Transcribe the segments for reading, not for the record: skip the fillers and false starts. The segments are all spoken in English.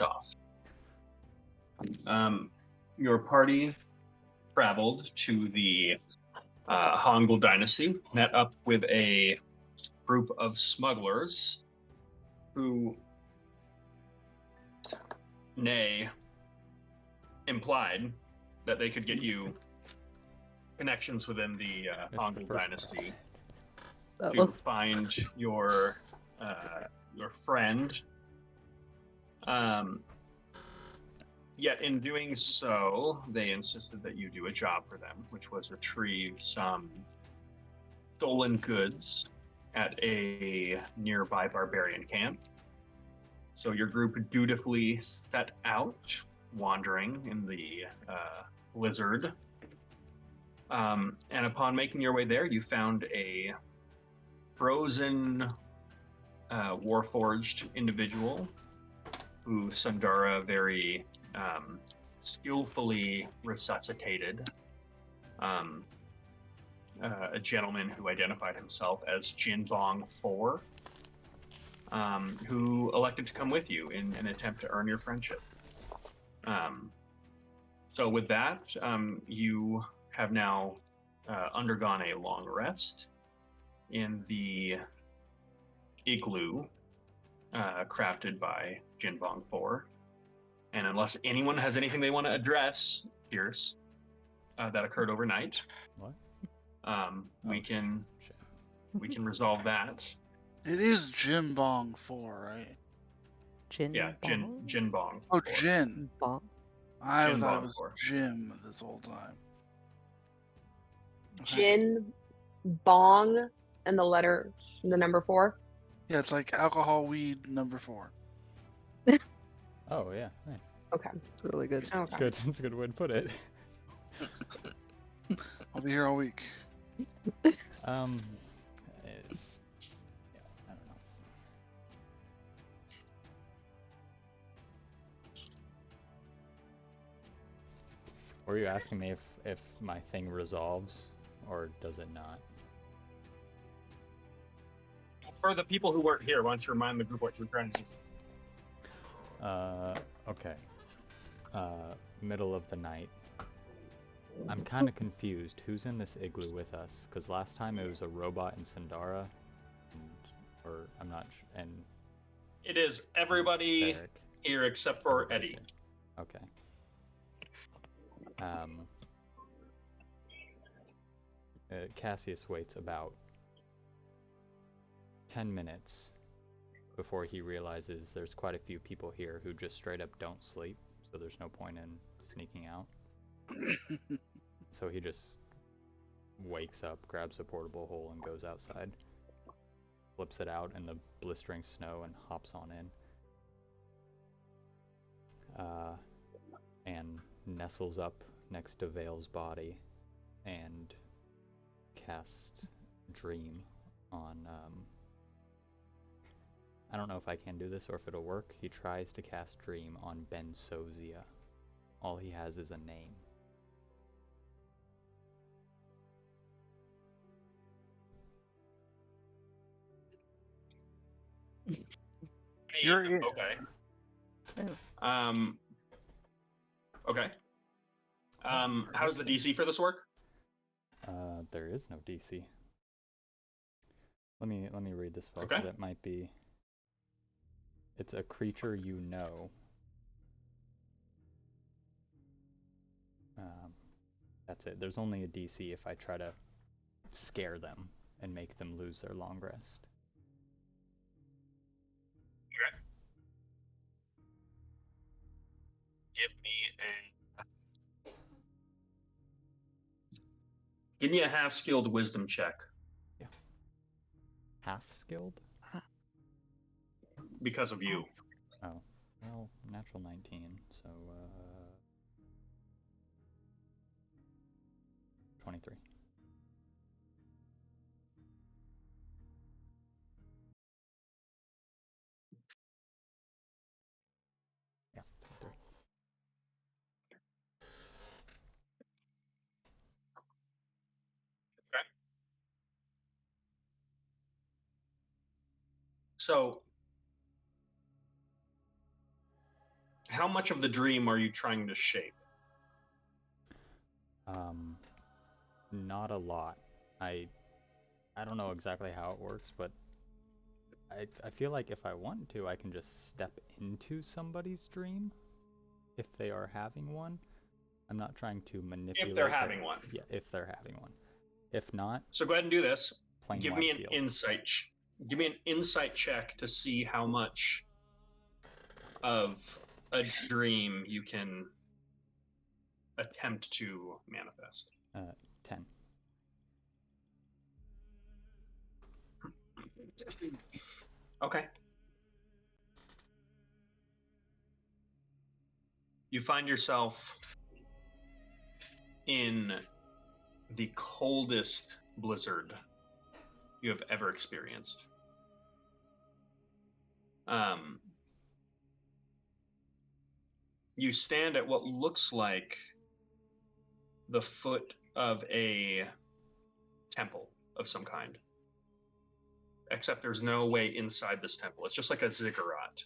left off. Your party traveled to the Hangul Dynasty, met up with a group of smugglers who, nay, implied that they could get you connections within the Hangul Dynasty to find your friend. Yet in doing so, they insisted that you do a job for them, which was retrieve some stolen goods at a nearby barbarian camp. So your group dutifully set out, wandering in the blizzard. And upon making your way there, you found a frozen, warforged individual who Sundara very skillfully resuscitated. A gentleman who identified himself as Jinbong 4, who elected to come with you in an attempt to earn your friendship. So with that, you have now undergone a long rest in the igloo crafted by Jinbong 4. And unless anyone has anything they want to address, Pierce, that occurred overnight, what? We can resolve that. It is Jinbong 4, right? Jinbong. Oh, Jin. Bong. I Jinbong thought it was 4. Jim this whole time. Okay. Gin, bong, and the number 4. Yeah, it's like alcohol, weed, number 4. Oh, yeah. Okay. It's really good. Okay. Good. That's a good way to put it. I'll be here all week. Yeah, I don't know. Were you asking me if my thing resolves, or does it not? For the people who weren't here, why don't you remind the group what you were trying to do? Okay. Middle of the night. I'm kind of confused. Who's in this igloo with us? Because last time it was a robot and Sundara, or I'm not sure, and It is everybody Eric. here except for Eddie. Okay. Cassius waits about 10 minutes before he realizes there's quite a few people here who just straight up don't sleep, so there's no point in sneaking out. So he just wakes up, grabs a portable hole, and goes outside. Flips it out in the blistering snow and hops on in. And nestles up next to Vale's body and casts Dream on, I don't know if I can do this or if it'll work. He tries to cast Dream on Bensozia. All he has is a name. You're in. Okay. Okay. How does the DC for this work? There is no DC. Let me read this spell, Okay. 'cause it might be. It's a creature you know. That's it. There's only a DC if I try to scare them and make them lose their long rest. Okay. Give me a half-skilled wisdom check. Yeah. Half skilled? Because of you. Oh, well, natural 19, so 23. Yeah, 23. Okay. So how much of the dream are you trying to shape? Not a lot. I don't know exactly how it works, but I feel like if I want to, I can just step into somebody's dream if they are having one. I'm not trying to manipulate If they're having one. Yeah, if they're having one. If not, So go ahead and do this. plain Give white me an field. Give me an insight check to see how much of a dream you can attempt to manifest. 10. Okay. You find yourself in the coldest blizzard you have ever experienced. You stand at what looks like the foot of a temple of some kind. Except there's no way inside this temple. It's just like a ziggurat.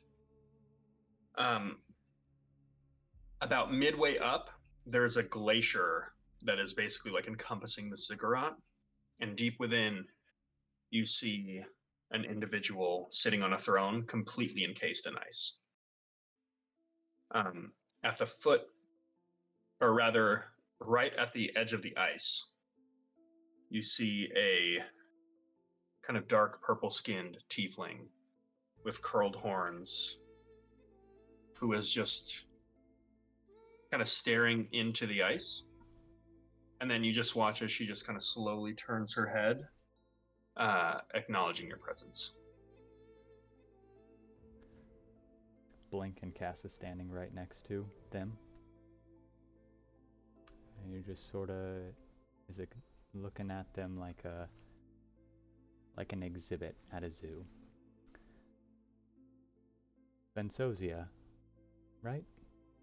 About midway up, there's a glacier that is basically like encompassing the ziggurat. And deep within, you see an individual sitting on a throne completely encased in ice. At the foot, or rather, right at the edge of the ice, you see a kind of dark purple skinned tiefling with curled horns who is just kind of staring into the ice. And then you just watch as she just kind of slowly turns her head, acknowledging your presence. Blink and Cass is standing right next to them. And you're just sort of looking at them like an exhibit at a zoo. Bensozia, right?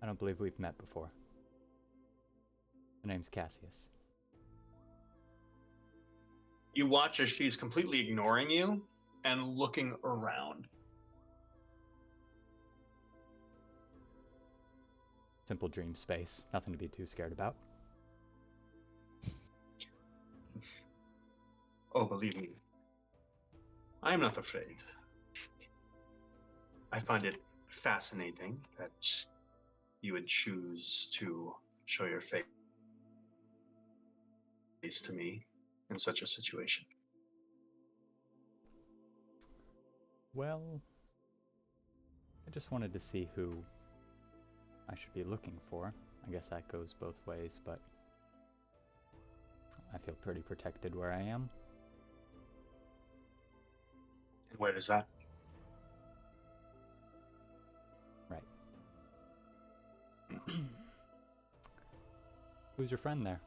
I don't believe we've met before. Her name's Cassius. You watch as she's completely ignoring you and looking around. Simple dream space. Nothing to be too scared about. Oh, believe me, I am not afraid. I find it fascinating that you would choose to show your face to me in such a situation. Well, I just wanted to see who I should be looking for. I guess that goes both ways, but I feel pretty protected where I am. And where is that? Right. Who's your friend there?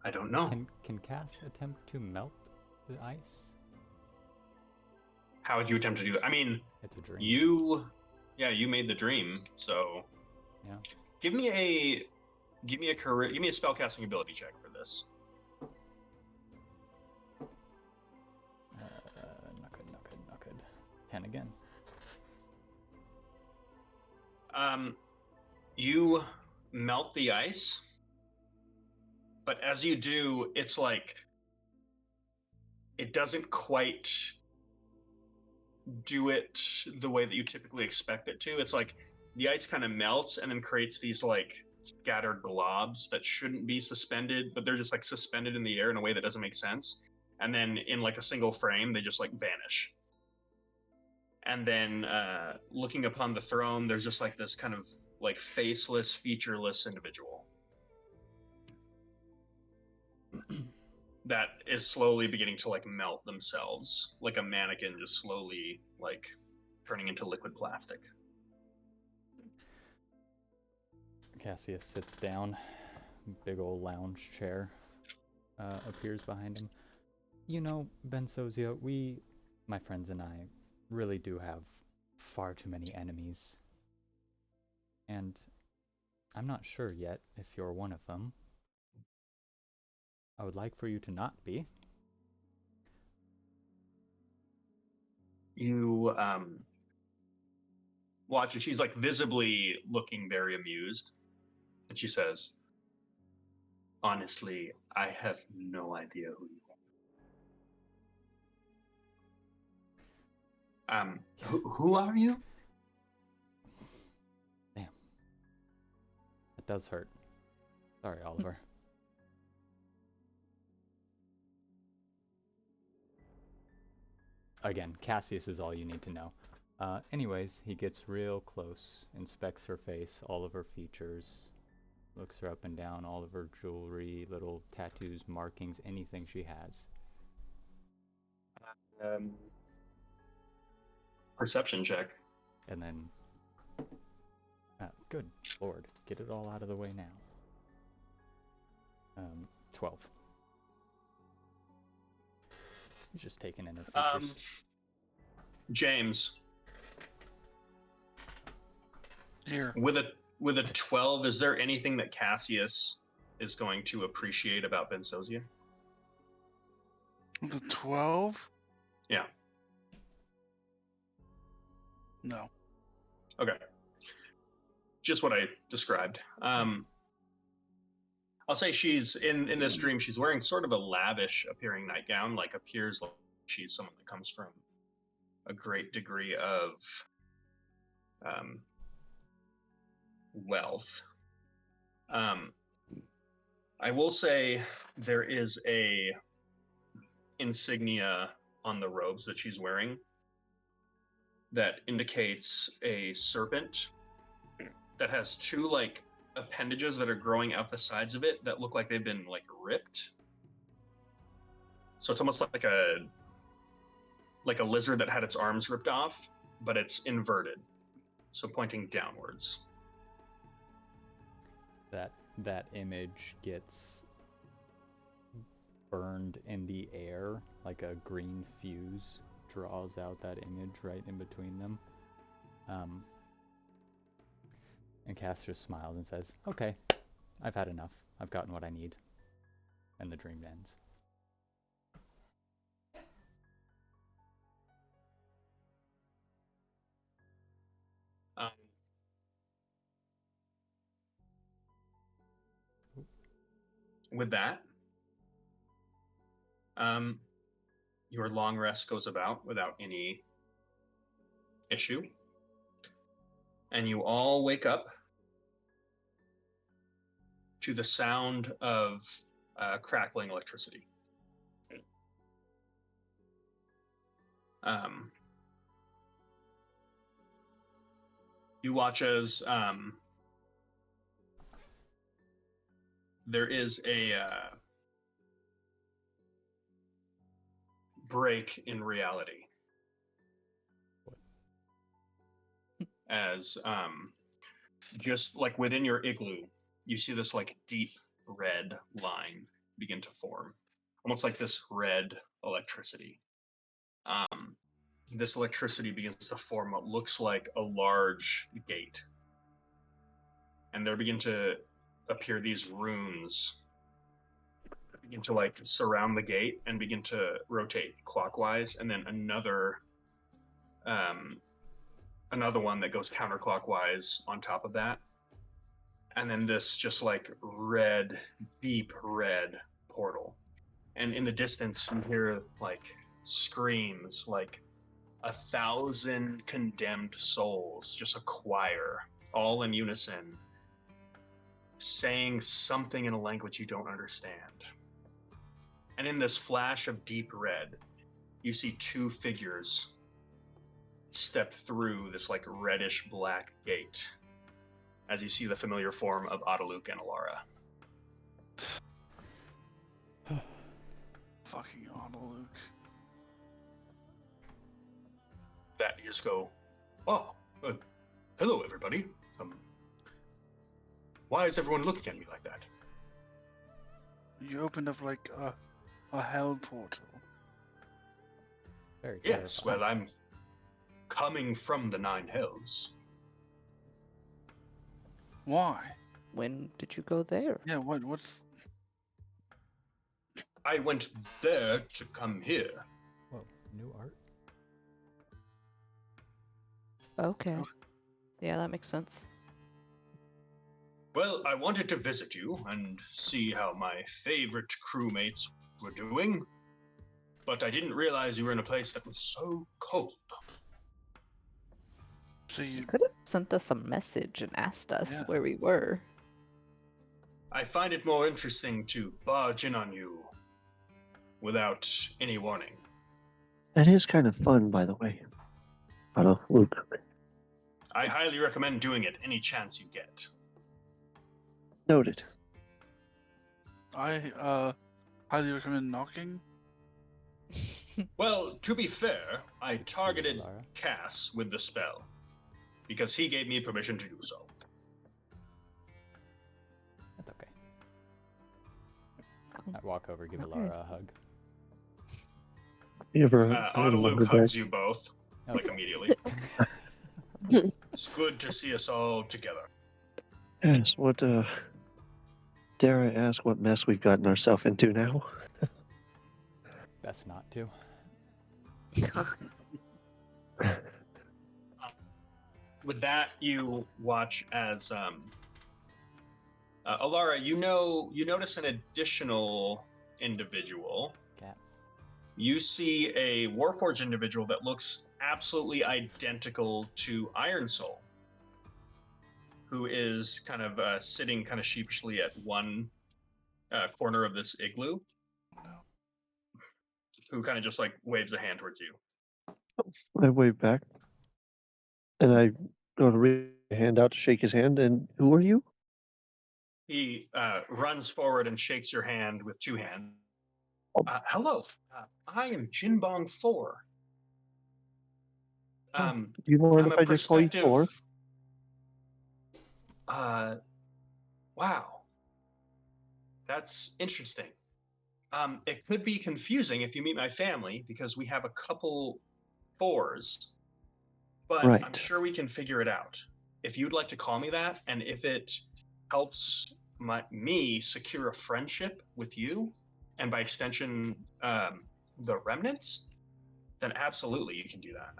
I don't know. Can Cass attempt to melt the ice? How would you attempt to do that? I mean, It's a dream. you made the dream, so Yeah. give me a spellcasting ability check for this. Not good. 10 again. You melt the ice, but as you do, it's like it doesn't quite do it the way that you typically expect it to. It's like the ice kind of melts and then creates these like scattered globs that shouldn't be suspended, but they're just like suspended in the air in a way that doesn't make sense. And then in like a single frame, they just like vanish. And then looking upon the throne, there's just like this kind of like faceless, featureless individual that is slowly beginning to like melt themselves, like a mannequin just slowly like turning into liquid plastic. Cassius sits down. Big old lounge chair appears behind him. You know, Bensozia, my friends and I, really do have far too many enemies. And I'm not sure yet if you're one of them. I would like for you to not be. You watch, and she's like visibly looking very amused, and she says, "Honestly, I have no idea who you are. Who are you?" Damn. That does hurt. Sorry, Oliver. Again, Cassius is all you need to know. Anyways, he gets real close, inspects her face, all of her features, looks her up and down, all of her jewelry, little tattoos, markings, anything she has. Perception check. And then, good lord, get it all out of the way now. 12. He's just taking in her features. James, Here. with a 12, is there anything that Cassius is going to appreciate about Bensozia? The 12? Yeah. No. Okay. Just what I described. I'll say she's in this dream. She's wearing sort of a lavish appearing nightgown. Like appears like she's someone that comes from a great degree of wealth. I will say there is a insignia on the robes that she's wearing that indicates a serpent that has two like appendages that are growing out the sides of it that look like they've been like ripped. So it's almost like a lizard that had its arms ripped off, but it's inverted, so pointing downwards. That image gets burned in the air, like a green fuse draws out that image right in between them. And Cass just smiles and says, "Okay, I've had enough. I've gotten what I need." And the dream ends. With that, your long rest goes about without any issue. And you all wake up to the sound of crackling electricity. You watch as there is a break in reality. As just like within your igloo, you see this like deep red line begin to form, almost like this red electricity. This electricity begins to form what looks like a large gate, and there begin to appear these runes that begin to like surround the gate and begin to rotate clockwise, and then another one that goes counterclockwise on top of that. And then this just like red, deep red portal. And in the distance, you hear like screams, like 1,000 condemned souls, just a choir, all in unison, saying something in a language you don't understand. And in this flash of deep red, you see two figures step through this like reddish black gate as you see the familiar form of Adaluk and Alara. Fucking Adaluk. That you just go, "Oh, hello everybody. Why is everyone looking at me like that?" You opened up like a hell portal. Very Yes, terrifying. well, I'm coming from the Nine Hells. Why? When did you go there? Yeah, what's... I went there to come here. Whoa, new art? Okay. Oh. Yeah, that makes sense. Well, I wanted to visit you and see how my favorite crewmates were doing, but I didn't realize you were in a place that was so cold. So You you, could have sent us a message and asked us Yeah. where we were. I find it more interesting to barge in on you without any warning. That is kind of fun, by the way. Hello, Luke. I highly recommend doing it any chance you get. Noted. I highly recommend knocking. Well, to be fair, I targeted Lara? Cass with the spell, because he gave me permission to do so. That's okay. Oh, I walk over, give Okay. Lara a hug. You ever Otto Luke hugs you both, like Okay. immediately. It's good to see us all together. Yes, what, dare I ask what mess we've gotten ourselves into now? Best not to. With that, you watch as Alara, you notice an additional individual. Cat. You see a Warforged individual that looks absolutely identical to Iron Soul, who is kind of sitting kind of sheepishly at one corner of this igloo, who kind of just like waves a hand towards you. I wave back, and I go to reach a hand out to shake his hand, and who are you? He runs forward and shakes your hand with two hands. Hello, I am Jinbong 4. Do you mind I'm if a I just call you Thor? prospective. Wow, that's interesting. It could be confusing if you meet my family because we have a couple fours, but I'm Right. sure we can figure it out. If you'd like to call me that, and if it helps me secure a friendship with you, and by extension, the Remnants, then absolutely you can do that.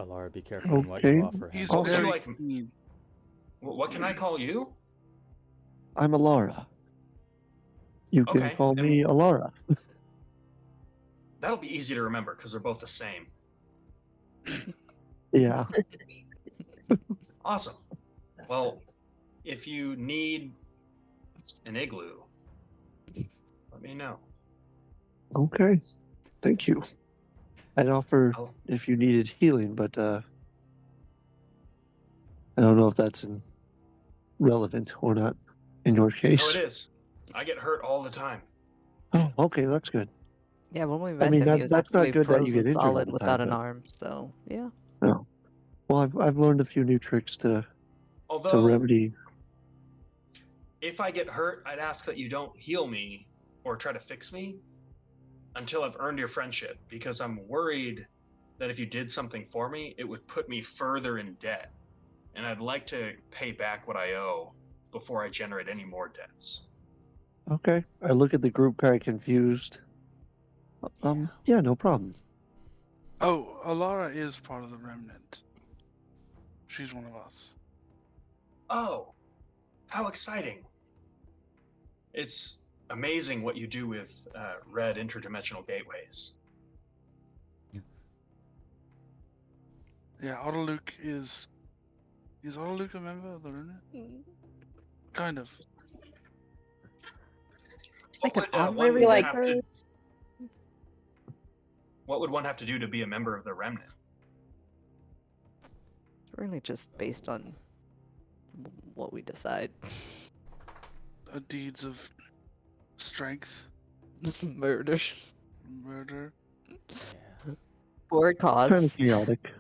Lara, be careful in what you Okay. offer him. He's Oh, so you very like- mean. What can I call you? I'm Alara. You can Okay, call and- me Alara. That'll be easy to remember because they're both the same. Yeah. Awesome. Well, if you need an igloo, let me know. Okay. Thank you. I'd offer I'll- if you needed healing, but I don't know if that's relevant or not in your case. Oh, it is. I get hurt all the time. Oh, okay, that's good. Yeah, when we met mean, him, that- he was that's not actually good that you frozen get injured all solid the without time, an but- arm. So yeah. No. Well, I've learned a few new tricks to Although, remedy. if I get hurt, I'd ask that you don't heal me or try to fix me until I've earned your friendship, because I'm worried that if you did something for me, it would put me further in debt. And I'd like to pay back what I owe before I generate any more debts. Okay. I look at the group kind of confused. Yeah, no problem. Oh, Alara is part of the Remnant. She's one of us. Oh, how exciting. It's amazing what you do with red interdimensional gateways. Yeah, Autoluke is. Is Autoluke a member of the Remnant? Kind of. Like an one honorary like have her. to- what would one have to do to be a member of the Remnant? It's really just based on what we decide. Deeds of strength, Murder murder. Yeah. for a Kind of cause. chaotic.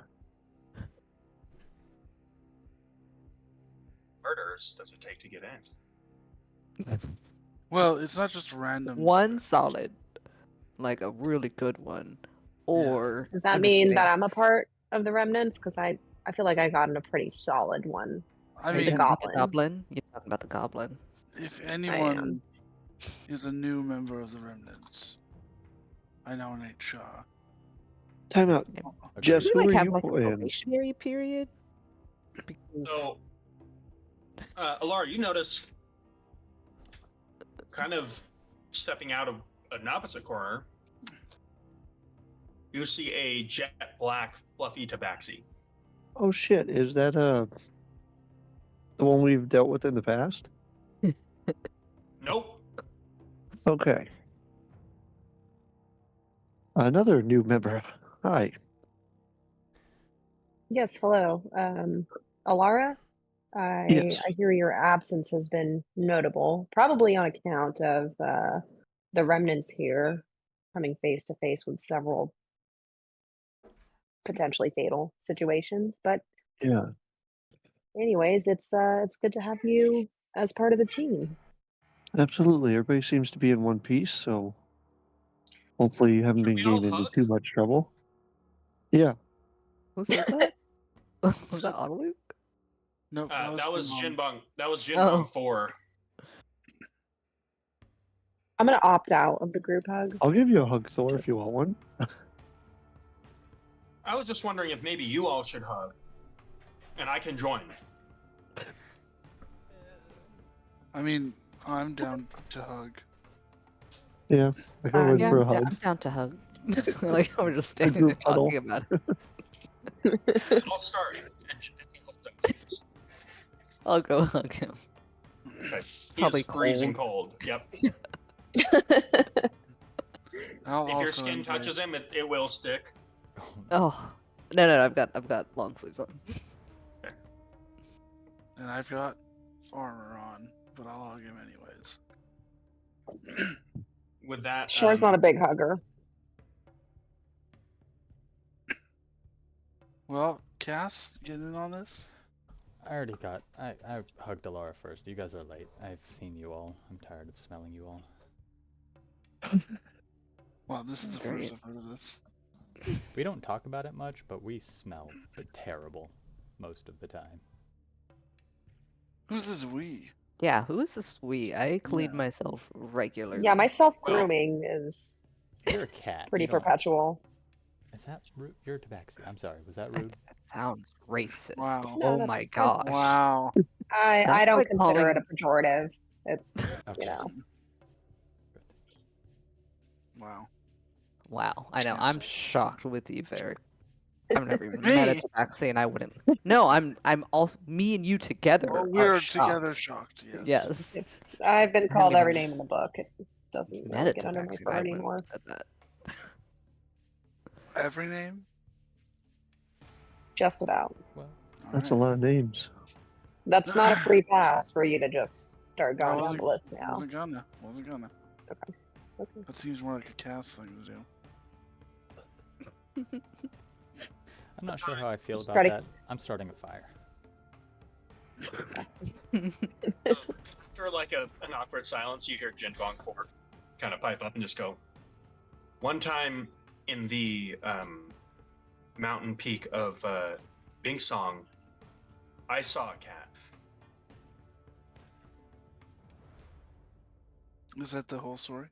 Murders does it take to get in? Well, it's not just random. One solid, like a really good one, or Does that I'm just mean kidding. that I'm a part of the Remnants? Because I feel like I got in a pretty solid one. I Are you mean, talking about the goblin. goblin? You're talking about the goblin. if am. anyone is a new member of the Remnants, I nominate Shah. Time out. Jess, Do who we are like have you like a playing? probationary period? Because So, Alara, you notice kind of stepping out of an opposite corner, you see a jet black fluffy tabaxi. Oh shit! Is that the one we've dealt with in the past? Nope. Okay. Another new member. Hi. Yes, hello. Alara, Yes. I hear your absence has been notable, probably on account of the remnants here coming face to face with several potentially fatal situations. But Yeah. anyways, it's good to have you as part of the team. Absolutely. Everybody seems to be in one piece, so hopefully you haven't Should been we all getting into hug? too much trouble. Yeah. who said that? Was that Autoluke? Nope, That was Jinbong. Jinbong. That was Oh. Jinbong 4. I'm gonna opt out of the group hug. I'll give you a hug, Thor, if you want one. I was just wondering if maybe you all should hug, and I can join. I mean, I'm down to hug. Yeah. I can wait Yeah, for a I'm hug. down to hug. Like we're just A standing there group huddle. talking about it. I'll start. And hold that, please. I'll go hug him. Okay. Probably He is freezing cold. Yep. I'll If your also skin invite- touches him, it will stick. Oh no, I've got long sleeves on. and I've got armor on, but I'll hug him anyways. With that, Shore's not a big hugger. Well, Cass, getting in on this? I already got. I hugged Alara first. You guys are late. I've seen you all. I'm tired of smelling you all. Well, this is the Great. first I've heard of this. We don't talk about it much, but we smell terrible most of the time. Who's this we? Yeah, who is this we? I clean Yeah. myself regularly. Yeah, my self grooming is You're a cat. pretty you don't- perpetual. Is that rude? You're a tabaxi. I'm sorry. Was that rude? That sounds racist. Wow. No, Oh that's- my that's- gosh. Wow. I That's don't like consider it a calling- pejorative. It's Okay. you know. Wow. Wow, I know. I'm shocked with you, Varric. I've never even Me? met a tabaxi, and I wouldn't. No, I'm also me and you together. Well, are we're shocked. together shocked, yes. Yes. It's I've been I called haven't every even name in the book. It doesn't met really a get under my tabaxi. fur I wouldn't anymore. have said that. Every name? Just about. Well, That's a lot of names. That's not a free pass for you to just start I going down wasn't- the list now. Wasn't gonna. Okay. That seems more like a Cass thing to do. I'm not sure how I feel Just about try to- that. I'm starting a fire. After like an awkward silence, you hear Jinbong 4 kind of pipe up and just go. One time in the mountain peak of Bingsong, I saw a cat. Is that the whole story?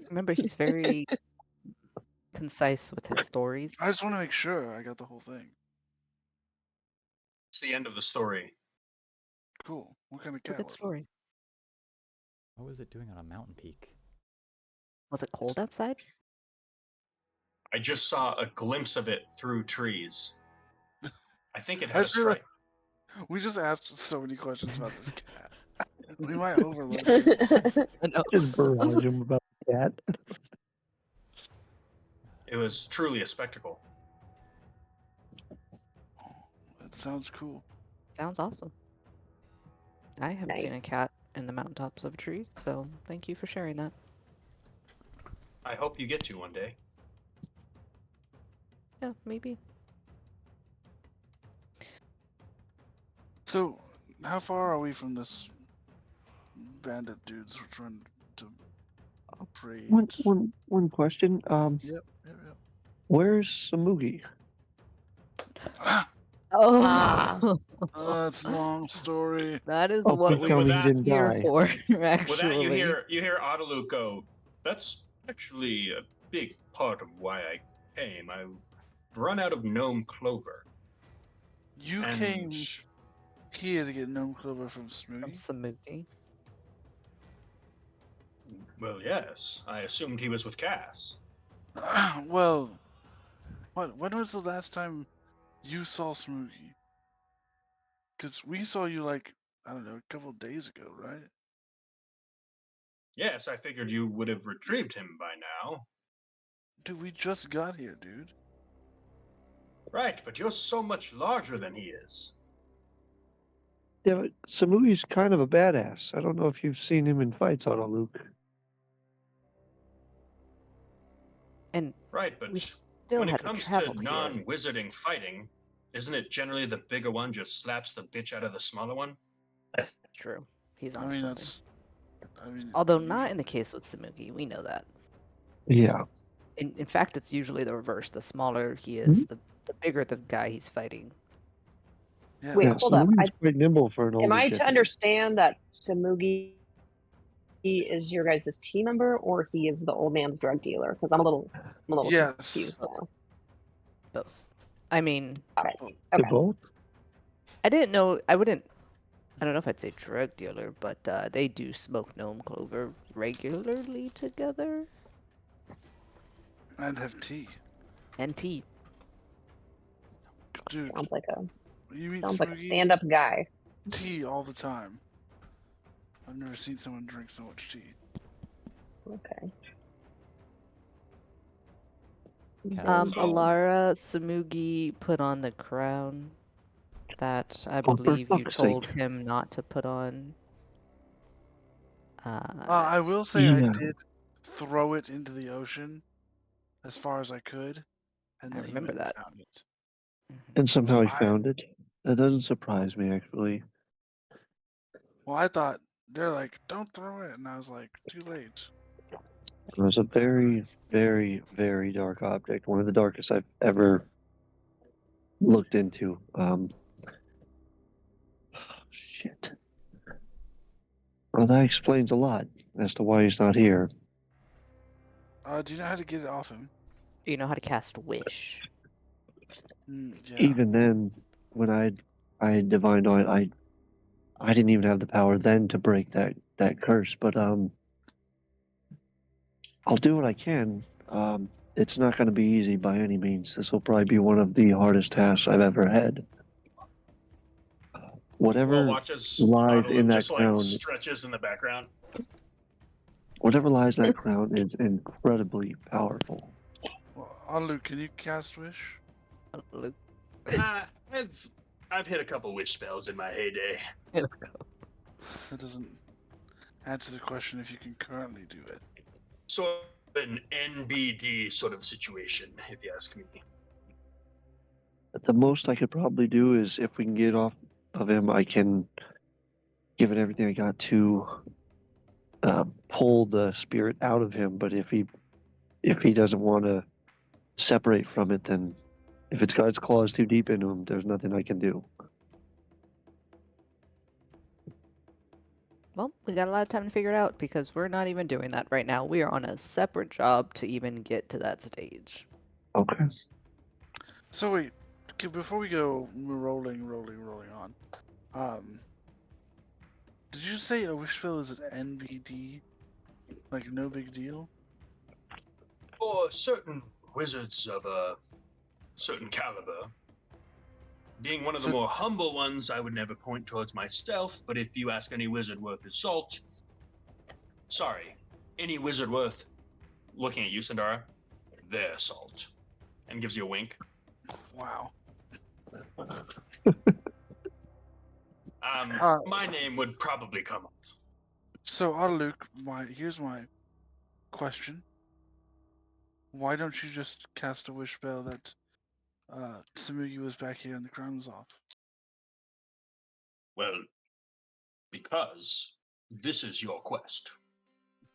Remember, he's very concise with his stories. I just want to make sure I got the whole thing. It's the end of the story. Cool. What kind of It's a cat good was it? story. What was it doing on a mountain peak? Was it cold outside? I just saw a glimpse of it through trees. I think it I had a just realized- stripe. We just asked so many questions about this cat. We might overlook it. I know. Just barrage him about that. It was truly a spectacle. That sounds cool. Sounds awesome. I haven't seen a Nice. cat in the mountaintops of a tree, so thank you for sharing that. I hope you get to one day. Yeah, maybe. So, how far are we from this bandit dudes we're trying to raid? One question. Yep. Where's Samugi? Oh, It's a long story. that is Oh, what please we tell were me he that- didn't here die. for, With actually. that, you hear Autoluke go. That's actually a big part of why I came. I've run out of gnome clover. You And came here to get gnome clover from From Smoogie. Samuki. well, yes, I assumed he was with Cass. Well, when was the last time you saw Smoogie? Because we saw you like, I don't know, a couple of days ago, right? Yes, I figured you would have retrieved him by now. Dude, we just got here, dude. Right, but you're so much larger than he is. Yeah, but Samui's kind of a badass. I don't know if you've seen him in fights, Auto Luke. And Right, but we still when it had to comes to travel here. non-wizarding fighting, isn't it generally the bigger one just slaps the bitch out of the smaller one? True. He's I on mean, something. Although not in the case with Samuki, we know that. Yeah. In fact, it's usually the reverse. The smaller he Mm-hmm. is, the bigger the guy he's fighting. Yeah. Wait, Yeah, hold up. Samui's quite nimble for an older Am I to gentleman. understand that Samugi is your guys' team member, or he is the old man's drug dealer? Because I'm a little Yes. confused now. Both. I mean, Got it. They're Okay. both? I didn't know. I don't know if I'd say drug dealer, but they do smoke gnome clover regularly together. And have tea. And tea. Dude, Sounds like a you meet sounds like a Smoogie, stand-up guy. tea all the time. I've never seen someone drink so much tea. Okay. Cass. Alara, Samugi put on the crown that I Oh, for believe you fuck's told sake. him not to put on. I will say Yeah. I did throw it into the ocean as far as I could, and I then he remember went and that. found it. And somehow he So found it. That doesn't surprise me, actually. Well, I thought they're like, don't throw it, and I was like, too late. It was a very, very, very dark object. One of the darkest I've ever looked into. Shit. Well, that explains a lot as to why he's not here. Do you know how to get it off him? Do you know how to cast Wish? Yeah. Even then, when I divined on it, I didn't even have the power then to break that curse. But I'll do what I can. It's not going to be easy by any means. This will probably be one of the hardest tasks I've ever had. Well, Whatever watch as lies Autoluke in that just like crown, stretches in the background. whatever lies in that crown is incredibly powerful. Well, Alu, can you cast Wish? Luke. I've hit a couple witch spells in my heyday. That doesn't answer the question if you can currently do it. Sort of an NBD sort of situation, if you ask me. The most I could probably do is if we can get off of him, I can give it everything I got to pull the spirit out of him. But if he doesn't want to separate from it, then if it's got its claws too deep into him, there's nothing I can do. Well, we got a lot of time to figure it out because we're not even doing that right now. We are on a separate job to even get to that stage. Okay. So wait, before we go rolling on, did you say a wish spell is an NBD? Like no big deal? For certain wizards of a certain caliber, being one of the So- more humble ones, I would never point towards myself, but if you ask any wizard worth his salt, sorry, any wizard worth looking at you, Sandara, their salt. And gives you a wink. Wow. My name would probably come up. So Luke, here's my question. Why don't you just cast a wish spell that Samugi was back here and the crown was off? Well, because this is your quest.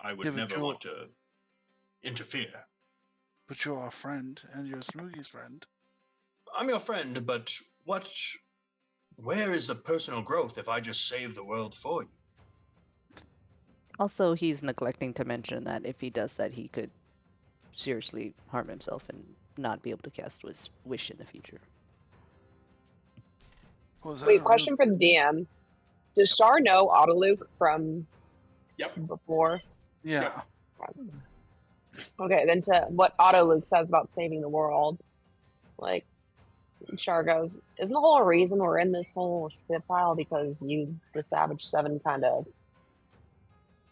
I would Yeah, but never you're- want to interfere. But you're our friend, and you're Samugi's friend. I'm your friend, but where is the personal growth if I just save the world for you? Also, he's neglecting to mention that if he does that, he could seriously harm himself and not be able to cast wish in the future. Oh, is that Wait, a question for the DM. Does Shar know Autoluke from Yep. before? Yeah. Okay, then to what Autoluke says about saving the world, like, Shar goes, isn't the whole reason we're in this whole shit pile because you, the Savage Seven, kind of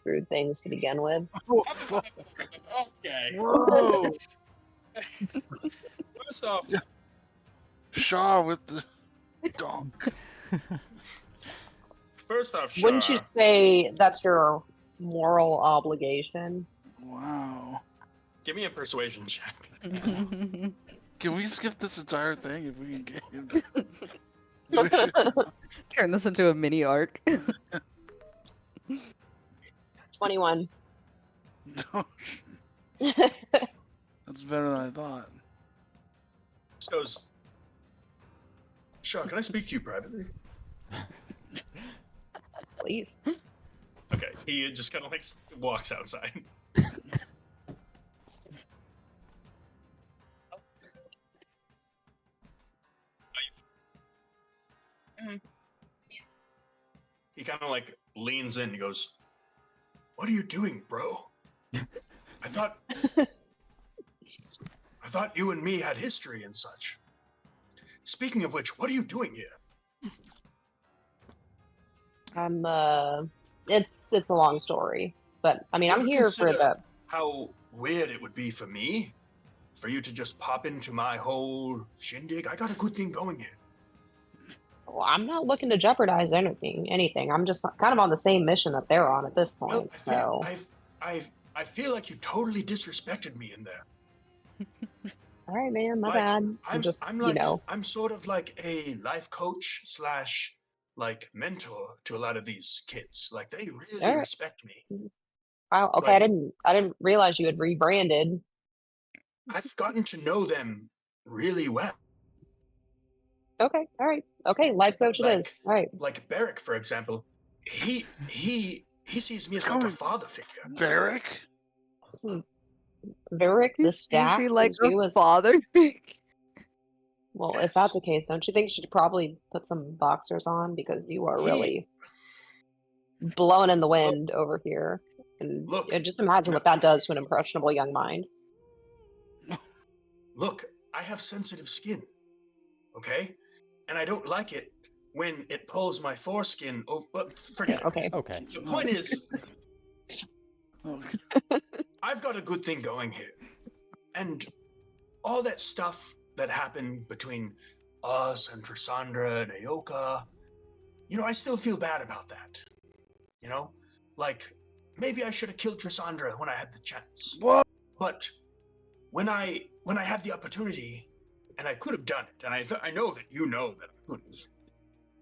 screwed things to begin with? Okay. Whoa! First off, Shaw with the donk. Wouldn't you Shah, say that's your moral obligation? Wow. give me a persuasion check. Can we skip this entire thing if we can get him to wish it? Turn this into a mini arc. 21. That's better than I thought. Goes, Shah, can I speak to you privately? Please. Okay, he just kind of like walks outside. He kind of like leans in and goes, "What are you doing, bro? I thought you and me had history and such. Speaking of which, what are you doing here?" It's a long story, but I mean, Did you I'm ever here for consider the. how weird it would be for me, for you to just pop into my whole shindig? I got a good thing going here. Well, I'm not looking to jeopardize anything. I'm just kind of on the same mission that they're on at this Well, point. So, I feel like you totally disrespected me in there. all right, man, my Like, bad. I'm sort of like a life coach slash like mentor to a lot of these kids. Like they really All right. respect me. Wow, okay, Like, I didn't realize you had rebranded. I've gotten to know them really well. Okay, all right, okay, life coach it Like, is. All right, like Barrick, for example, he sees me as Call like a me father figure. Barrick? Varric He the sees staff me like sees a you as father figure. well. Yes. If that's the case, don't you think you should probably put some boxers on because you are really blowing in the wind over here? And Look, just imagine what that does to an impressionable young mind. Look, I have sensitive skin, okay? And I don't like it when it pulls my foreskin over. But forget it. Okay, Okay. The point is, Okay. I've got a good thing going here. And all that stuff that happened between us and Trissandra and Aoka, I still feel bad about that. Like, maybe I should have killed Trissandra when I had the chance. What? But when I had the opportunity, and I could have done it, and I know that you know that I could have,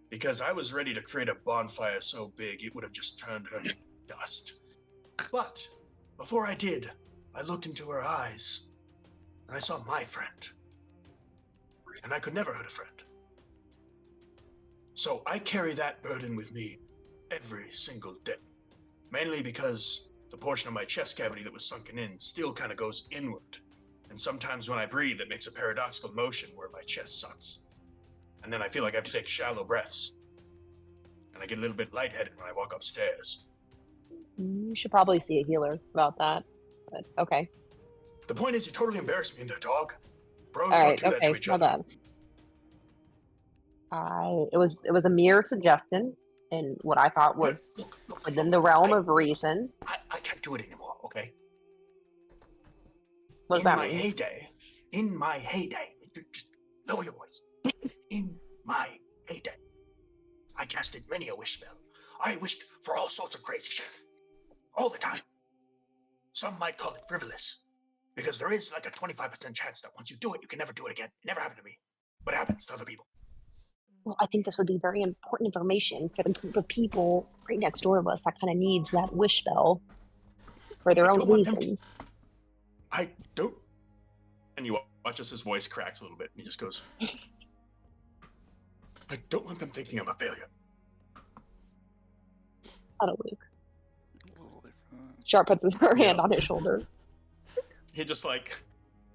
because I was ready to create a bonfire so big it would have just turned her to dust. But before I did, I looked into her eyes, and I saw my friend, and I could never hurt a friend. So I carry that burden with me every single day, mainly because the portion of my chest cavity that was sunken in still kind of goes inward. And sometimes when I breathe, it makes a paradoxical motion where my chest sucks. And then I feel like I have to take shallow breaths. And I get a little bit lightheaded when I walk upstairs. you should probably see a healer about that. But okay, The point is, you totally embarrassed me in there, dog. Bros all don't right, do that to okay, each my other. bad. It was a mere suggestion and what I thought was within the realm of reason. I can't do it anymore, okay? What does in that my mean? heyday, just lower your voice. In my heyday, I casted many a wish spell. I wished for all sorts of crazy shit. All the time. Some might call it frivolous. Because there is like a 25% chance that once you do it, you can never do it again. It never happened to me. But it happens to other people. Well, I think this would be very important information for the group of people right next door to us that kind of needs that wish spell for their I own don't want them to- reasons. I don't. And you watch as his voice cracks a little bit, and he just goes, I don't want them thinking I'm a failure. Autoluke. Sharp puts his her hand on his shoulder. He just like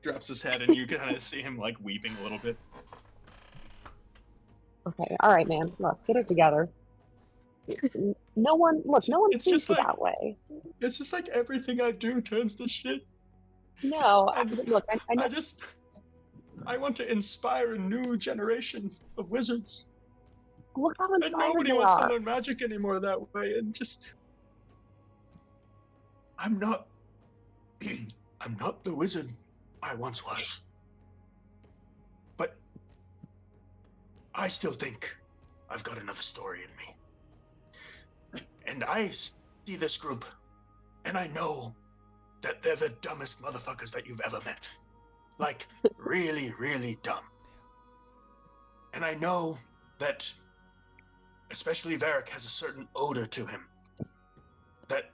drops his head, and you kind of see him like weeping a little bit. Okay, all right, man. Look, get it together. No one, look, no one It's sees just you like that way. it's just like everything I do turns to shit. No, And look, I know. I want to inspire a new generation of wizards. Look how And inspired nobody they wants to are. learn magic anymore that way. And just, I'm not, I'm not the wizard I once was. But I still think I've got another story in me. And I see this group, and I know that they're the dumbest motherfuckers that you've ever met. Like, really, really dumb. And I know that especially Varric has a certain odor to him that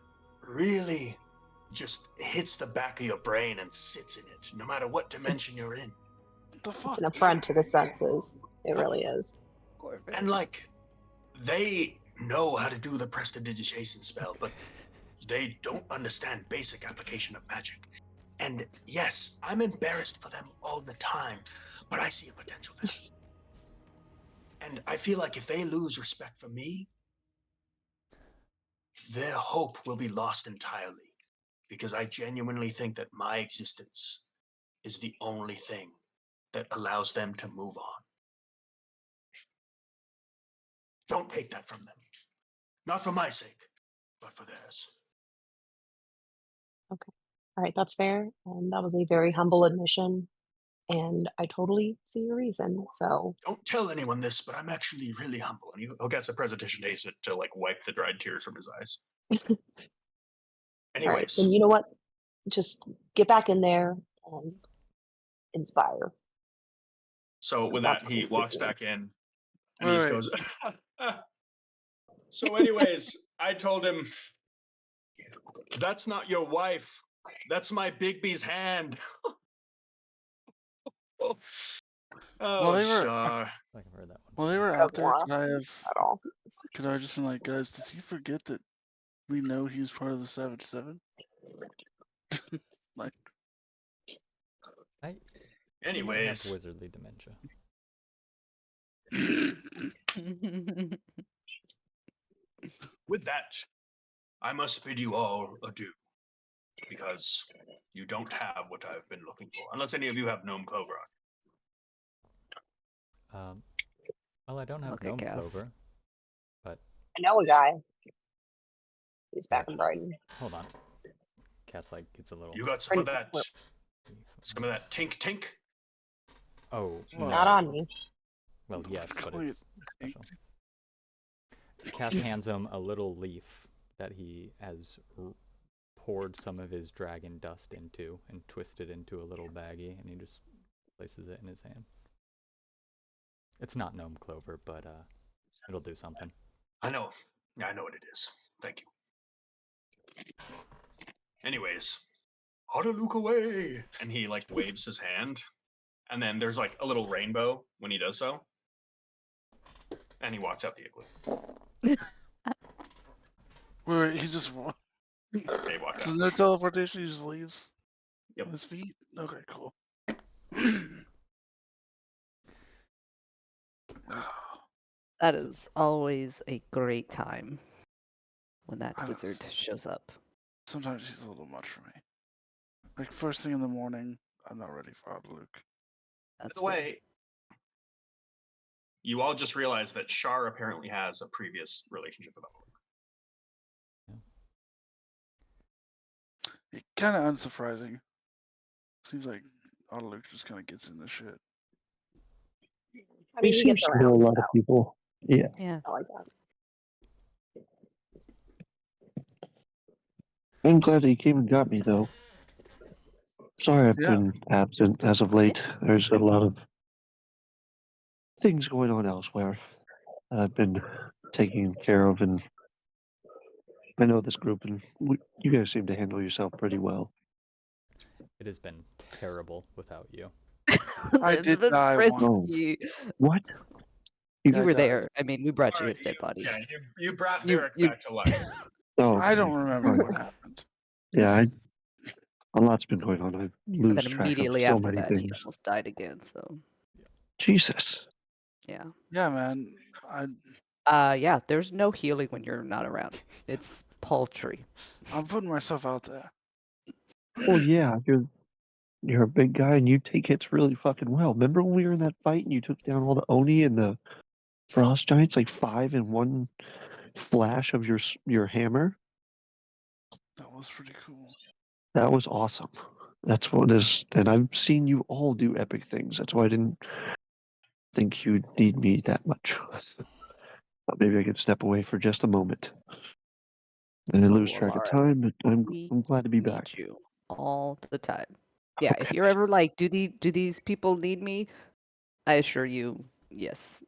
really just hits the back of your brain and sits in it, no matter what dimension you're in. What the It's fuck? an affront to the senses. It really is. And like, they know how to do the prestidigitation spell, but they don't understand basic application of magic. And yes, I'm embarrassed for them all the time, but I see a potential there. And I feel like if they lose respect for me, their hope will be lost entirely, because I genuinely think that my existence is the only thing that allows them to move on. Don't take that from them. Not for my sake, but for theirs. Okay. All right, that's fair. And that was a very humble admission. And I totally see your reason. So, Don't tell anyone this, but I'm actually really humble. And he'll get a presentation to like wipe the dried tears from his eyes. all right, Anyways, then you know what? Just get back in there and inspire. so with That's that, what he this walks group back needs. in and he just Wait. goes, so anyways, I told him, that's not your wife. That's my Bigby's hand. Oh, Well, they were- Shar. I think I've heard that one. While they were He out doesn't there, laugh at all. could I just been like, guys, does he forget that we know he's part of the Savage Seven? Like, I might have Anyways, wizardly dementia. with that, I must bid you all adieu, because you don't have what I've been looking for, unless any of you have Gnome Clover. Well, I don't have Okay, gnome Gav. clover, but I know a guy. He's back Yeah. in Brighton. hold on. Cass like gets a little. You got some of Pretty- that tink tink? Oh, Not no. on me. Well, yes, but Wait, it's special. Cass hands him a little leaf that he has poured some of his dragon dust into and twisted into a little baggie, and he just places it in his hand. It's not gnome clover, but it'll do something. I know. Yeah, I know what it is. Thank you. Anyways, Luke away! And he like waves his hand, and then there's like a little rainbow when he does so. And he walks out the igloo. wait, he just Okay, he walked so out. no teleportation. He just leaves. Yep. On his feet. Okay, cool. That is always a great time when that I don't- wizard shows up. Sometimes he's a little much for me. Like first thing in the morning, I'm not ready for Luke. By That's the way, you all just realized that Shar apparently has a previous relationship with Luke. Kind of unsurprising. Seems like Luke just kind of gets in the shit. I mean, he gets seems to know a around. lot of people. Yeah. yeah. I like that. I'm glad he came and got me, though. Sorry I've Yeah. been absent as of late. There's a lot of things going on elsewhere that I've been taking care of, and I know this group, and you guys seem to handle yourself pretty well. It has been terrible without you. I It's did been die once. risky. What? You I were died. there. I mean, we brought you Alright, his dead body. Yeah, you brought You- Varric you- back to life. Oh, I don't okay. remember Alright. what happened. Yeah, A lot's been going on. I And lose then track of immediately so after many that, he things. almost died again. So Jesus. yeah. Yeah, man. Yeah. There's no healing when you're not around. It's paltry. I'm putting myself out there. Well, yeah, you're a big guy and you take hits really fucking well. Remember when we were in that fight and you took down all the Oni and the Frost Giants, like 5 in one flash of your hammer? That was pretty cool. That was awesome. That's what this, and I've seen you all do epic things. That's why I didn't think you'd need me that much. Thought maybe I could step away for just a moment. And I So, lose track of Alara, time, but we I'm glad to be need back. you all the time. Yeah, if Okay. you're ever like, do these people need me? I assure you, yes.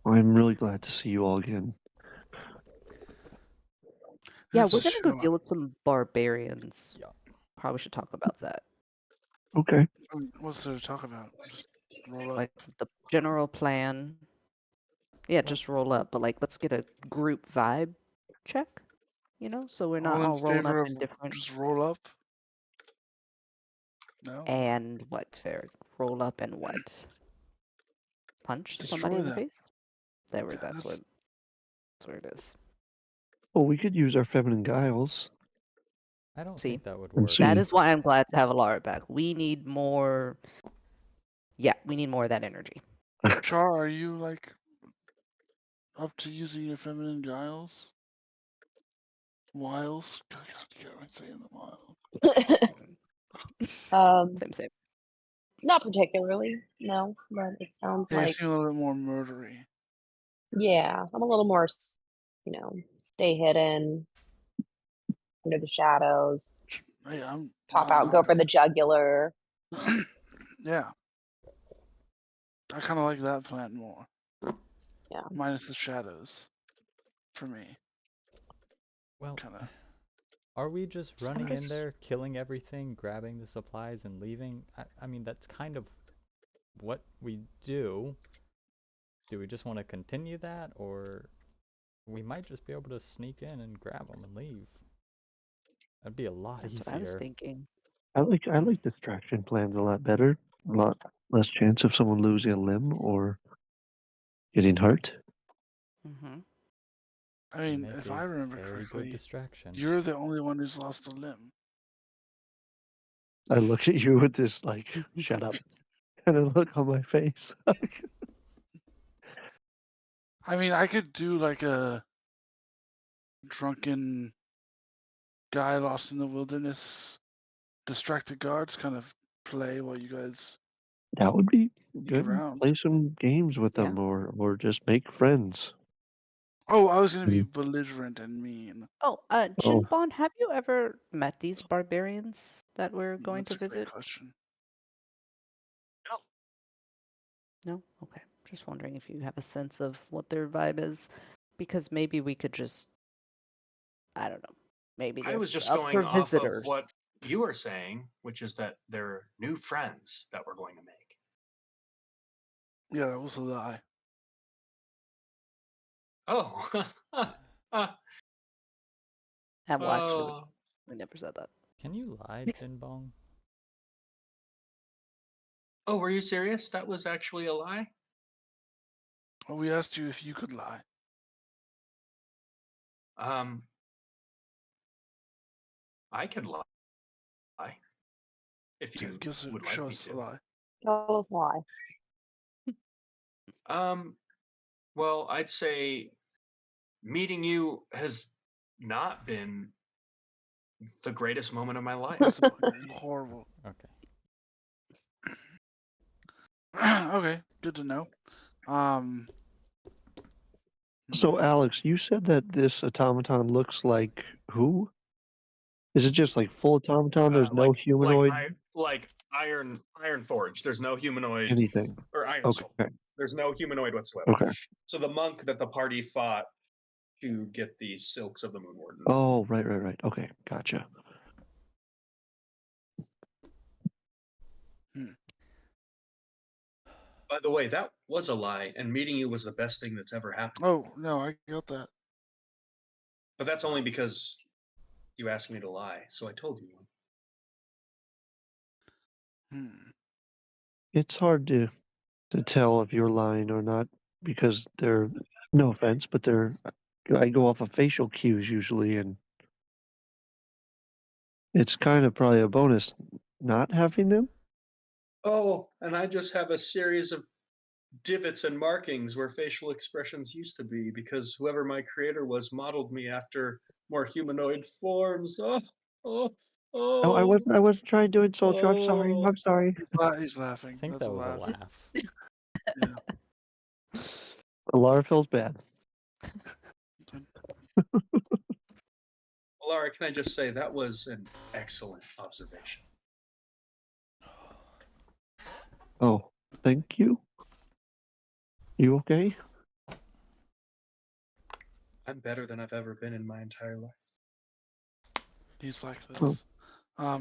I'm really glad to see you all again. Yeah, This we're is gonna go sure. deal with some barbarians. Yeah. Probably should talk about that. Okay. What's there to talk about? Just roll up. Like the general plan. Yeah, just roll up, but like let's get a group vibe check, so we're not All in all rolling up favor of in different. just roll up? No. And what, Fair? Roll up and what? Punch somebody Destroy in the them. face? That's Yeah, that's where it is. Well, we could use our feminine guiles I don't See, think that would and work. that see. is why I'm glad to have Alara back. We need more. Yeah, we need more of that energy. Char, are you like up to using your feminine guiles? Wiles? God, I'm saying the wiles. Same. Not particularly, no, but it sounds Yeah, you like, seem a little bit more murdery. yeah, I'm a little more, stay hidden under the shadows, Hey, pop out, go for the jugular. yeah. I kind of like that plan more. Yeah. Minus the shadows. For me. Well, Kinda. are we just So I'm running in just- there, killing everything, grabbing the supplies, and leaving? I mean, that's kind of what we do. Do we just want to continue that, or we might just be able to sneak in and grab them and leave? That'd be a lot That's what I was easier. thinking. I like distraction plans a lot better. A lot less chance of someone losing a limb or getting hurt. Mm-hmm. I You mean, make if a I remember very good correctly, distraction. you're the only one who's lost a limb. I look at you with this like shut up kind of look on my face. I mean, I could do like a drunken guy lost in the wilderness, distracted guards kind of play while you guys That would be sneak good. around. Play some games with Yeah. them or just make friends. Oh, I was gonna be Mm. belligerent and mean. Oh, Oh, Chinbon, have you ever met these barbarians that we're going That's to a great visit? question. No? Okay. Just wondering if you have a sense of what their vibe is. Because maybe we could just, I don't know. Maybe I they're was just up for going off of visitors. what you were saying, which is that they're new friends that we're going to make. Yeah, that was a lie. Oh. Well, actually, Oh. we never said that. Can you lie, Jinbong? Oh, were you serious? That was actually a lie? Well, we asked you if you could lie. Um, I could lie if you would like Show me us a to. lie. Tell us why. Well, I'd say meeting you has not been the greatest moment of my life. That's horrible. Okay. Okay, good to know. Um, so Alex, you said that this automaton looks like who? Is it just like full automaton? There's no humanoid like Iron Forge. There's no humanoid anything. or Iron Okay. Soul. There's no humanoid whatsoever. Okay. So the monk that the party fought to get the silks of the Moon Warden. Oh, right. Okay, gotcha. By the way, that was a lie, and meeting you was the best thing that's ever happened. oh no, I got that. But that's only because you asked me to lie, so I told you. It's hard to tell if you're lying or not because they're no offense, but they're I go off of facial cues usually, and it's kind of probably a bonus not having them. Oh, and I just have a series of divots and markings where facial expressions used to be because whoever my creator was modeled me after more humanoid forms. Oh, oh, Oh, I oh, wasn't. I wasn't trying to insult you. I'm sorry. oh. I'm sorry. He's I laughing. think That's that a was a laugh. laugh. Yeah. Laura feels bad. Laura, can I just say that was an excellent observation? Oh, thank you. You okay? I'm better than I've ever been in my entire life. He's like Oh. this.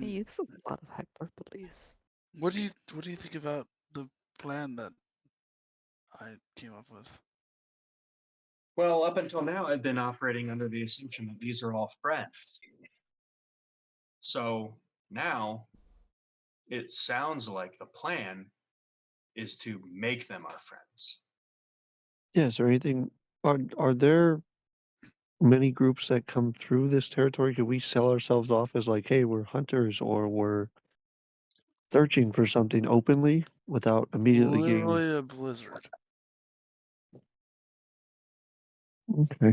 He uses a lot of hyperboles. What do you think about the plan that I came up with? Well, up until now, I've been operating under the assumption that these are all friends. So now it sounds like the plan is to make them our friends. Yeah. Is there anything? Are there many groups that come through this territory? Could we sell ourselves off as like, hey, we're hunters or we're searching for something openly without immediately getting? Literally a blizzard. Okay.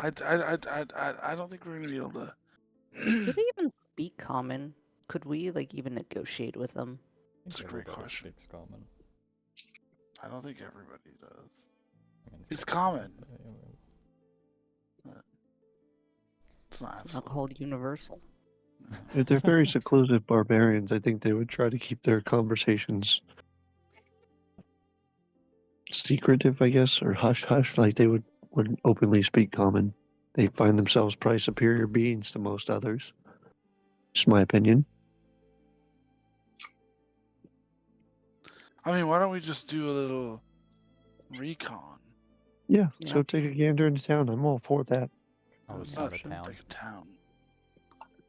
I don't think we're gonna be able to. Do they even speak common? Could we like even negotiate with them? I think That's a great everybody question. speaks common. I don't think everybody does. I mean, It's common. but, It's not Not absolute. called universal. No. If they're very seclusive barbarians, I think they would try to keep their conversations secretive, I guess, or hush hush, like they wouldn't openly speak common. They find themselves probably superior beings to most others. Just my opinion. I mean, why don't we just do a little recon? Yeah, Yeah. so take a gander into town. I'm all for that. Oh, No, it's it's not not a town. like a town.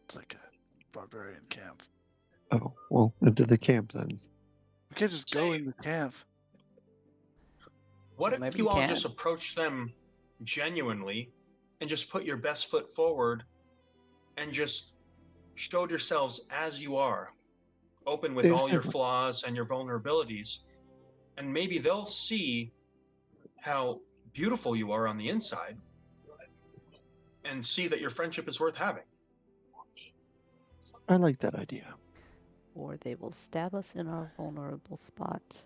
It's like a barbarian camp. Oh, well, into the camp then. We can't just go in the camp. What if Maybe you you all can. just approach them genuinely and just put your best foot forward and just showed yourselves as you are, open with They all your said, flaws and your vulnerabilities, and maybe they'll see how beautiful you are on the inside and see that your friendship is worth having. I like that idea. Or they will stab us in our vulnerable spot.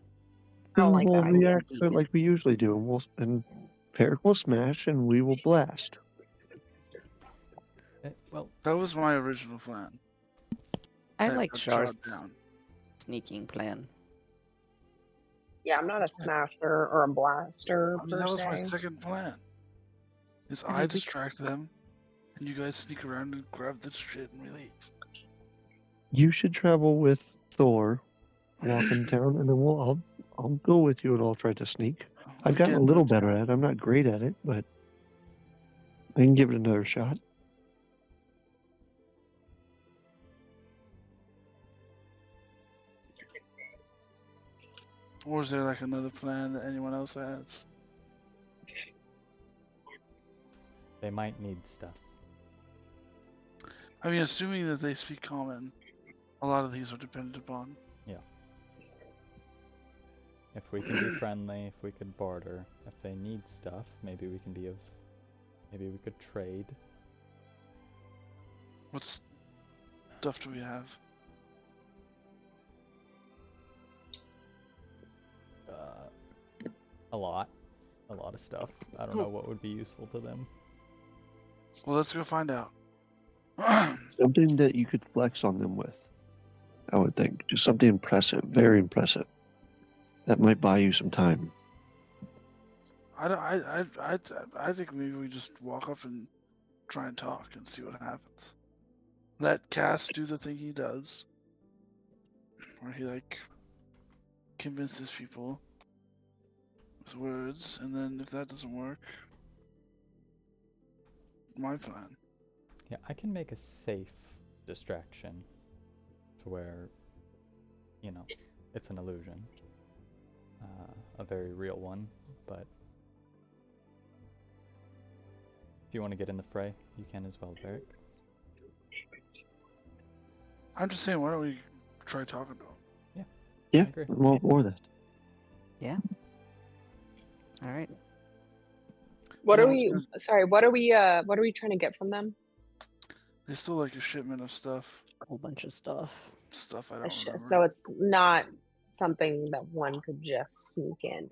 I don't And like we'll that idea. react to it like we usually do, and Peric will smash and we will blast. Well, That was my original plan. I That like got shot Shar's down. sneaking plan. Yeah, I'm not a smasher or a blaster I mean, per that was my se. second plan. Is I I mean, we distract them, and you guys sneak around and grab this shit and we leave. You should travel with Thor, walk in town, and then I'll go with you and I'll try to sneak. I've We gotten a can't do little it better together. at it. I'm not great at it, but I can give it another shot. Or is there like another plan that anyone else has? they might need stuff. I mean, assuming that they speak common, a lot of these are dependent upon. If we can be friendly, if we could barter, if they need stuff, maybe we can be of. Maybe we could trade. What stuff do we have? A lot of stuff. I don't Cool. know what would be useful to them. Well, let's go find out. Something that you could flex on them with. I would think. Just something impressive, very impressive. That might buy you some time. I think maybe we just walk up and try and talk and see what happens. Let Cass do the thing he does, where he like convinces people with words, and then if that doesn't work, my plan. Yeah, I can make a safe distraction to where, you know, it's an illusion. A very real one, but if you want to get in the fray, you can as well, Varric. I'm just saying, why don't we try talking to him? Yeah, agree. I'm all for that. Yeah. All right. What You are know, we? there's- Sorry. What are we trying to get from them? They still like a shipment of stuff. A whole bunch of stuff. Stuff I A don't sh- remember. So it's not something that one could just sneak in and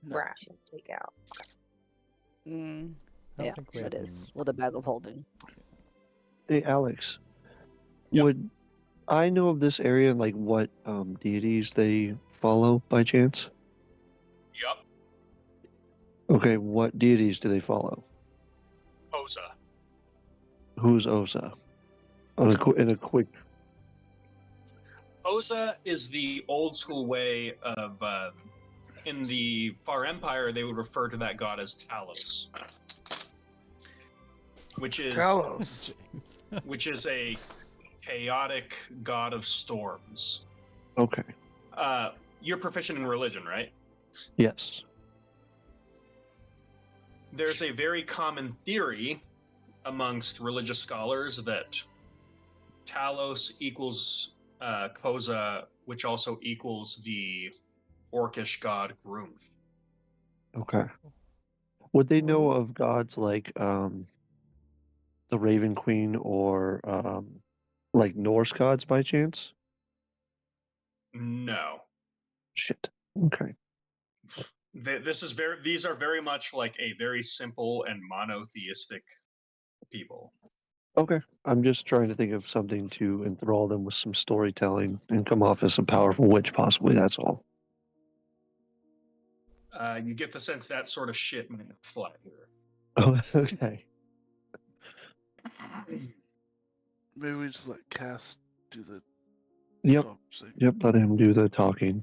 No. grab and take out. Mm, I don't yeah, think we that have is with a bag of holding. Hey, Alex, Yep. would I know of this area and like what deities they follow by chance? Yup. Okay, what deities do they follow? Oza. Who's Osa? In a quick. Oza is the old school way of. In the Far Empire, they would refer to that god as Talos, which is Talos. James. which is a chaotic god of storms. Okay. You're proficient in religion, right? Yes. There's a very common theory amongst religious scholars that Talos equals Koza, which also equals the orcish god Grumf. Okay. Would they know Ooh. of gods like the Raven Queen or like Norse gods by chance? No. Shit. Okay. These are very much like a very simple and monotheistic people. Okay. I'm just trying to think of something to enthrall them with some storytelling and come off as a powerful witch, possibly. That's all. You get the sense that sort of shit might not fly here. Oh, okay. Maybe we just let Cass do the Yep. conversation. Yep. Let him do the talking.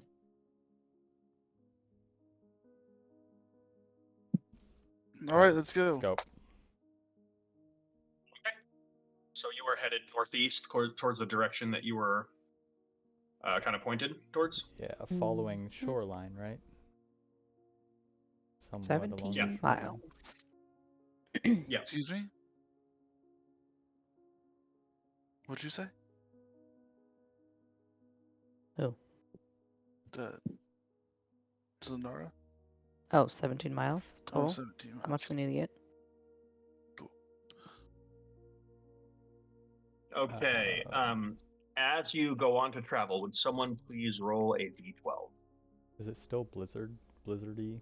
All right, let's go. Go. So you were headed northeast towards the direction that you were kind of pointed towards? Yeah, following shoreline, right? Somewhat along the 17 shoreline. miles. Yeah. Excuse me? What'd you say? Who? The Zanara? Oh, 17 miles Oh, total. 17 miles. How much we need to get? Okay. As you go on to travel, would someone please roll a d12? Is it still blizzardy?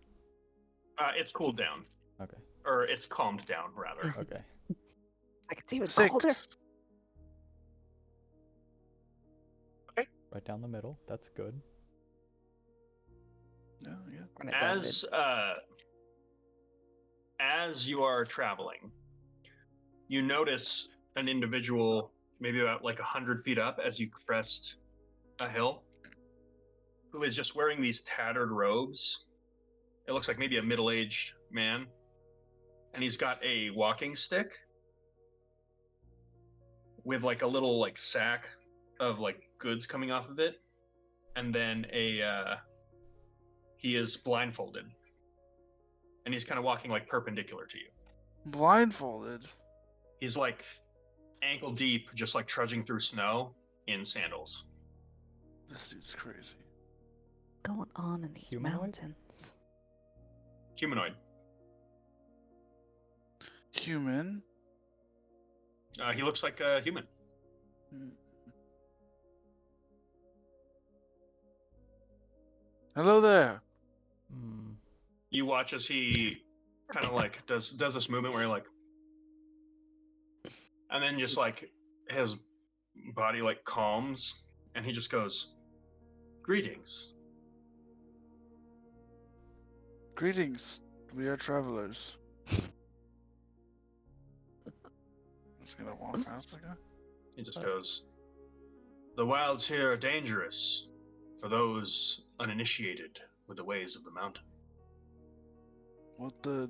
It's cooled down, Okay. or it's calmed down rather. Okay. I can see it 6. colder. Right down the middle. That's good. Yeah, yeah. Run it down As you are traveling, you notice an individual maybe about like 100 feet up as you crest a hill, who is just wearing these tattered robes. It looks like maybe a middle-aged man, and he's got a walking stick with like a little like sack of like goods coming off of it, and then he is blindfolded, and he's kind of walking like perpendicular to you. Blindfolded. He's like ankle deep, just like trudging through snow in sandals. This dude's crazy. going on in these Humanoid? mountains? Humanoid. Human? He looks like a human. Hmm. Hello there. Hmm. You watch as he kind of like does this movement where he like, and then just like his body like calms, and he just goes, "Greetings." Greetings. We are travelers. Just gonna walk past the guy. He just goes, "The wilds here are dangerous for those uninitiated with the ways of the mountain." What the?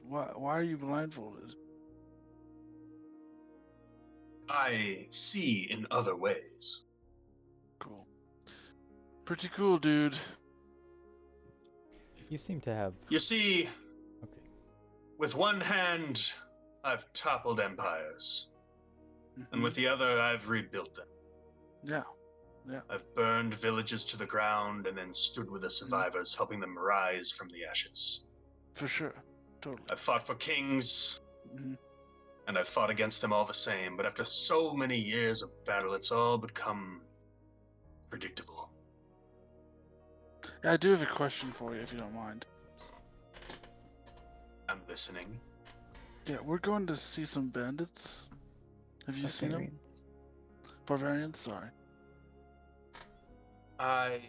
Why are you blindfolded? I see in other ways. Cool. Pretty cool, dude. You seem to have. You see, Okay. with one hand, I've toppled empires, and with the other, I've rebuilt them. Yeah. I've burned villages to the ground and then stood with the survivors, helping them rise from the ashes. For sure. Totally. I've fought for kings, Mhm. and I've fought against them all the same, but after so many years of battle, it's all become predictable. Yeah, I do have a question for you, if you don't mind. I'm listening. Yeah, we're going to see some bandits. Have you seen them? Barbarians. Barbarians? Sorry. I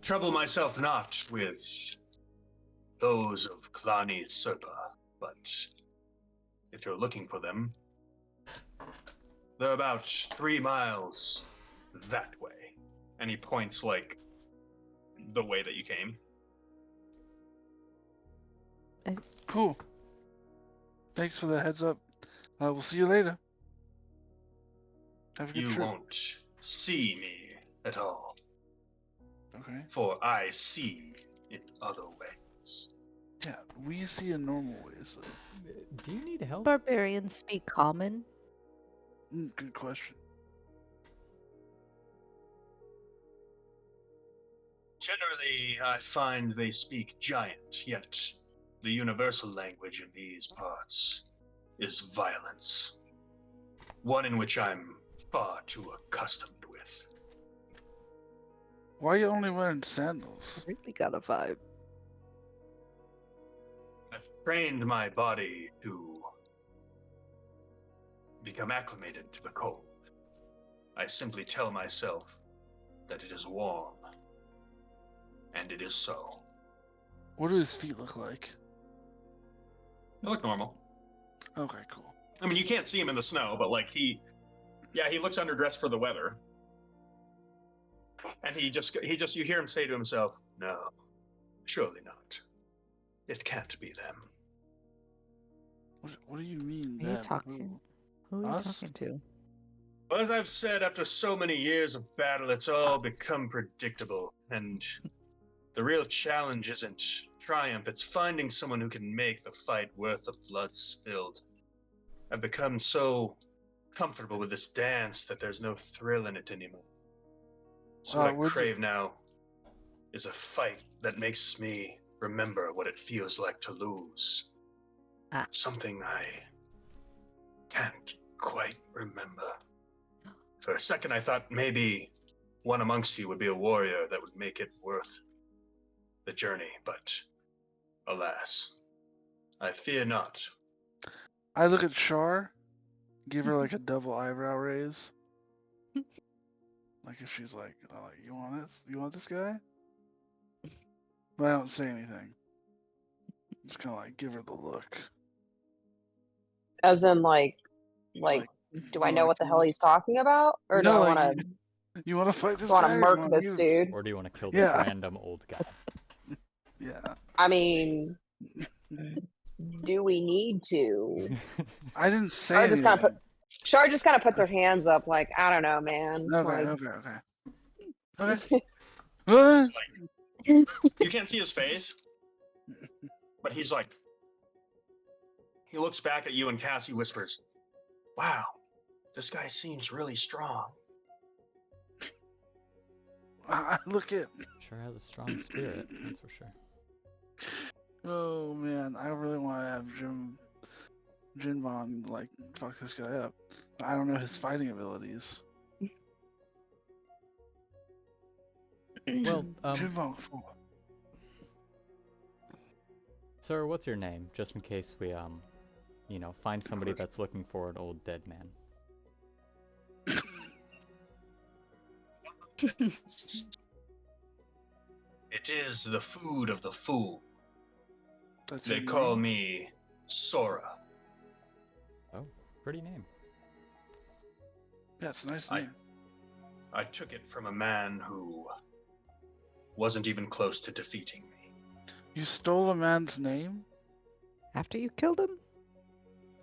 trouble myself not with those of Klani Serpa, but if you're looking for them, they're about 3 miles that way. And he points like the way that you came. Cool. Thanks for the heads up. We'll see you later. Have a good You trip. won't see me at all, Okay. for I see in other ways. Yeah, we see in normal ways, though. Do you need help? Barbarians speak common. Good question. Generally, I find they speak giant, yet the universal language in these parts is violence. One in which I'm far too accustomed with. Why are you only wearing sandals? Really got a vibe. I've trained my body to become acclimated to the cold. I simply tell myself that it is warm, and it is so. What do his feet look like? They look normal. Okay, cool. I mean, you can't see him in the snow, but like he looks underdressed for the weather. And you hear him say to himself, no, surely not. It can't be them. What do you mean? Who are you them? talking? Who are you Us? talking to? Well, as I've said, after so many years of battle, it's all become predictable. And the real challenge isn't triumph, it's finding someone who can make the fight worth the blood spilled. I've become so comfortable with this dance that there's no thrill in it anymore. So what I where'd you- crave now is a fight that makes me remember what it feels like to lose. Ah. Something I can't quite remember. For a second I thought maybe one amongst you would be a warrior that would make it worth the journey, but alas, I fear not. I look at Char, give her like a double eyebrow raise. Like if she's like, oh, you want this? You want this guy? But I don't say anything. Just kind of like give her the look. As in, like, do I know what the hell he's talking about, or do No, I like, want to You want to fight this want guy? to or murk not this you? dude? Or do you want to kill this Yeah. random old guy? Yeah. I mean, do we need to? I didn't say Char just kind anything. of Char just kind of puts her hands up, like, I don't know, man. Okay, Like, okay. What? It's like, you can't see his face, but he's like, he looks back at you and Cassie whispers, wow, this guy seems really strong. I look at. Sure has a strong spirit, that's for sure. Oh man, I really want to have Jinbon like fuck this guy up. I don't know his fighting abilities. Well, Jinbon, sir, what's your name? Just in case we, find somebody that's looking for an old dead man. It is the food of the fool. that's They your call name? me Sora. Oh, pretty name. Yeah, it's a nice I- name. I took it from a man who wasn't even close to defeating me. You stole a man's name? After you killed him?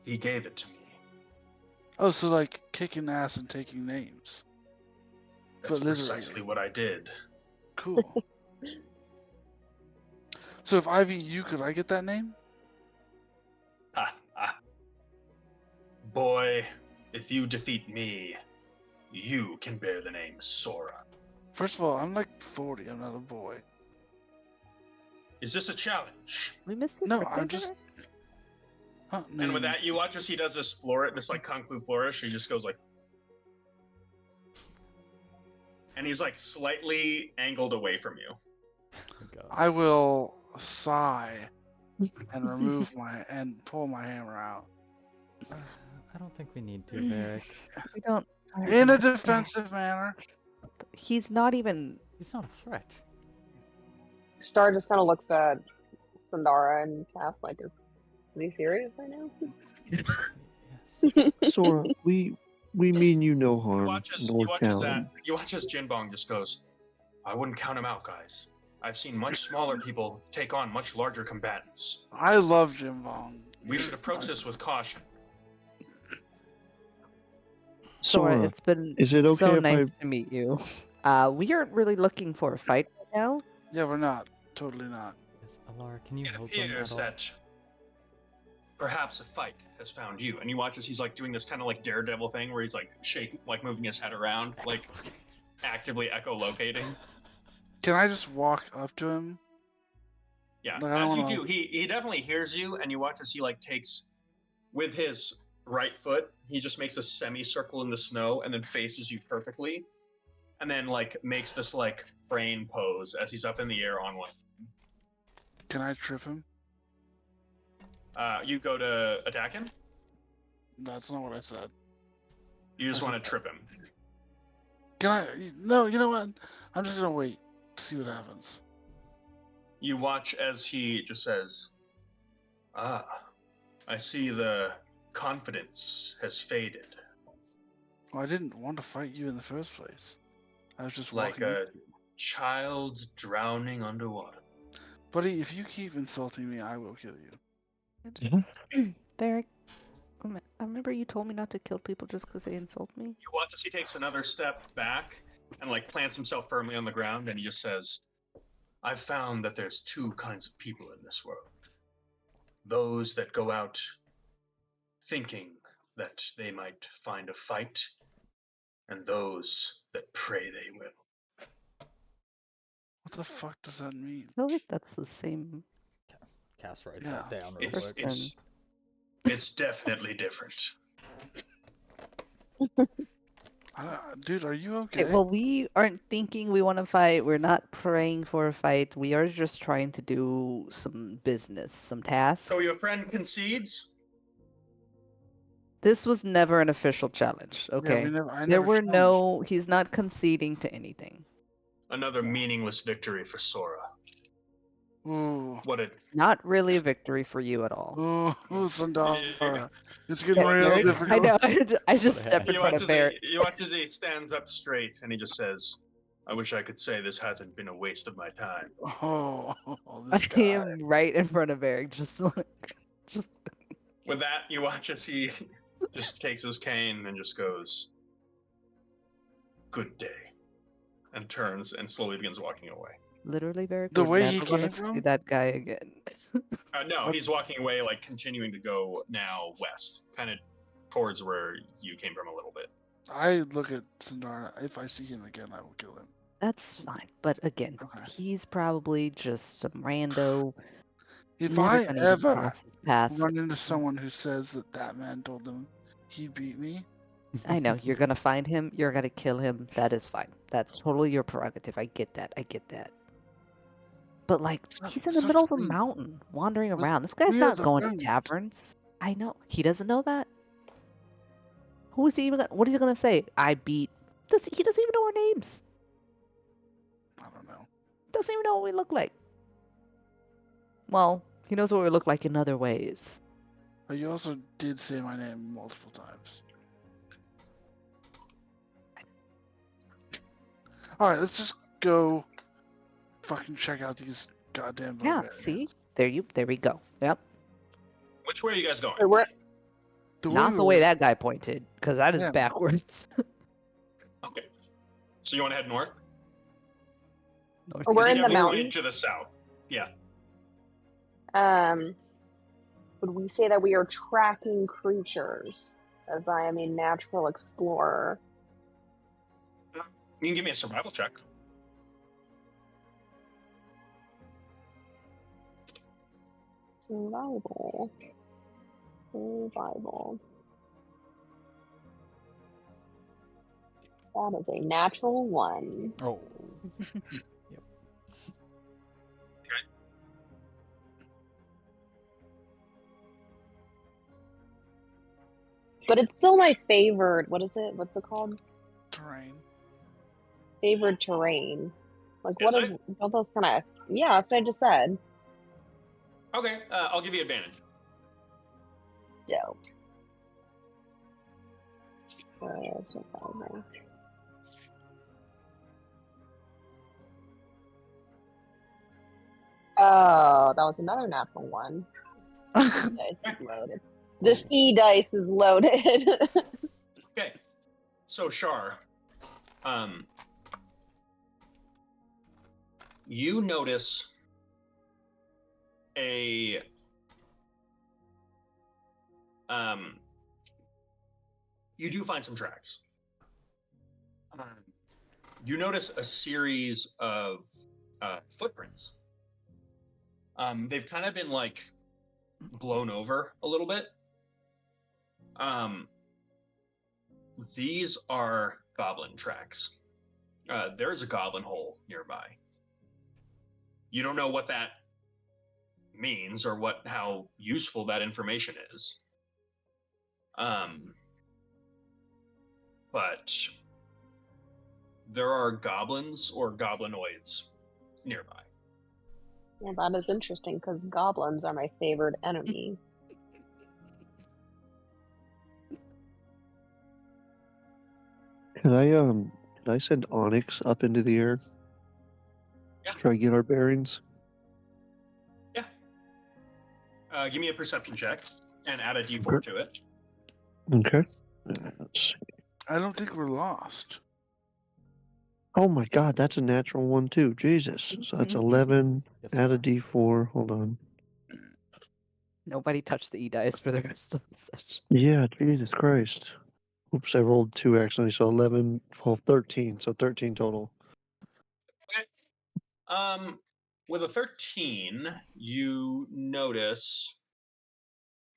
He gave it to me. Oh, so like kicking ass and taking names. That's But literally. precisely what I did. Cool. So if I beat you, could I get that name? Ha ha. Boy, if you defeat me, you can bear the name Sora. First of all, I'm like 40. I'm not a boy. Is this a challenge? We missed your No, birthday, I'm just. Derek? Huh, no, And with that, you watch as he does this like kung fu flourish. He just goes like, and he's like slightly angled away from you. Oh, God. I will sigh and remove and pull my hammer out I don't think we need to, Varric. We don't. in a defensive manner. He's not even. He's not a threat. Star just kind of looks at Sandara and casts like, is he serious right now? Yes. Sora, we mean you no harm, You nor watch as challenge. you watch as Jinbong just goes, I wouldn't count him out, guys. I've seen much smaller people take on much larger combatants. I love Jim Bong. We should approach this with caution. Sora, Sora, it's been is it okay so if nice to meet you. We aren't really looking for a fight right now. Yeah, we're not. Totally not. Yes, Alar, can you It help them appears at all? that perhaps a fight has found you. And you watch as he's like doing this kind of like daredevil thing where he's like shaking, like moving his head around, like actively echolocating. Can I just walk up to him? Yeah, Like, I don't as you wanna- do, he definitely hears you, and you watch as he like takes with his right foot, he just makes a semicircle in the snow and then faces you perfectly, and then like makes this like crane pose as he's up in the air on one. Can I trip him? You go to attack him. That's not what I said. You just want to trip him. Can I? No, you know what? I'm just gonna wait to see what happens. You watch as he just says, "Ah, I see the confidence has faded, Well, I didn't want to fight you in the first place. I was just like walking. a child drowning underwater." Buddy, if you keep insulting me, I will kill you. Derek, I remember you told me not to kill people just because they insult me. You watch as he takes another step back and like plants himself firmly on the ground, and he just says, "I've found that there's two kinds of people in this world. Those that go out thinking that they might find a fight, and those that pray they will." What the fuck does that mean? I feel like that's the same Cass writes Yeah. that down real It's quick. it's definitely different. Dude, are you Okay, okay? well, we aren't thinking we want to fight. We're not praying for a fight. We are just trying to do some business, some tasks. So your friend concedes? This was never an official challenge, Yeah, okay? I There never were challenged. no. He's not conceding to anything. Another meaningless victory for Sora. Ooh, What a Not really a victory for you at all. ooh, Sandara. It's getting Yeah, real Derek, difficult. I know. I just What a stepped hack. in front of Barrett. you watch as he stands up straight and he just says, "I wish I could say this hasn't been a waste of my time." Oh, I this guy. am right in front of Eric, just With that, you watch as he just takes his cane and just goes, "Good day," and turns and slowly begins walking away. literally Eric. The we're way he never gonna came see from? that guy again. No, Okay. he's walking away, like continuing to go now west, kind of towards where you came from a little bit. I look at Sandara. If I see him again, I will kill him. That's fine, but again, Okay. he's probably just some rando. If never I gonna even ever cross his path. run into someone who says that man told them he beat me, I know you're gonna find him. You're gonna kill him. That is fine. That's totally your prerogative. I get that. I get that. But like, Such- he's in the such middle of a thing. mountain, wandering With around. This guy's 3 not other going to friends. taverns. I know. He doesn't know that. Who is he even? What is he gonna say? I beat. He doesn't even know our names. I don't know. Doesn't even know what we look like. Well, he knows what we look like in other ways. But you also did say my name multiple times. Alright, let's just go fucking check out these goddamn Yeah. barbarians. See, there we go. Yep. Which way are you guys going? Wait, Not the way that guy pointed, because that is Yeah. backwards. Okay. So you want to head north? North. We're You in the definitely mountains. went to the south. Yeah. Would we say that we are tracking creatures, as I am a natural explorer? You can give me a survival check. Survival. That is a natural 1. Oh. But it's still my favored. What is it? What's it called? Terrain. Favored terrain. Like, Is what is all those kind of? Yeah, that's what I just said. Okay, I'll give you advantage. Dope. Survival. Oh, that was another natural 1. This dice is loaded. This E dice is loaded. Okay. So Shar, you notice a you do find some tracks. You notice a series of footprints. They've kind of been like blown over a little bit. These are goblin tracks. There's a goblin hole nearby. You don't know what that means or how useful that information is. But there are goblins or goblinoids nearby. Well, that is interesting because goblins are my favorite enemy. Could I send Onyx up into the air? Yeah. To try to get our bearings. Yeah. Give me a perception check and add a d4 to it. Okay. Let's see. I don't think we're lost. Oh my god, that's a natural 1 too. Jesus. So that's 11. Yes, Add we a d4. Hold on. Nobody touched the E dice for the rest of the session. Yeah, Jesus Christ. Oops, I rolled 2 accidentally. So 11, 12, 13. So 13 total. Okay. With a 13, you notice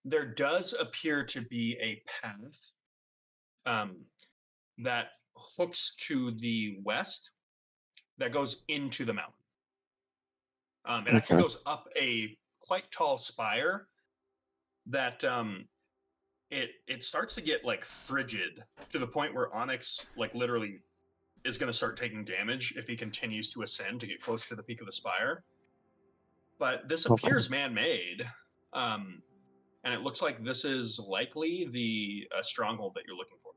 there does appear to be a path that hooks to the west that goes into the mountain. It actually Okay. goes up a quite tall spire that it starts to get like frigid to the point where Onyx like literally is going to start taking damage if he continues to ascend to get close to the peak of the spire. But this Okay. appears man-made, and it looks like this is likely the stronghold that you're looking for.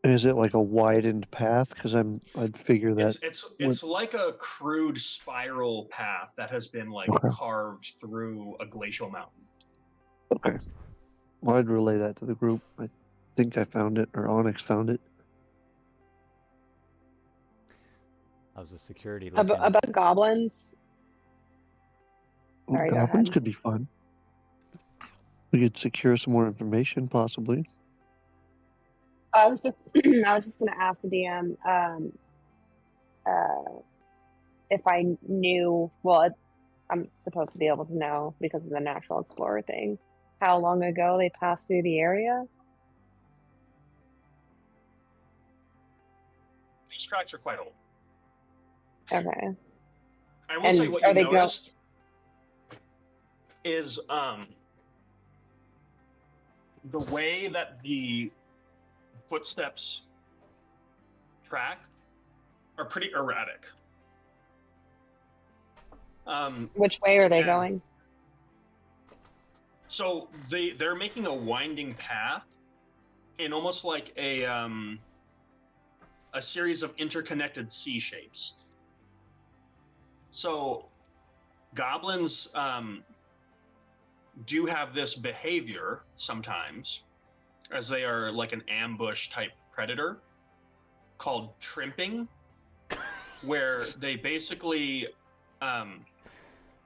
Is it like a widened path? Because I'd figure that. It's like a crude spiral path that has been like Okay. carved through a glacial mountain. Okay. Well, I'd relay that to the group. I think I found it, or Onyx found it. How's the security looking? About goblins. Sorry, go Goblins ahead. could be fun. We could secure some more information, possibly. I was just going to ask the DM if I knew. Well, I'm supposed to be able to know because of the natural explorer thing. How long ago they passed through the area? These tracks are quite old. Okay. I will say And what are you they noticed is the way that the footsteps track are pretty erratic. Which way are they and going? So they're making a winding path in almost like a series of interconnected C shapes. So goblins do have this behavior sometimes as they are like an ambush type predator called trimping, where they basically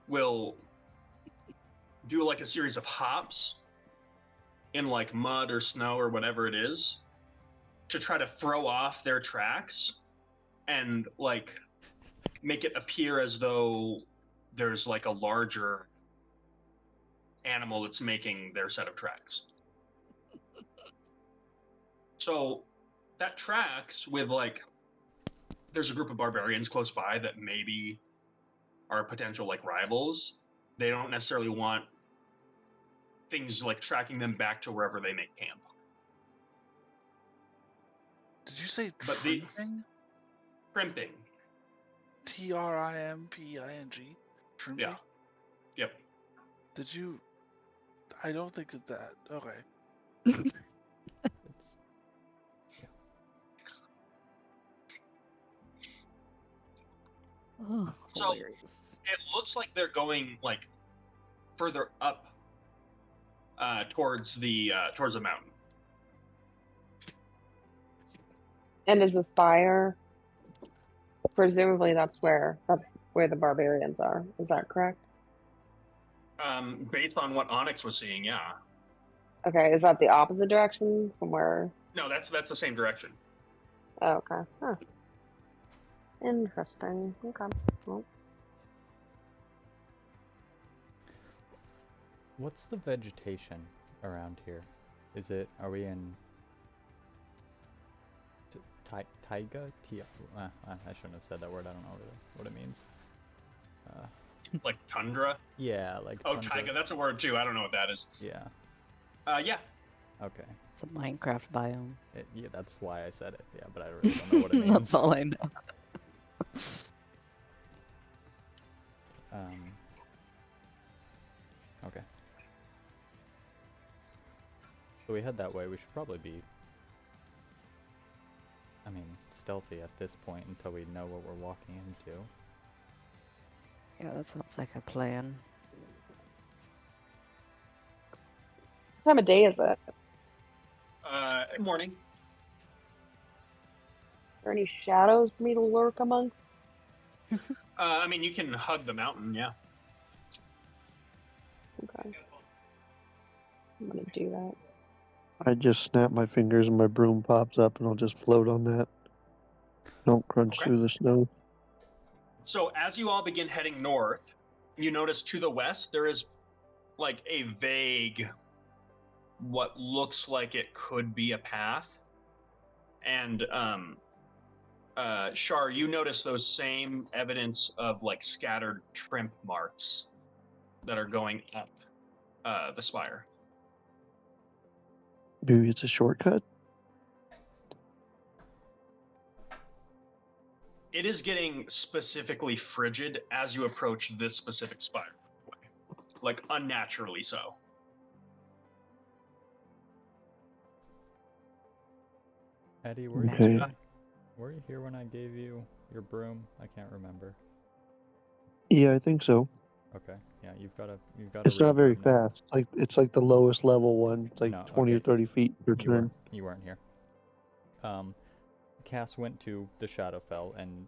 will do like a series of hops in like mud or snow or whatever it is to try to throw off their tracks and like make it appear as though there's like a larger animal that's making their set of tracks. So that tracks with like there's a group of barbarians close by that maybe are potential like rivals. They don't necessarily want things like tracking them back to wherever they make camp. Did you say But the trimping? crimping, Trimping? Trimping? yeah, yep. Did you? I don't think that that. Okay. It's Oh, So- hilarious. It looks like they're going like further up towards the mountain. And is the spire? Presumably, that's where the barbarians are. Is that correct? Based on what Onyx was seeing, yeah. Okay, is that the opposite direction from where? No, that's the same direction. Oh, okay. Huh. Interesting. Okay. Well, What's the vegetation around here? Are we in taiga? I shouldn't have said that word. I don't know really what it means. Like tundra. Yeah, like Oh, tundra. taiga. That's a word too. I don't know what that is. Yeah. Yeah. Okay. It's a Minecraft biome. Yeah, that's why I said it. Yeah, but I really don't know what it means. That's all I know. Okay. So we head that way. We should probably be, stealthy at this point until we know what we're walking into. Yeah, that sounds like a plan. what time of day is it? Morning. Are there any shadows for me to lurk amongst? You can hug the mountain. Yeah. Okay. I'm gonna do that. I just snap my fingers and my broom pops up, and I'll just float on that. Don't crunch Okay. through the snow. So as you all begin heading north, you notice to the west there is like a vague, what looks like it could be a path. And Shar, you notice those same evidence of like scattered trimp marks that are going up the spire. Maybe it's a shortcut. It is getting specifically frigid as you approach this specific spire, like unnaturally so. Eddie, were Okay. you here when I gave you your broom? I can't remember. Yeah, I think so. Okay. Yeah, you've got a It's real not very broom now. fast. It's like the lowest level one. It's like No, 20 or okay. 30 feet per turn. You weren't here. Cass went to the Shadowfell and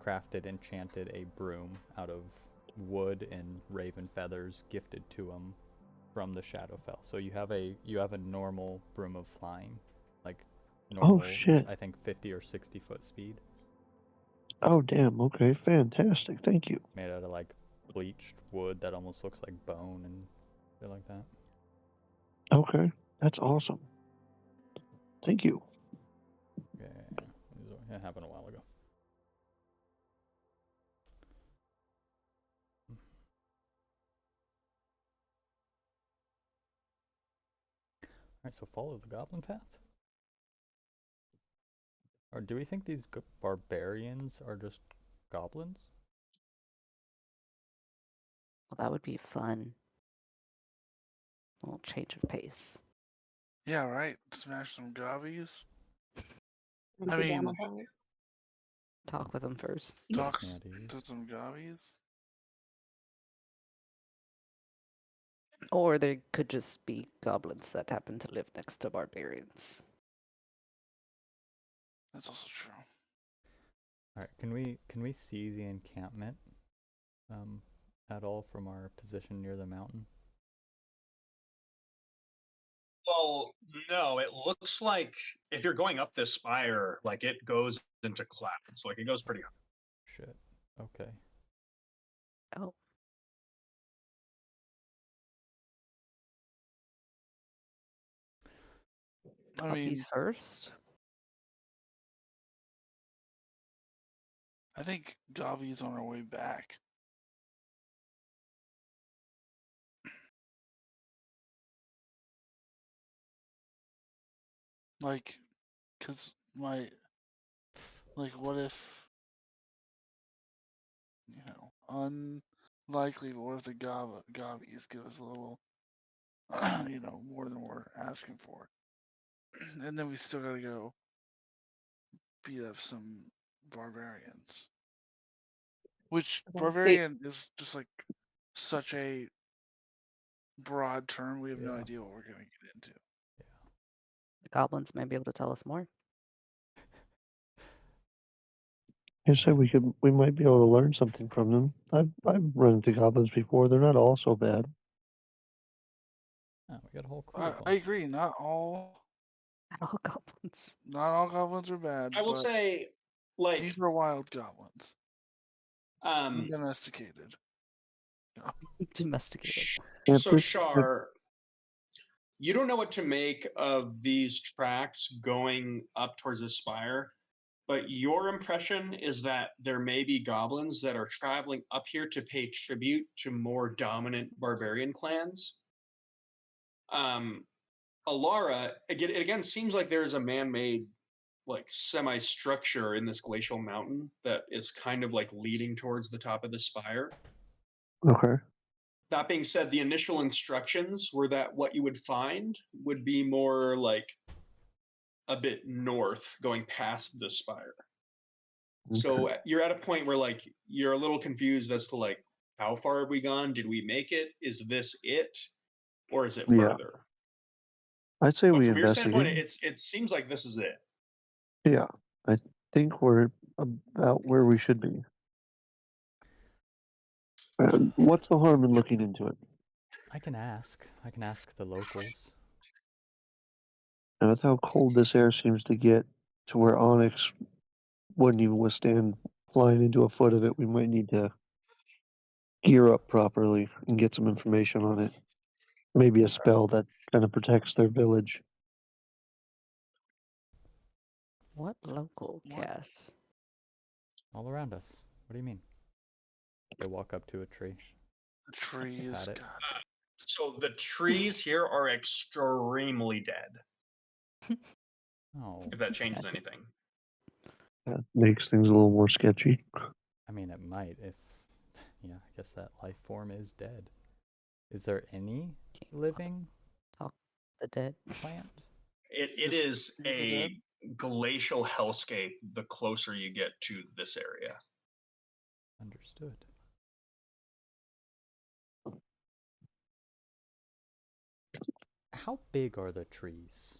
crafted, enchanted a broom out of wood and raven feathers gifted to him from the Shadowfell. So you have a normal broom of flying, like normal. Oh shit! I think 50 or 60 foot speed. Oh damn! Okay, fantastic. Thank you. Made out of like bleached wood that almost looks like bone and shit like that. Okay, that's awesome. Thank you. Yeah. It happened a while ago. Alright, so follow the goblin path? Or do we think these barbarians are just goblins? Well, that would be fun. A little change of pace. Yeah, right. Smash some gobbies. I'm I be down mean- with that. Talk with them first. Talk Yeah, dude. to some gobbies. Or there could just be goblins that happen to live next to barbarians. That's also true. All right, can we see the encampment at all from our position near the mountain? Well, no, it looks like if you're going up this spire, like it goes into clouds. Like it goes pretty high. Shit. Okay. Oh, I mean, puppies first. I think Gavi's on our way back. Like, cause what if, unlikely, but what if the Gavis give us a little, more than we're asking for, and then we still gotta go beat up some barbarians. Which Okay. barbarian is just like such a broad term. We have no Yeah. idea what we're gonna get into. The goblins may be able to tell us more. I said we might be able to learn something from them. I've run into goblins before. They're not all so bad. Oh, we got a whole crew I of them. agree. Not all Goblins. goblins are bad, I will but say, like, these are wild goblins, um, undomesticated. Domesticated. If so this, if, Shar, you don't know what to make of these tracks going up towards the spire, but your impression is that there may be goblins that are traveling up here to pay tribute to more dominant barbarian clans. Alara, it again seems like there is a man-made like semi-structure in this glacial mountain that is kind of like leading towards the top of the spire. okay. That being said, the initial instructions were that what you would find would be more like a bit north going past the spire. So you're at a point where like you're a little confused as to like how far have we gone? Did we make it? Is this it? Or is it Yeah. further? I'd say But we from your standpoint, investigate. it seems like this is it. Yeah. I think we're about where we should be. What's the harm in looking into it? I can ask. I can ask the locals. And with how cold this air seems to get to where Onyx wouldn't even withstand flying into a foot of it, we might need to gear up properly and get some information on it. Maybe a spell that kind of protects their village. What local, What? Cass? All around us. What do you mean? They walk up to a tree. The tree I've is had it. God. So the trees here are extremely dead, Oh, if that changes Okay. anything. That makes things a little more sketchy. I mean, it might if. Yeah, I guess that life form is dead. Is there any living Talk the dead. plant? It Is, is is it dead? a glacial hellscape the closer you get to this area. Understood. How big are the trees?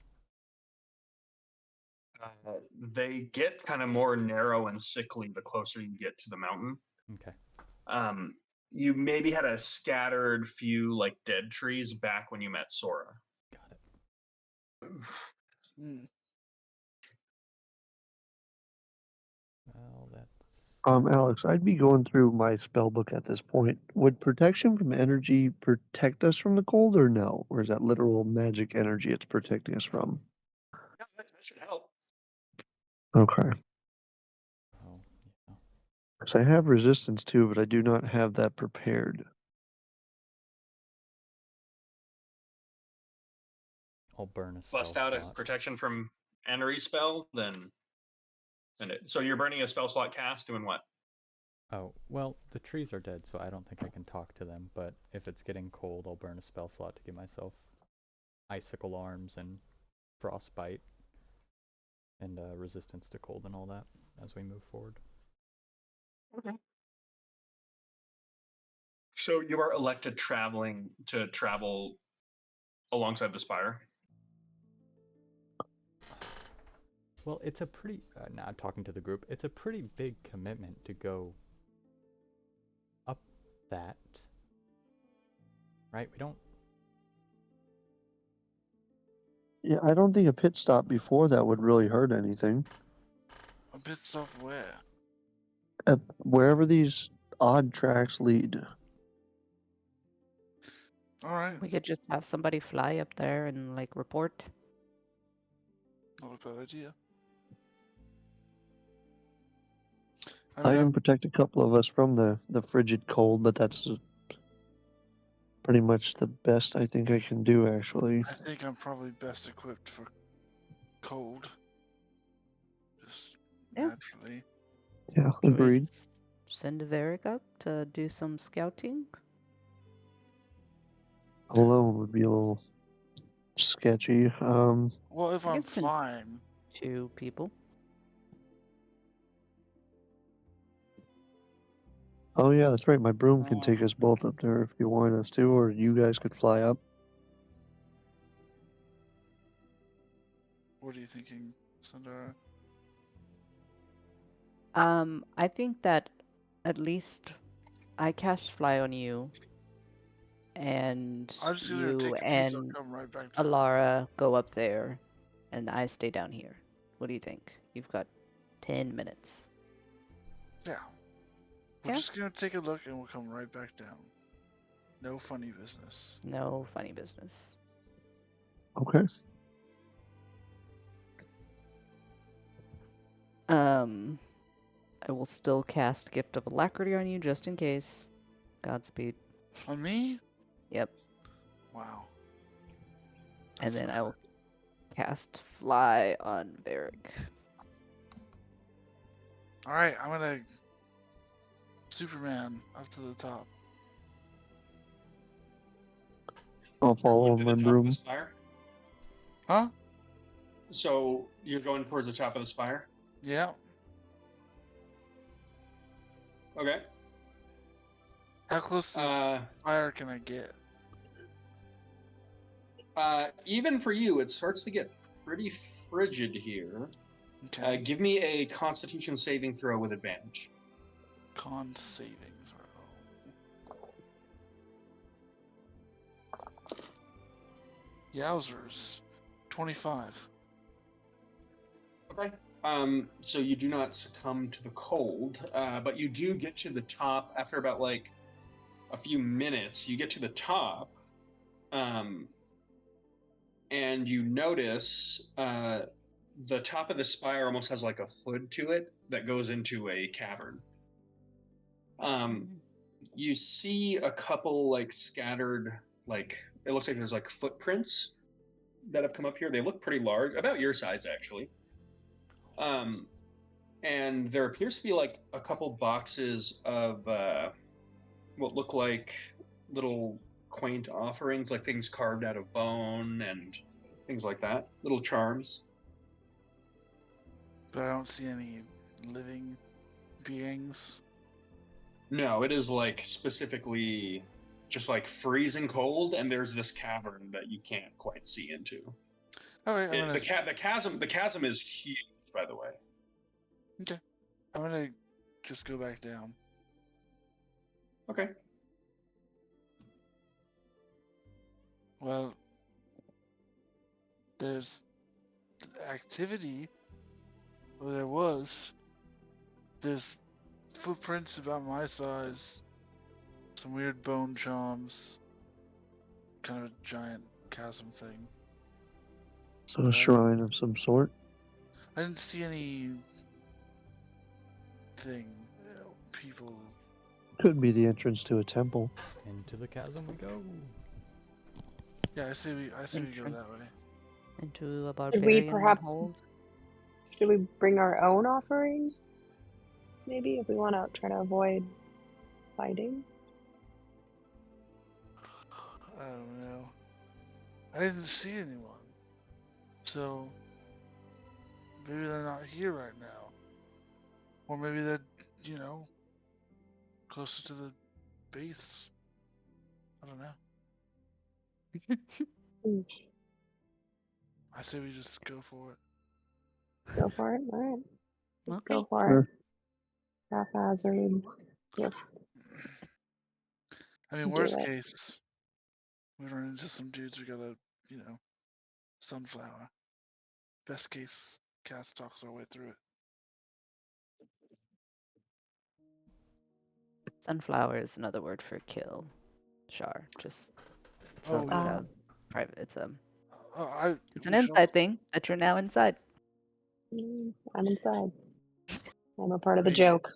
They get kind of more narrow and sickly the closer you get to the mountain. Okay. Um, you maybe had a scattered few like dead trees back when you met Sora. Got it. Mm. Well, that's. Alex, I'd be going through my spell book at this point. Would protection from energy protect us from the cold or no? Or is that literal magic energy it's protecting us from? Yeah, that should help. Okay. Oh, yeah. Because I have resistance too, but I do not have that prepared. I'll burn a spell Bust out a slot. protection from Energy spell, then send it. So you're burning a spell slot cast, doing what? Oh, well, the trees are dead, so I don't think I can talk to them, but if it's getting cold, I'll burn a spell slot to give myself icicle arms and frostbite and resistance to cold and all that as we move forward. Okay. So you are elected to travel alongside the spire. Well, it's a pretty. Now talking to the group, it's a pretty big commitment to go up that. Right? We don't. Yeah, I don't think a pit stop before that would really hurt anything. A bit stop where? At wherever these odd tracks lead. Alright, We could just have somebody fly up there and like report. not a bad idea. I I mean, can protect a couple of us from the frigid cold, but that's pretty much the best I think I can do, actually. I think I'm probably best equipped for cold. Just Yeah. naturally. Yeah, Should we agreed. just send Varric up to do some scouting? Alone would be a little sketchy. Well, if I I'm can send flying, 2 people. Oh yeah, that's right. My broom can take Oh. us both up there if you want us to, or you guys could fly up. what are you thinking, Sandara? I think that at least I cast fly on you, and I'm just gonna you take a peek. I'll and come right back down. Alara go up there, and I stay down here. What do you think? You've got 10 minutes. Yeah. We're Yeah. just gonna take a look and we'll come right back down. No funny business. No funny business. Okay. I will still cast Gift of Alacrity on you just in case. Godspeed. On me? Yep. Wow. And That's then bad. I will cast Fly on Varric. Alright, I'm gonna Superman up to the top. I'll follow To my the top of broom. the spire. Huh? So you're going towards the top of the spire. Yeah. Okay. How close to this Uh, fire can I get? even for you, it starts to get pretty frigid here. Okay. Give me a Constitution saving throw with advantage. Con saving throw. Yowzers. 25. Okay. So you do not succumb to the cold, but you do get to the top after about like a few minutes. You get to the top, and you notice the top of the spire almost has like a hood to it that goes into a cavern. You see a couple like scattered, like it looks like there's like footprints that have come up here. They look pretty large, about your size actually. And there appears to be like a couple boxes of what look like little quaint offerings, like things carved out of bone and things like that, little charms. But I don't see any living beings. No, it is like specifically just like freezing cold, and there's this cavern that you can't quite see into. Alright, I'm gonna The chasm is huge, by the way. I'm gonna just go back down. Okay. Well, there's activity. Well, there was. There's footprints about my size. Some weird bone charms. Kind of a giant chasm thing. So a shrine of some sort. I didn't see any people. Could be the entrance to a temple. Into the chasm we go. Yeah, I see we go that way. Entrance into a Should we barbarian perhaps hold. should we bring our own offerings? Maybe if we want to try to avoid fighting. I don't know. I didn't see anyone. So maybe they're not here right now. Or maybe they're, closer to the base. I don't know. Mm, I say we just go for it. Go for it. All right. Let's Okay. go for Sure. it. Haphazard. Yes. I mean, Do worst it. case, we run into some dudes. We got a, sunflower. Best case, cast talks our way through it. Sunflower is another word for kill. Char. Just it's Oh, not like yeah. a private. It's an We should inside thing that you're now inside. I'm inside. I'm a part of the I- joke.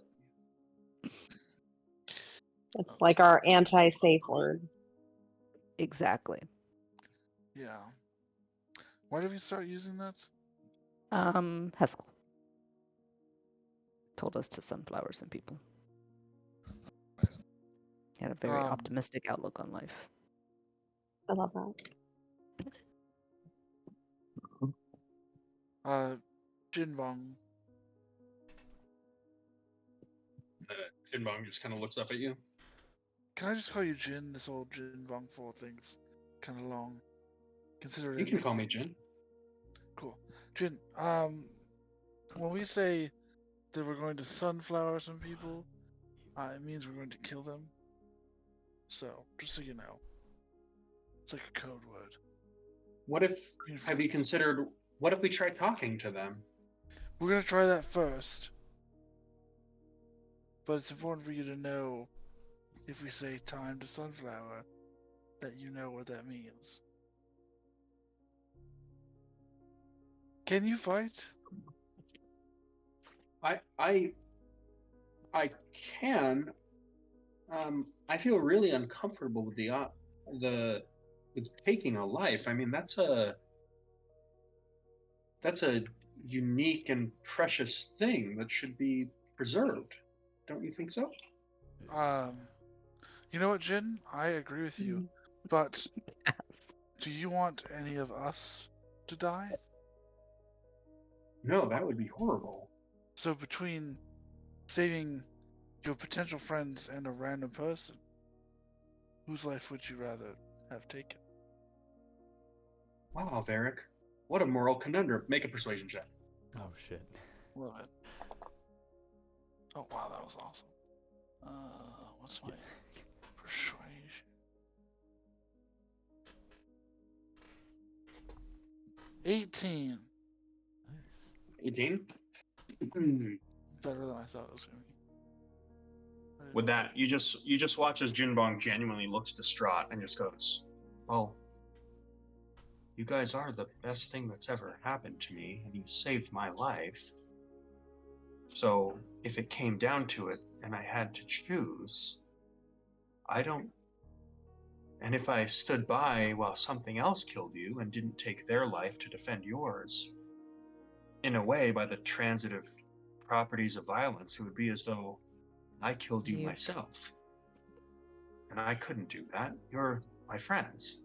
It's like our anti-safe word. Exactly. Yeah. Why did we start using that? Heskel told us to sunflowers and people. He had a very Um, optimistic outlook on life. I love that. Jinbong. Jinbong just kind of looks up at you. Can I just call you Jin? This old Jinbong 4 thing's kind of long. Consider it. You can call me Jin. Cool. Jin, when we say that we're going to sunflower some people, it means we're going to kill them. So, just so you know, it's like a code word. What if, have you considered, what if we try talking to them? We're gonna try that first. But it's important for you to know if we say time to sunflower, that you know what that means. Can you fight? I can. I feel really uncomfortable with the with taking a life. I mean, that's a unique and precious thing that should be preserved. Don't you think so? You know what, Jin? I agree with you. But do you want any of us to die? No, that would be horrible. So between saving your potential friends and a random person, whose life would you rather have taken? Wow, Varric. What a moral conundrum. Make a persuasion check. Oh shit. Love it. Oh wow, that was awesome. What's my persuasion? 18. Nice. 18? Better than I thought it was gonna be. With that, you just watch as Jinbong genuinely looks distraught and just goes, "Well, you guys are the best thing that's ever happened to me, and you saved my life. So if it came down to it and I had to choose, I don't. And if I stood by while something else killed you and didn't take their life to defend yours, in a way, by the transitive properties of violence, it would be as though I killed you myself. And I couldn't do that. You're my friends.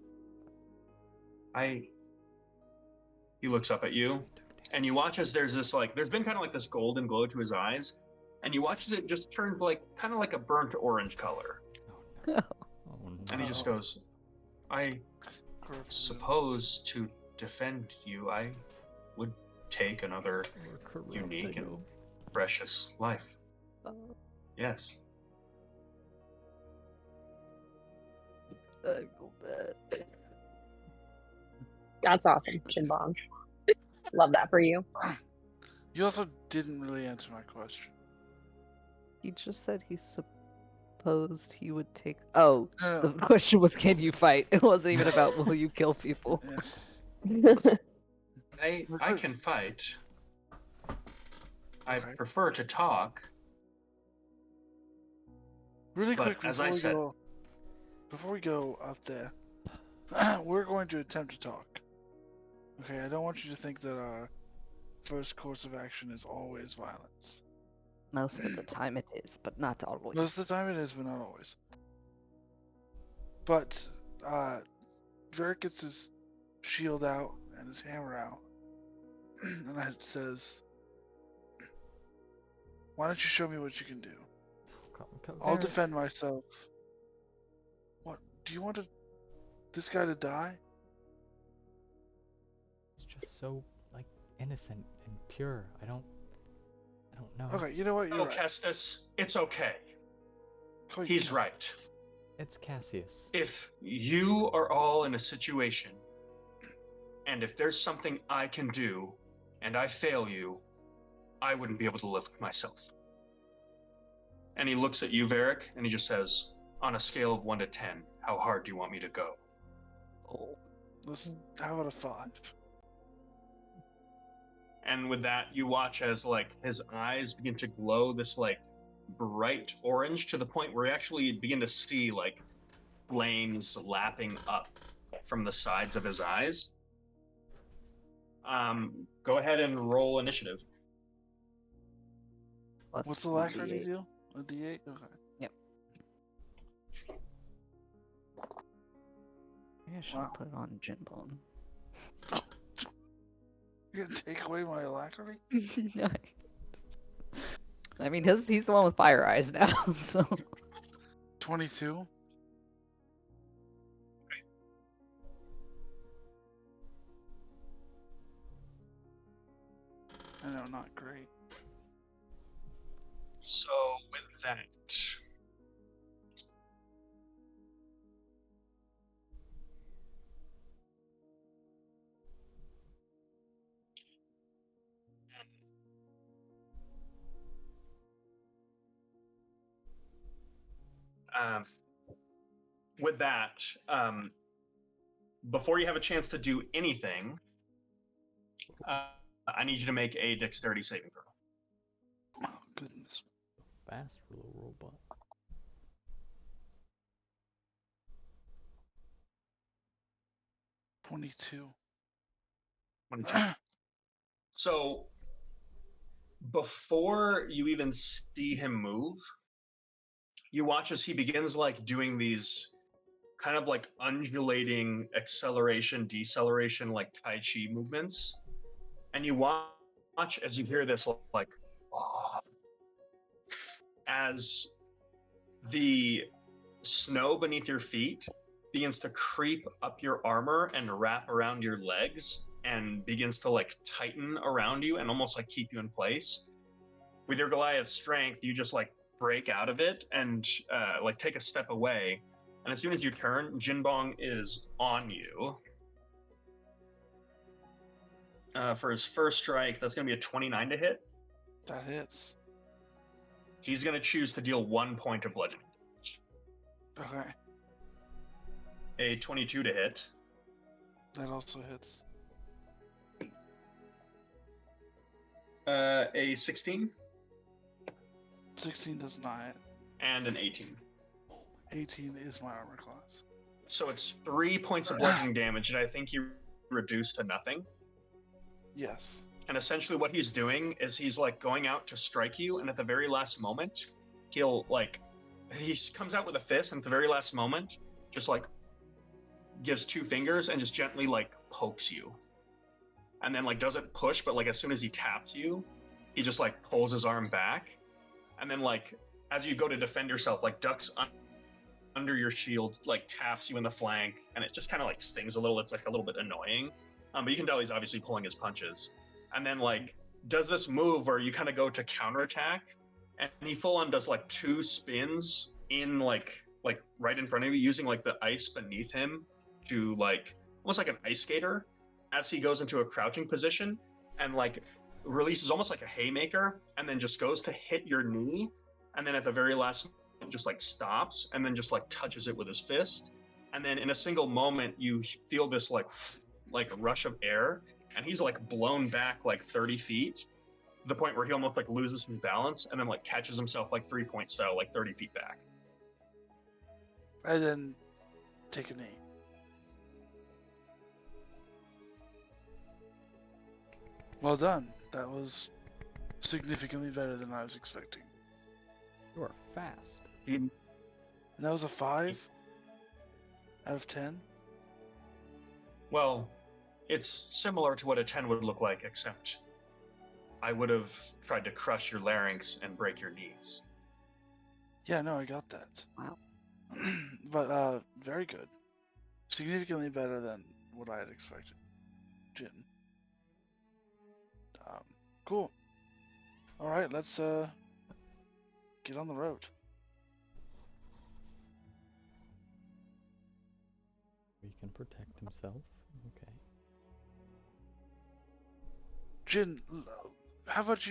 He looks up at you, and you watch as there's been kind of like this golden glow to his eyes, and you watch as it just turned like kind of like a burnt orange color. Oh no. Oh no. And he just goes, I suppose to defend you, I would take another unique and precious life. Yes. I feel bad. That's awesome, Chinbong. Love that for you. You also didn't really answer my question. He just said he supposed he would take. Oh, No, the question was, can you fight? It wasn't even about will you kill people. Yeah. I can fight. I Okay. prefer to talk. Really But quick as I said, before we go up there, we're going to attempt to talk. Okay, I don't want you to think that our first course of action is always violence. Most of the time it is, but not always. Most of the time it is, but not always. But Varric gets his shield out and his hammer out, and it says, "Why don't you show me what you can do? I'll defend myself." What? Do you want this guy to die? It's just so like innocent and pure. I don't know. Okay, you know what? You're Oh, right. Kestis, it's okay. Call you He's Kel. right. It's Cassius. If you are all in a situation, and if there's something I can do, and I fail you, I wouldn't be able to live with myself. And he looks at you, Varric, and he just says, on a scale of 1 to 10, how hard do you want me to go? Oh. How about a 5? And with that, you watch as like his eyes begin to glow this like bright orange to the point where you actually begin to see like flames lapping up from the sides of his eyes. Go ahead and roll initiative. Plus What's the alacrity 1d8. deal? A D8? Okay. Yep. Maybe I should Wow. put it on Gin Bomb. You're gonna take away my alacrity? I mean, he's the one with fire eyes now, so. 22? I know, not great. So with that, um, with that, before you have a chance to do anything, I need you to make a dexterity saving throw. Oh, goodness. Fast little robot. 22. 22. So before you even see him move, you watch as he begins like doing these kind of like undulating acceleration, deceleration, like Tai Chi movements. And you watch as you hear this like as the snow beneath your feet begins to creep up your armor and wrap around your legs and begins to like tighten around you and almost like keep you in place. With your Goliath strength, you just like break out of it and like take a step away. And as soon as you turn, Jinbong is on you. For his first strike, that's going to be a 29 to hit. That hits. He's going to choose to deal 1 point of bludgeoning damage. Okay. A 22 to hit. That also hits. A 16. 16 does not hit. And an 18. 18 is my armor class. So it's 3 points of bludgeoning damage, and I think you reduce to nothing. Yes. And essentially what he's doing is he's like going out to strike you, and at the very last moment, he'll like, he comes out with a fist, and at the very last moment, just like gives 2 fingers and just gently like pokes you. And then like doesn't push, but like as soon as he taps you, he just like pulls his arm back. And then like, as you go to defend yourself, like ducks under your shield, like taps you in the flank, and it just kind of like stings a little. It's like a little bit annoying. But you can tell he's obviously pulling his punches. And then like does this move where you kind of go to counterattack, and he full on does like 2 spins in like right in front of you, using like the ice beneath him to like almost like an ice skater, as he goes into a crouching position and like releases almost like a haymaker, and then just goes to hit your knee, and then at the very last moment just like stops and then just like touches it with his fist. And then in a single moment you feel this like rush of air, and he's like blown back like 30 feet to the point where he almost like loses his balance and then like catches himself like 3-point style like 30 feet back. And then take a knee. Well done. That was significantly better than I was expecting. You are fast. And that was a 5 out of 10? Well, it's similar to what a 10 would look like, except I would have tried to crush your larynx and break your knees. Yeah, no, I got that. Wow. But very good. Significantly better than what I had expected. Jin. Cool. All right, let's get on the road. He can protect himself. Okay. Jin, how about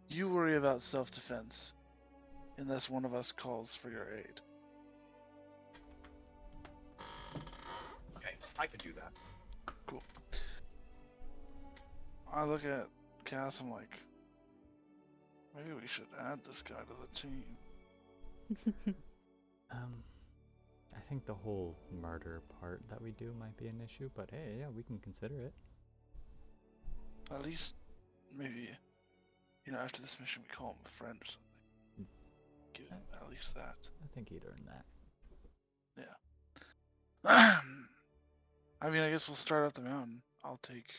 you worry about self-defense, unless one of us calls for your aid. Okay, I could do that. Cool. I look at Cass, I'm like, maybe we should add this guy to the team. I think the whole murder part that we do might be an issue, but hey, yeah, we can consider it. At least, maybe, after this mission we call him a friend or something. Give him at least that. I think he'd earn that. Yeah. I mean, I guess we'll start up the mountain. I'll take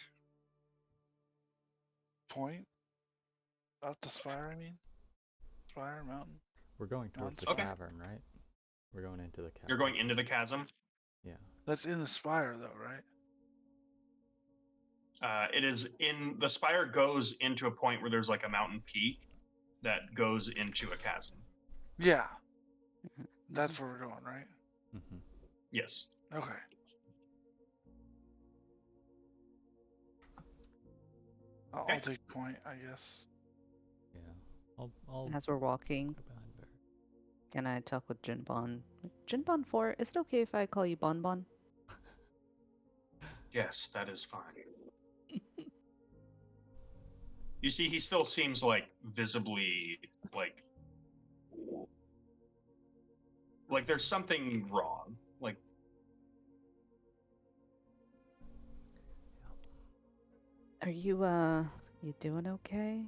point. Up the spire, I mean? Spire, mountain. We're going towards the Okay. cavern, right? We're going into the cavern. You're going into the chasm. Yeah. That's in the spire, though, right? It is in the spire goes into a point where there's like a mountain peak that goes into a chasm. Yeah. That's where we're going, right? Mm-hmm. Yes. Okay. I'll take point, I guess. Yeah. I'll As we're walking, go behind her. can I talk with Jinbon? Jinbon 4, is it okay if I call you Bonbon? Yes, that is fine. You see, he still seems like visibly like there's something wrong. Like Are you doing okay?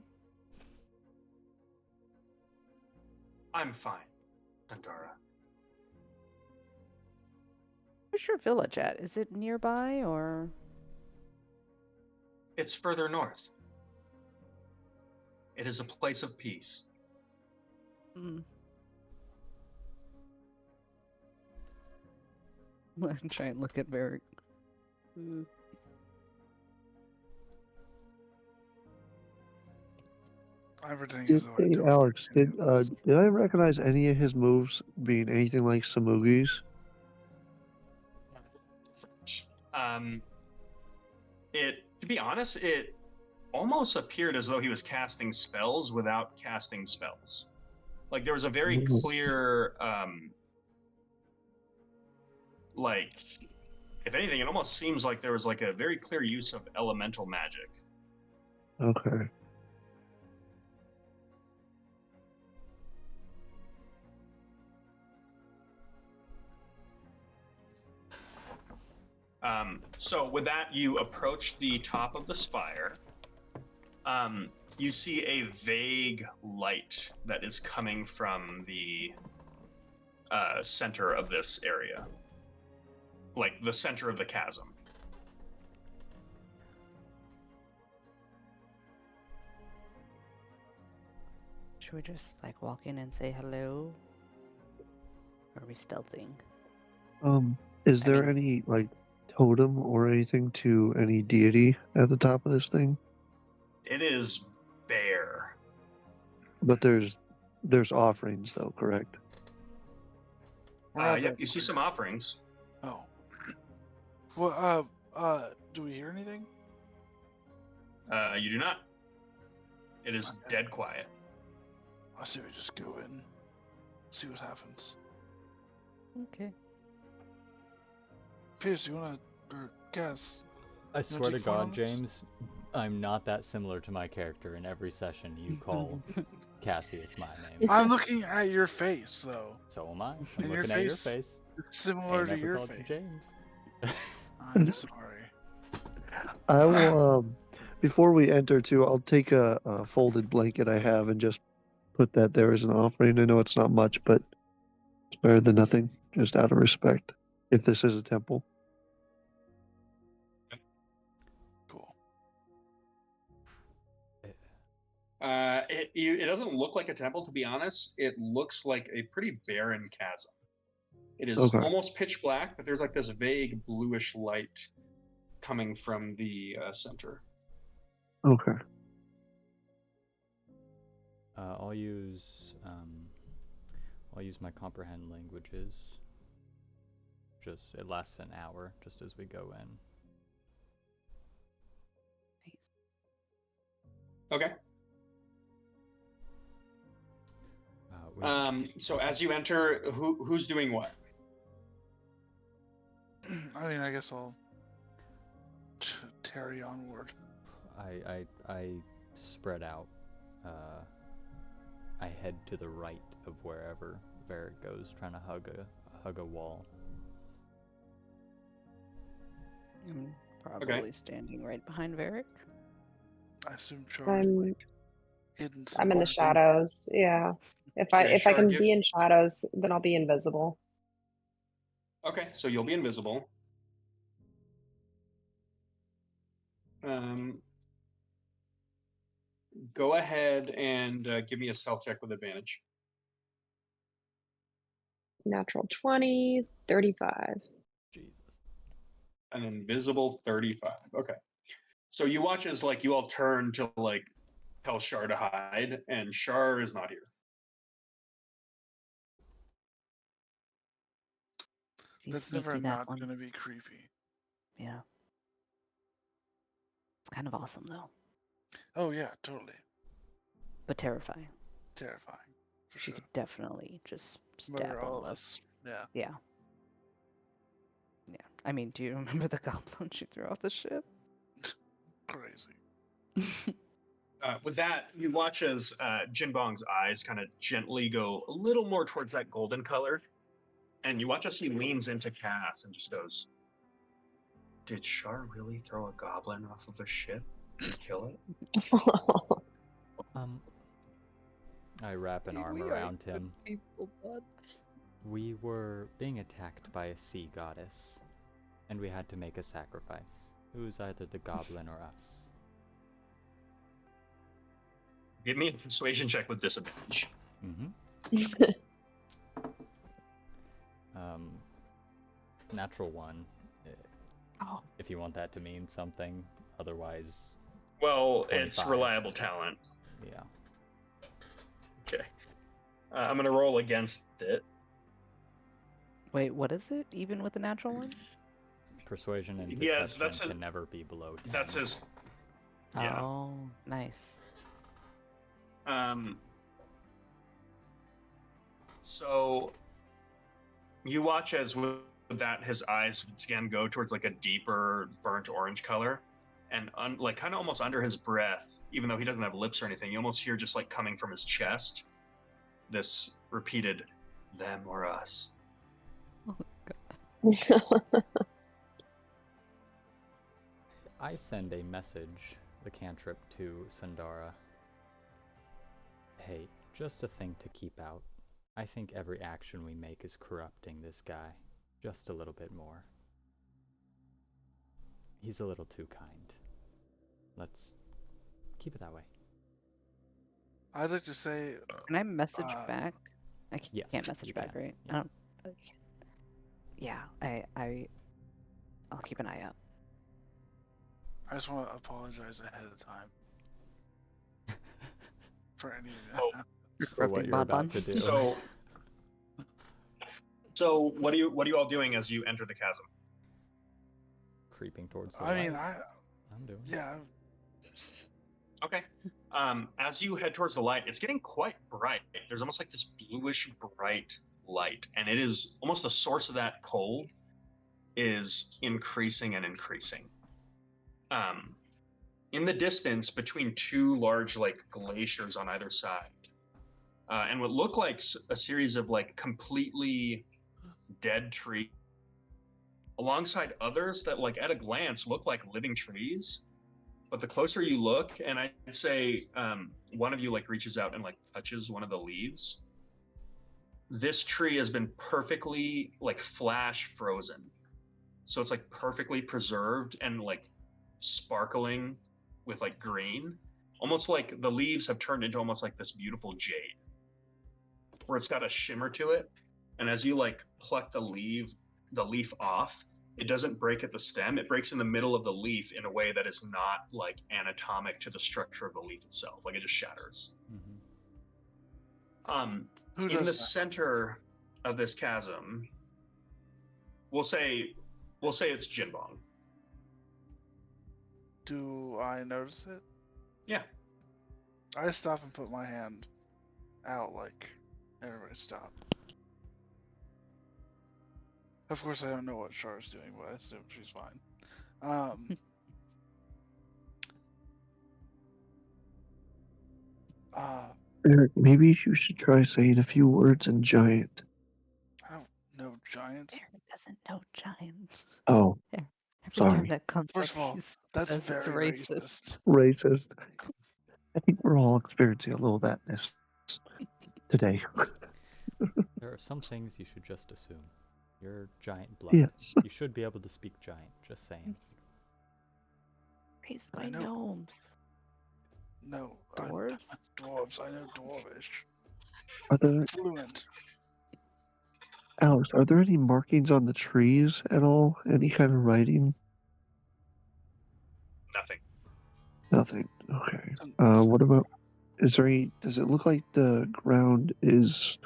I'm fine, Sandara. Where's your village at? Is it nearby or? It's further north. It is a place of peace. Mm. I'm trying to look at Varric. I'm pretending as though I don't. Alex, know did any of this. did I recognize any of his moves being anything like Samugi's? It, to be honest, it almost appeared as though he was casting spells without casting spells. Like there was a very Mhm. clear, like, if anything, it almost seems like there was like a very clear use of elemental magic. Okay. So with that, you approach the top of the spire. You see a vague light that is coming from the center of this area, like the center of the chasm. Should we just like walk in and say hello? Or are we stealthing? Is I there mean- any like totem or anything to any deity at the top of this thing? It is bare. But there's offerings though, correct? We're not Yep, that you see clear. some offerings. Oh. Well, do we hear anything? You do not. It is dead quiet. I say we just go in, see what happens. Okay. Pierce, you wanna, or Cass? I swear to take point on God, this? James, I'm not that similar to my character. In every session, you call Cassius my name. I'm looking at your face, though. So am I. I'm And your looking at your face- face. It's similar I to never your called you face. James. I'm sorry. I will before we enter too, I'll take a folded blanket I have and just put that there as an offering. I know it's not much, but it's better than nothing, just out of respect. If this is a temple. Cool. It doesn't look like a temple, to be honest. It looks like a pretty barren chasm. It is Okay. almost pitch black, but there's like this vague bluish light coming from the center. Okay. I'll use my comprehend languages. Just it lasts an hour, just as we go in. Okay. So as you enter, who's doing what? I mean, I guess I'll tarry onward. I spread out. I head to the right of wherever Varric goes, trying to hug a wall. I'm probably standing right behind Varric. I assume Char's like hidden I'm in the somewhere. shadows. Yeah. If I Char, can be in shadows, then I'll be invisible. Okay, so you'll be invisible. Go ahead and give me a stealth check with advantage. Natural 20, 35. Jesus. An invisible 35. Okay. So you watch as like you all turn to like tell Char to hide, and Char is not here. She's That's never sneaky, that not one. gonna be creepy. Yeah. It's kind of awesome though, Oh yeah, totally. but terrifying. Terrifying. For She sure. could definitely just Murder stab all all of of us. us. Yeah. Yeah. Yeah. I mean, do you remember the goblin she threw off the ship? Crazy. With that, you watch as Jinbong's eyes kind of gently go a little more towards that golden color, and you watch as he leans into Cass and just goes, "Did Char really throw a goblin off of a ship and kill it?" I wrap an arm around him. People, bud. We were being attacked by a sea goddess, and we had to make a sacrifice. It was either the goblin or us. Give me a persuasion check with disadvantage. Natural 1. Oh. If you want that to mean something, otherwise. Well, 25. It's reliable talent. Yeah. Okay. I'm gonna roll against it. Wait, what is it? Even with the natural one? Persuasion and deception Yes, that's can never be below 10. That's his. Yeah. Oh, nice. So you watch as with that his eyes again go towards like a deeper burnt orange color, and like kind of almost under his breath, even though he doesn't have lips or anything, you almost hear just like coming from his chest this repeated "them or us." I send a message, the cantrip, to Sandara. Hey, just a thing to keep out. I think every action we make is corrupting this guy. Just a little bit more. He's a little too kind. Let's keep it that way. I'd like to say. Can I message back? I Yes, can't message you back, can. right? Yeah. I don't. Yeah, I'll keep an eye out. I just want to apologize ahead of time for any. For what you're about to do. So what are you all doing as you enter the chasm? Creeping towards the I mean, light. I'm doing it. Yeah. Okay. As you head towards the light, it's getting quite bright. There's almost like this bluish bright light, and it is almost the source of that cold is increasing and increasing. In the distance, between two large like glaciers on either side, and what look like a series of like completely dead trees, alongside others that like at a glance look like living trees. But the closer you look, and I'd say one of you like reaches out and like touches one of the leaves. This tree has been perfectly like flash frozen. So it's like perfectly preserved and like sparkling with like green. Almost like the leaves have turned into almost like this beautiful jade. Where it's got a shimmer to it. and as you like pluck the leaf off, it doesn't break at the stem. It breaks in the middle of the leaf in a way that is not like anatomic to the structure of the leaf itself. Like it just shatters. Who In the does that? center of this chasm, we'll say it's Jinbong. Do I notice it? Yeah. I stop and put my hand out like everybody stop. Of course, I don't know what Char's doing, but I assume she's fine. Eric, maybe you should try saying a few words in giant. I don't know giants. Aaron doesn't know giants. Oh, Every sorry. time that comes First up, of all, he that's says it's very racist. Racist. I think we're all experiencing a little of thatness today. There are some things you should just assume. You're giant blood. Yes. You should be able to speak giant, just saying. Raised I by know. gnomes. No, Dwarves? dwarves. I know dwarvish. Are there, Fluent. Alex, are there any markings on the trees at all? Any kind of writing? Nothing. Nothing. Okay. Um, What about, does it look like the ground is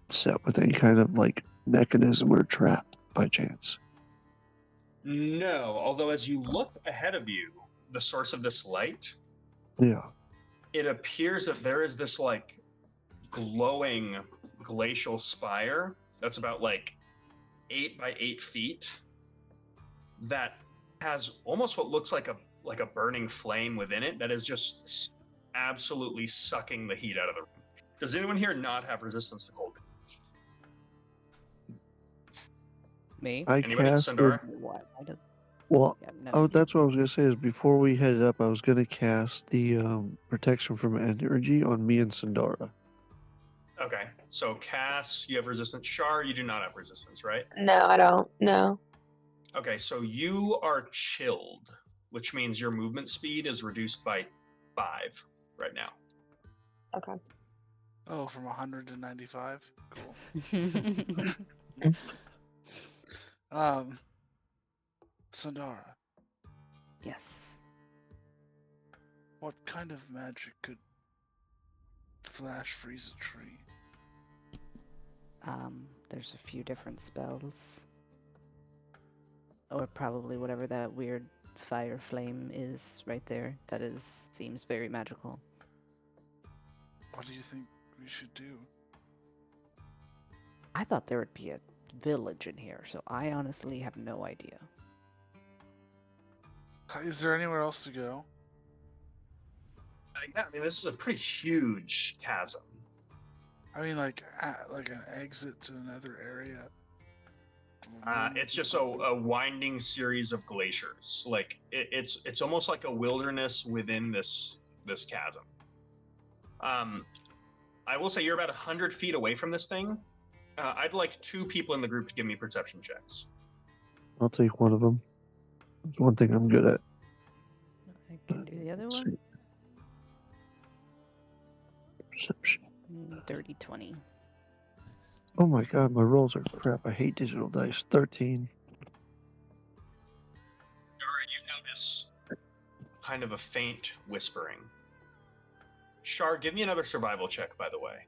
set with any kind of like mechanism or trap by chance? No, although as you look ahead of you, the source of this light, Yeah. it appears that there is this like glowing glacial spire that's about like 8 by 8 feet that has almost what looks like a burning flame within it that is just absolutely sucking the heat out of the room. Does anyone here not have resistance to cold? Me? I Anybody? casted. Sundara? What? I don't. Well, Yeah, no. oh, that's what I was gonna say. Is before we headed up, I was gonna cast the protection from energy on me and Sandara. Okay, so Cass, you have resistance. Shar, you do not have resistance, right? No, I don't. No. Okay, so you are chilled, which means your movement speed is reduced by 5 right now. Okay. Oh, from 100 to 95? Cool. Sandara, Yes. what kind of magic could flash freeze a tree? There's a few different spells. Or probably whatever that weird fire flame is right there. That seems very magical. What do you think we should do? I thought there would be a village in here, so I honestly have no idea. Is there anywhere else to go? Yeah, I mean, this is a pretty huge chasm. I mean, like an exit to another area. It's just a winding series of glaciers. Like it's almost like a wilderness within this chasm. I will say you're about 100 feet away from this thing. I'd like 2 people in the group to give me perception checks. I'll take one of them. It's one thing I'm good at. I can do the other Let's one. see. Perception. Dirty 20. Nice. Oh my god, my rolls are crap. I hate digital dice. 13. You notice kind of a faint whispering. Shar, give me another survival check, by the way.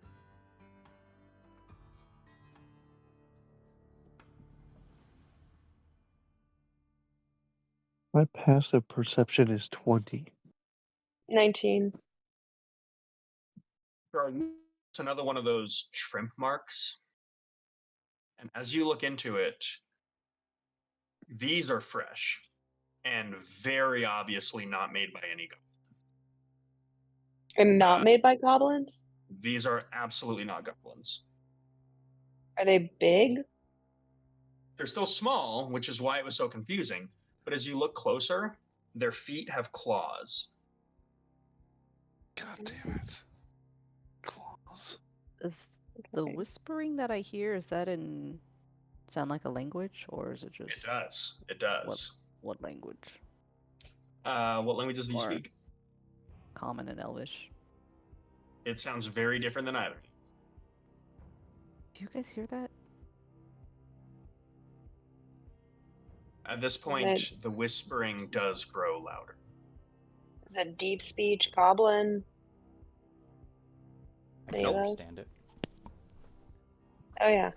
My passive perception is 20. 19. Shar, it's another one of those shrimp marks. And as you look into it, these are fresh and very obviously not made by any goblin. And not made by goblins? These are absolutely not goblins. Are they big? They're still small, which is why it was so confusing. But as you look closer, their feet have claws. God damn it. Claws. Is the Okay. whispering that I hear, is that in sound like a language, or is it It just does. It does. what language? What languages do you Or- speak? Common and Elvish. It sounds very different than either. Do you guys hear that? At this Is point, the whispering does grow louder. Is it deep speech, goblin? I Any can of those? understand it. Oh yeah.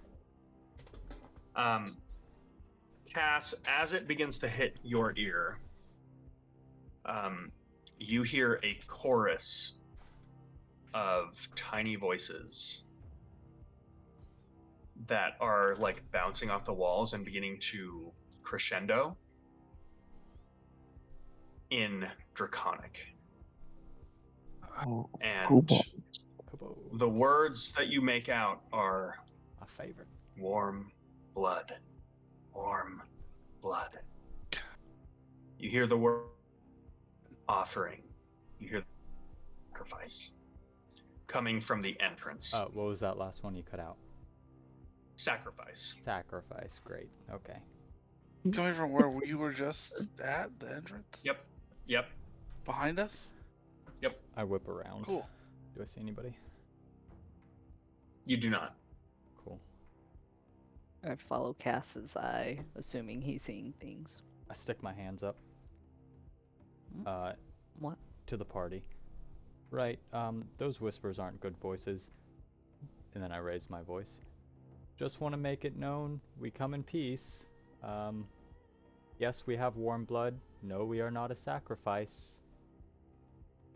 Cass, as it begins to hit your ear, you hear a chorus of tiny voices that are like bouncing off the walls and beginning to crescendo in Draconic. Oh, And cool. Kobo. the words that you make out are My favorite. warm blood, warm blood. You hear the word offering. You hear the sacrifice coming from the entrance. What was that last one you cut out? Sacrifice. Sacrifice. Great. Okay. Coming from where we were just at, the entrance? Yep. Yep. Behind us? Yep. I whip around. Cool. Do I see anybody? You do not. Cool. I follow Cass's eye, assuming he's seeing things. I stick my hands up. Hmm? What? To the party. Right. Those whispers aren't good voices. And then I raise my voice. Just want to make it known, we come in peace. Yes, we have warm blood. No, we are not a sacrifice.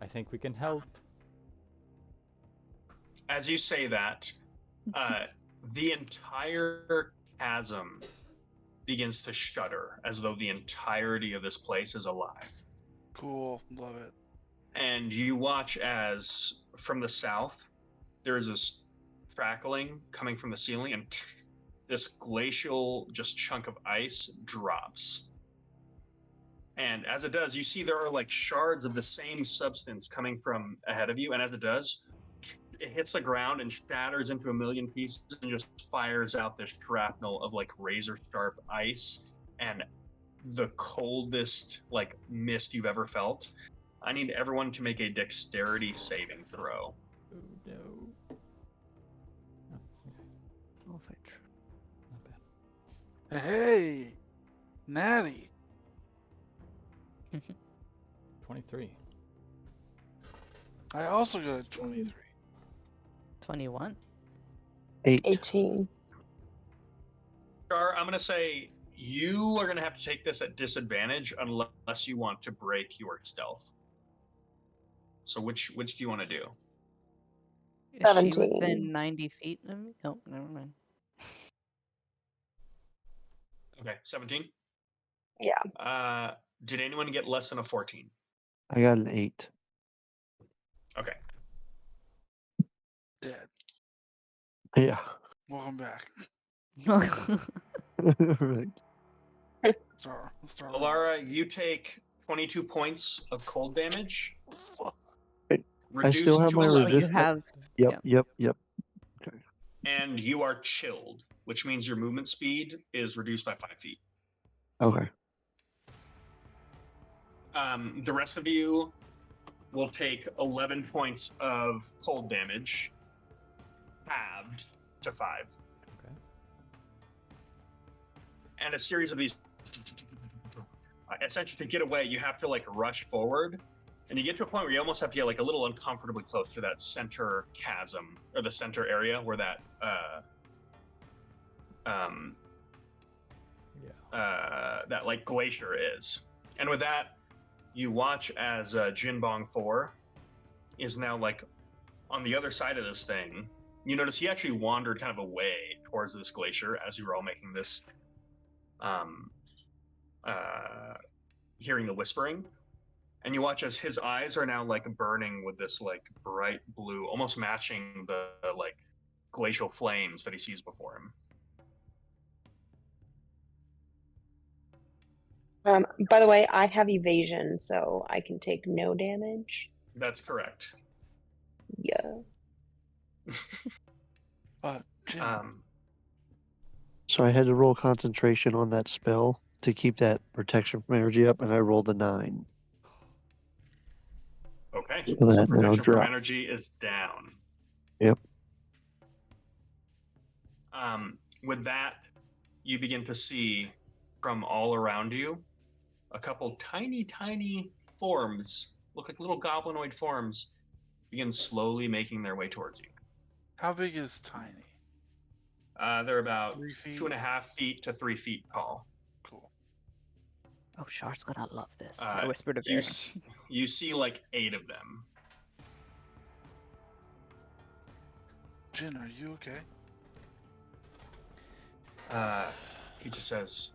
I think we can help. As you say that, the entire chasm begins to shudder as though the entirety of this place is alive. Cool. Love it. And you watch as from the south there's this crackling coming from the ceiling, and this glacial just chunk of ice drops. And as it does, you see there are like shards of the same substance coming from ahead of you, and as it does, it hits the ground and shatters into a million pieces and just fires out this shrapnel of like razor sharp ice and the coldest like mist you've ever felt. I need everyone to make a dexterity saving throw. Oh no. Oh, if I Not bad. Hey! Natty! 23. I also got a 23. 21. 8. 18. Char, I'm gonna say you are gonna have to take this at disadvantage unless you want to break your stealth. So which do you want to do? Is she 17. within 90 feet of me? Oh, never mind. Okay, 17. Yeah. Did anyone get less than a 14? I got an 8. Okay. Dead. Yeah. Welcome back. Right. Let's start. Alara, you take 22 points of cold damage. I Reduced still have to my 11. Oh, you resistance. have. Yep. yeah. Yep. Okay. And you are chilled, which means your movement speed is reduced by 5 feet. Okay. The rest of you will take 11 points of cold damage, halved to 5. Okay. And a series of these. Essentially, to get away, you have to like rush forward, and you get to a point where you almost have to get like a little uncomfortably close to that center chasm or the center area where that that like glacier is. And with that, you watch as Jinbong 4 is now like on the other side of this thing. You notice he actually wandered kind of away towards this glacier as you were all making this hearing the whispering, and you watch as his eyes are now like burning with this like bright blue, almost matching the like glacial flames that he sees before him. By the way, I have evasion, so I can take no damage. That's correct. Yeah. Jim, So I had to roll concentration on that spell to keep that protection from energy up, and I rolled a 9. Okay, So so that now protection from dropped. energy is down. Yep. With that, you begin to see from all around you, a couple tiny forms, look like little goblinoid forms, begin slowly making their way towards you. How big is tiny? They're about 3 feet? 2.5 feet to 3 feet tall. Cool. Oh, Char's gonna love this. I whispered to You, Varric. you see like 8 of them. Jin, are you okay? He just says,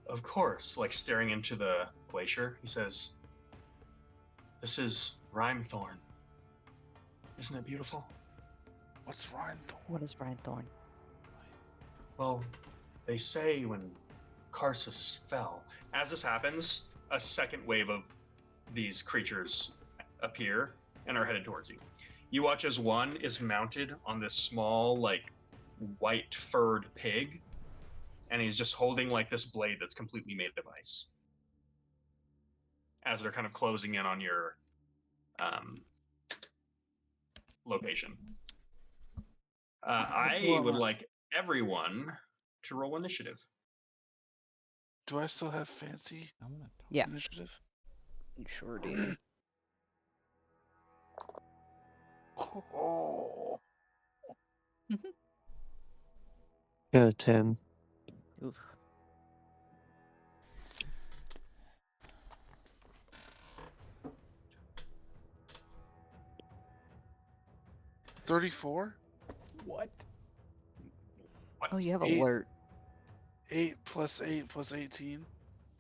"Of course," like staring into the glacier. He says, "This is Rhymethorn. Isn't it beautiful?" What's Rhinethorn? What is Brian Thorn? Well, they say when Karsus fell. As this happens, a second wave of these creatures appear and are headed towards you. You watch as one is mounted on this small, like, white furred pig, and he's just holding like this blade that's completely made of ice. As they're kind of closing in on your location. I would like everyone to roll initiative. Do I still have fancy I'm gonna talk. Yeah, initiative? you sure do. Oh. Yeah, 10. Oof. $34? What? Oh, you have Eight. alert. 8 plus 8 plus 18?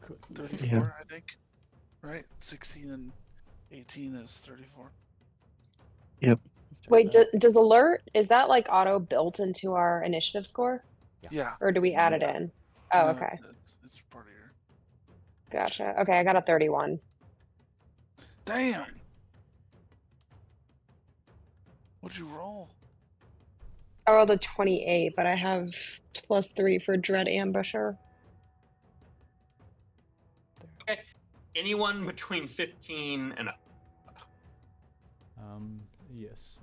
Good. 34, I think. Right? 16 and 18 is 34. Check Wait, that. does alert, is that like auto built into our initiative score? Yeah. Or do we add it Yeah. in? Oh, No, okay. It's part of your. Gotcha. Okay, I got a 31. Damn! What'd you roll? I rolled a 28, but I have +3 for Dread Ambusher. Okay. Anyone between 15 and up. Yes.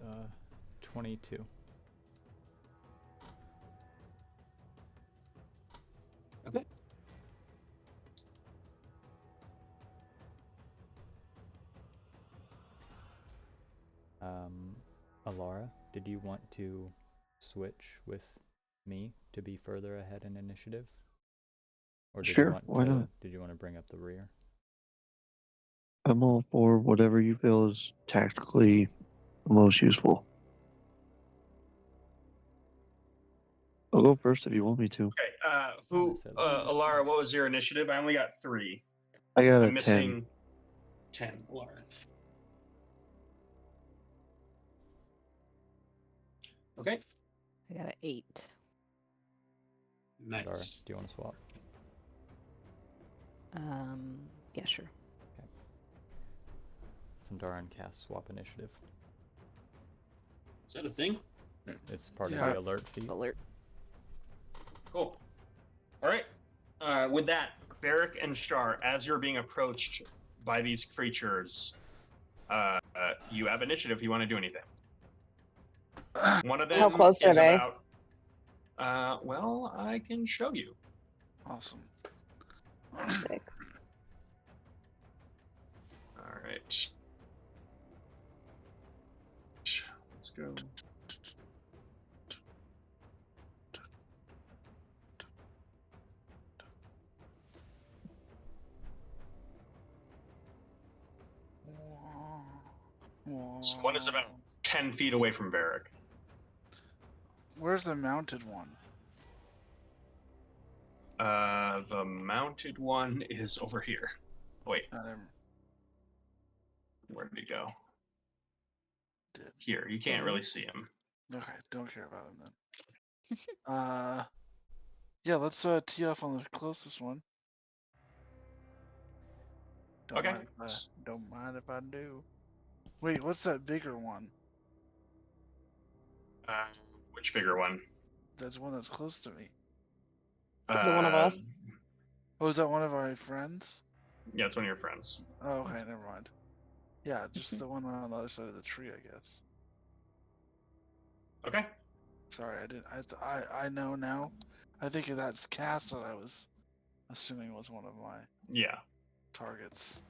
22. Okay. Alara, did you want to switch with me to be further ahead in initiative? Or did you Sure, want why to not? did you want to bring up the rear? I'm all for whatever you feel is tactically most useful. I'll go first if you want me to. Okay. Not necessarily. Alara, what was your initiative? I only got 3. I got a I'm 10. missing 10. Alara. Okay. I got an 8. Dara, Nice. do you want to swap? Yeah, sure. Sandara and Cass swap initiative. Is that a thing? It's part Yeah. of the alert feat. Alert. Cool. All right. With that, Varric and Shar, as you're being approached by these creatures, you have initiative if you want to do anything. One of them How close is are they? about. Well, I can show you. Awesome. Sick. All right. Let's go. So one is about 10 feet away from Varric. Where's the mounted one? The mounted one is over here. Wait, where did he go? Did. Here, you can't really see him. Okay, don't care about him then. Yeah, let's tee off on the closest one. Okay. Don't mind if I do. Wait, what's that bigger one? Which bigger one? That's one that's close to me. Is it one of us? Oh, is that one of our friends? Yeah, it's one of your friends. Oh, okay, never mind. Yeah, just the one on the other side of the tree, I guess. Okay. Sorry, I didn't. I know now. I think that's Cass that I was assuming was one of my Yeah. targets.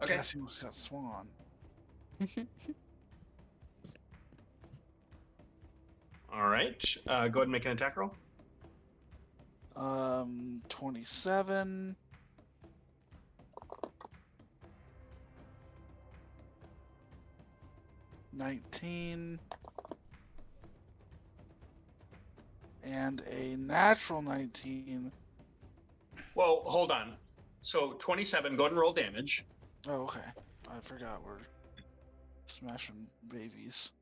Okay. Guess he almost got swung on. All right. Go ahead and make an attack roll. 27. $19 and a natural 19. Well, hold on. So 27. Go ahead and roll damage. Oh, okay. I forgot we're smashing babies.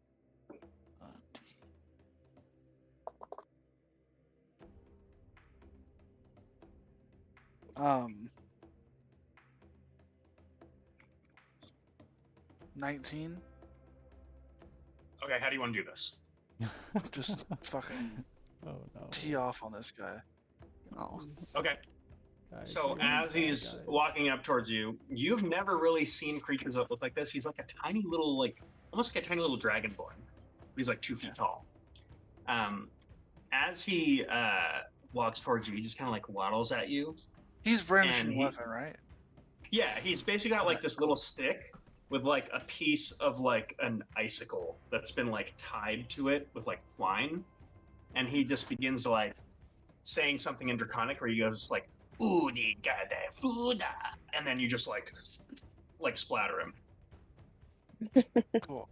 Um, 19. Okay. How do you want to do this? Just fucking Oh no. tee off on this guy. Oh. Okay. Guys, So you're gonna as die, he's guys. walking up towards you, you've never really seen creatures that look like this. He's like a tiny little, like almost like a tiny little dragonborn. He's like 2 feet tall. As he walks towards you, he just kind of like waddles at you. He's brandishing And a he- weapon, right? Yeah, he's basically got like Okay, this little stick with like a piece of like an icicle that's been like tied to it with like twine, and he just begins like saying something in Draconic where he goes like "Udi gada fuda," and then you just like splatter him. Cool.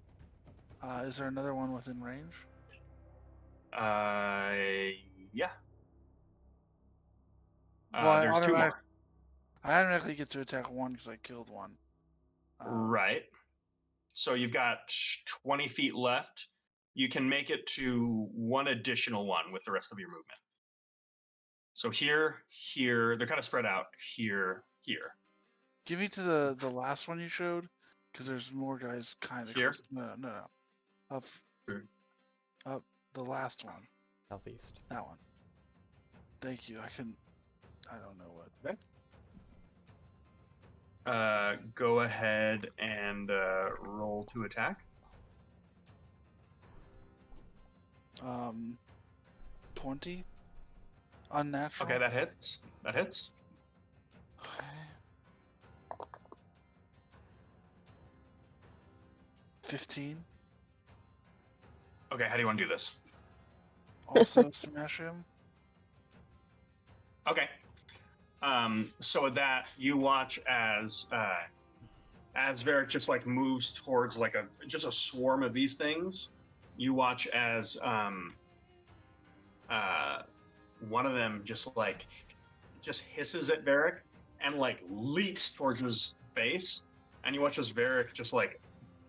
Is there another one within range? Yeah. Well, There's 2 more. I automatically get to attack one because I killed one. Right. So you've got 20 feet left. You can make it to one additional one with the rest of your movement. So here, they're kind of spread out. Here. Give me to the last one you showed, because there's more guys kind of Here? close. No. Up, Here. up the last one. Southeast. That one. Thank you. I don't know what. Go ahead and roll to attack. 20. Unnatural. Okay, that hits. Okay. 15. Okay, how do you want to do this? Also smash him. Okay. So with that, you watch as Varric just like moves towards like just a swarm of these things. You watch as one of them just hisses at Varric and like leaps towards his face, and you watch as Varric just like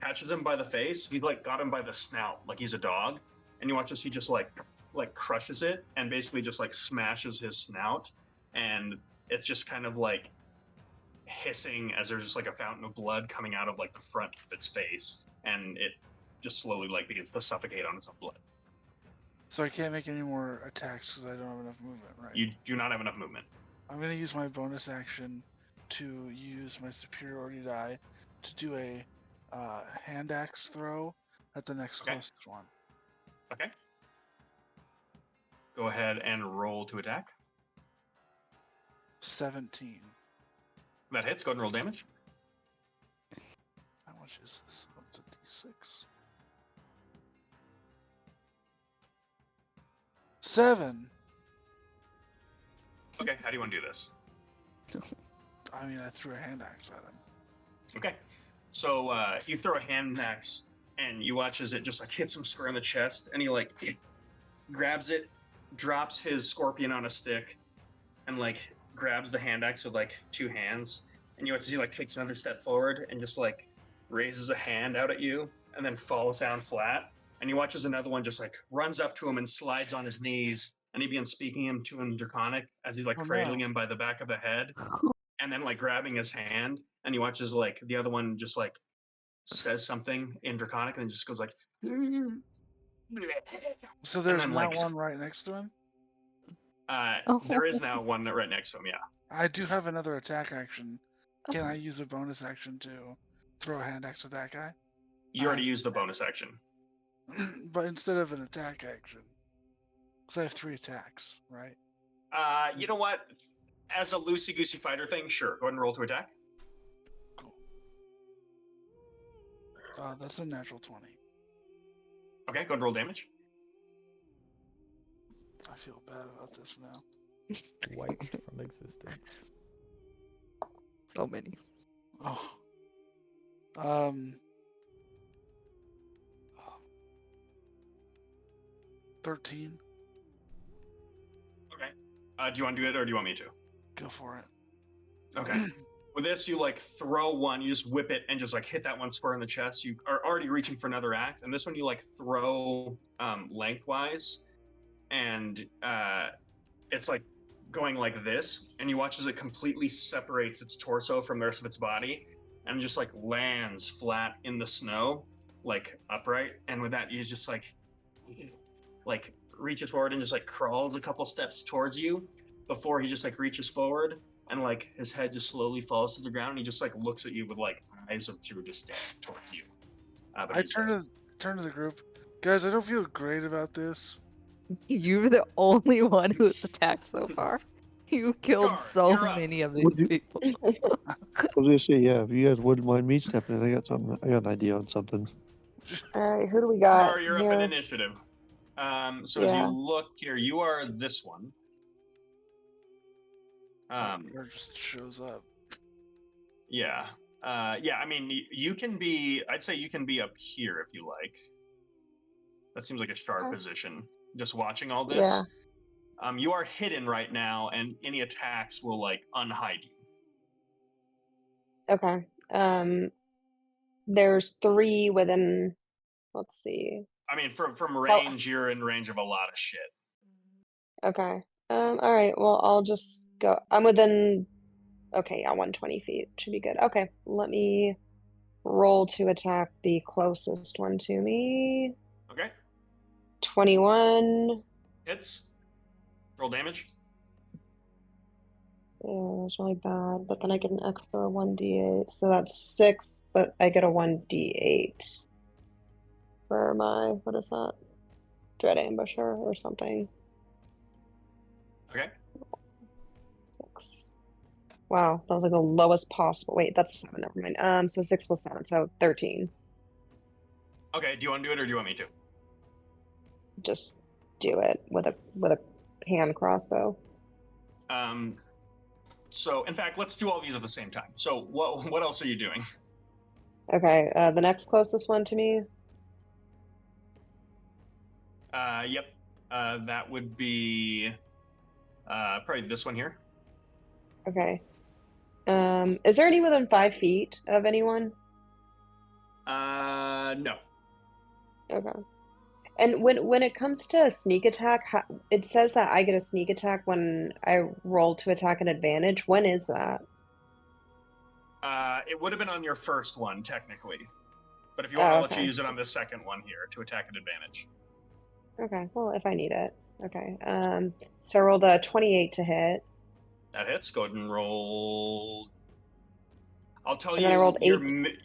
catches him by the face. He like got him by the snout like he's a dog, and you watch as he just like crushes it and basically just like smashes his snout, and it's just kind of like hissing as there's just like a fountain of blood coming out of like the front of its face, and it just slowly like begins to suffocate on its own blood. So I can't make any more attacks because I don't have enough movement, right? You do not have enough movement. I'm going to use my bonus action to use my superiority die to do a hand axe throw at the next Okay. closest one. Okay. Go ahead and roll to attack. 17. That hits. Go ahead and roll damage. How much is this? Up to D6. 7. Okay, how do you want to do this? I mean, I threw a hand axe at him. Okay. So you throw a hand axe, and you watch as it just like hits him square in the chest, and he like grabs it, drops his scorpion on a stick, and like grabs the hand axe with like 2 hands, and you watch as he like takes another step forward and just like raises a hand out at you, and then falls down flat. And you watch as another one just like runs up to him and slides on his knees, and he begins speaking him to him Draconic as he's like Oh, cradling no. him by the back of the head, and then like grabbing his hand. And you watch as like the other one just like says something in Draconic and then just goes like. So there's then, not like, one right next to him? There is now one right next to him. Yeah. I do have another attack action. Can I use a bonus action to throw a hand axe at that guy? You already used the bonus action. But instead of an attack action. Because I have 3 attacks, right? You know what? as a loosey goosey fighter thing, sure. Go ahead and roll to attack. Cool. That's a natural 20. Okay, go ahead and roll damage. I feel bad about this now. Wiped from existence. So many. Oh. 13. Okay. Do you want to do it or do you want me to? Go for it. Okay. With this, you like throw one, you just whip it and just like hit that one square in the chest. You are already reaching for another act, and this one you like throw lengthwise, and it's like going like this, and you watch as it completely separates its torso from the rest of its body, and just like lands flat in the snow, like upright. And with that, you just like reaches forward and just like crawls a couple steps towards you before he just like reaches forward and like his head just slowly falls to the ground and he just like looks at you with like eyes of pure disdain towards you. But I he's dead. turn to the group. Guys, I don't feel great about this. You're the only one who has attacked so far. You killed Char, so you're up. many of Would these you- people. I was gonna say, yeah, if you guys wouldn't mind me stepping in, I got an idea on something. All right, who do we got Char, you're up here? in initiative. So as you Yeah. look here, you are this one. Or just shows up. Yeah. Yeah, I mean, you can be, I'd say you can be up here if you like. That seems like a sharp Okay. position. Just watching all this. Yeah. You are hidden right now, and any attacks will like unhide you. Okay. There's 3 within. Let's see. I mean, from range, you're in range of a lot of shit. Okay. All right. Well, I'll just go. I'm within. Okay, yeah, 120 feet should be good. Okay, let me roll to attack the closest one to me. Okay, 21. hits. Roll damage. Yeah, it's really bad, but then I get an extra 1d8, so that's 6, but I get a 1d8 for my, what is that? Dread Ambusher or something. Okay. 6. Wow, that was like the lowest possible. Wait, that's a 7, never mind. So 6 plus 7, so 13. Okay, do you want to do it or do you want me to? Just do it with a hand crossbow. So in fact, let's do all these at the same time. So what else are you doing? Okay, the next closest one to me. Yep. That would be probably this one here. Okay. Is there any within 5 feet of anyone? No. Okay. And when it comes to a sneak attack, it says that I get a sneak attack when I roll to attack an advantage. When is that? It would have been on your first one technically, but if you want, I'll let you Okay. use it on the second one here to attack at advantage. Okay. Well, if I need it. Okay. So I rolled a 28 to hit, That hits. Go ahead and roll. I'll tell and then I you rolled 8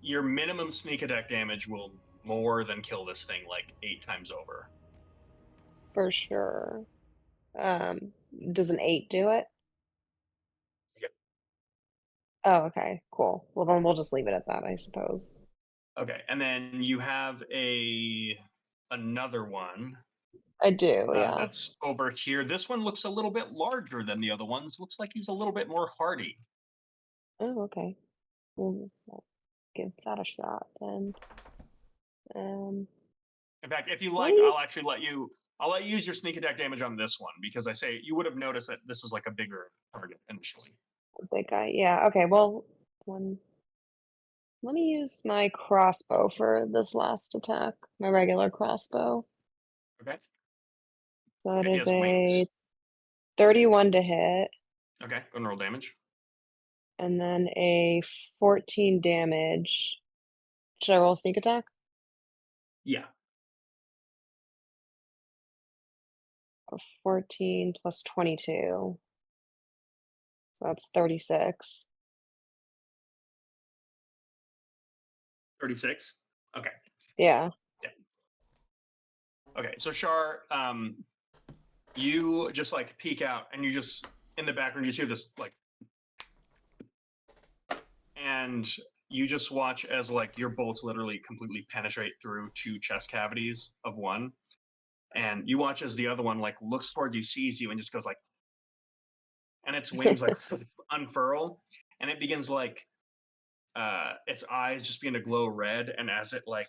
your minimum sneak attack damage will more than kill this thing like 8 times over. for sure. Does an 8 do it? Yep. Oh, okay. Cool. Well, then we'll just leave it at that, I suppose. Okay, and then you have another one. I do, yeah. That's over here. This one looks a little bit larger than the other ones. Looks like he's a little bit more hardy. Oh, okay. We'll give that a shot then. In fact, if you Let like, me I'll use- actually let you use your sneak attack damage on this one because I say you would have noticed that this is like a bigger target initially. Big guy. Yeah, okay. Well, let me use my crossbow for this last attack. My regular crossbow. Okay. That And he is has wings. a 31 to hit, Okay, go and roll damage. and then a 14 damage. Should I roll a sneak attack? Yeah. A 14 plus 22. That's 36. 36. Okay. Yeah. Okay. So Char, you just like peek out and you just in the background, you just hear this like, and you just watch as like your bolts literally completely penetrate through 2 chest cavities of one, and you watch as the other one like looks towards you, sees you, and just goes like, and its wings like unfurl, and it begins like its eyes just begin to glow red, and as it like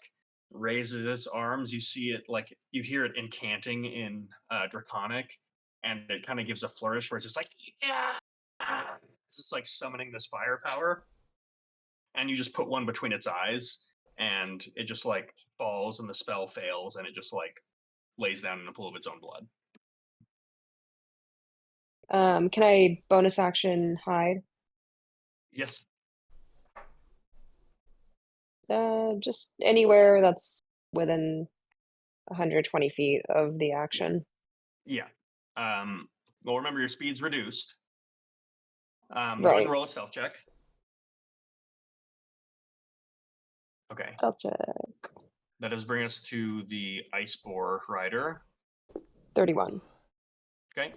raises its arms, you see it like you hear it incanting in Draconic, and it kind of gives a flourish where it's just like yeah, it's like summoning this firepower, and you just put one between its eyes, and it just like falls, and the spell fails, and it just like lays down in a pool of its own blood. Can I bonus action hide? Yes. Just anywhere that's within 120 feet of the action. Yeah. Well, remember your speed's reduced. Go ahead Right. and roll a stealth check. Okay. Stealth check. That does bring us to the Ice Boar Rider. 31. Okay.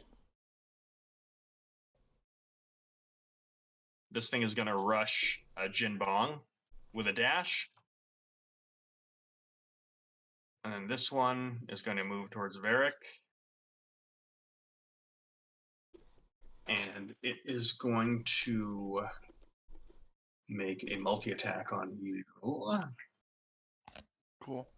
This thing is going to rush Jin Bong with a dash. And then this one is going to move towards Varric. And it is going to make a multi-attack on you. Cool.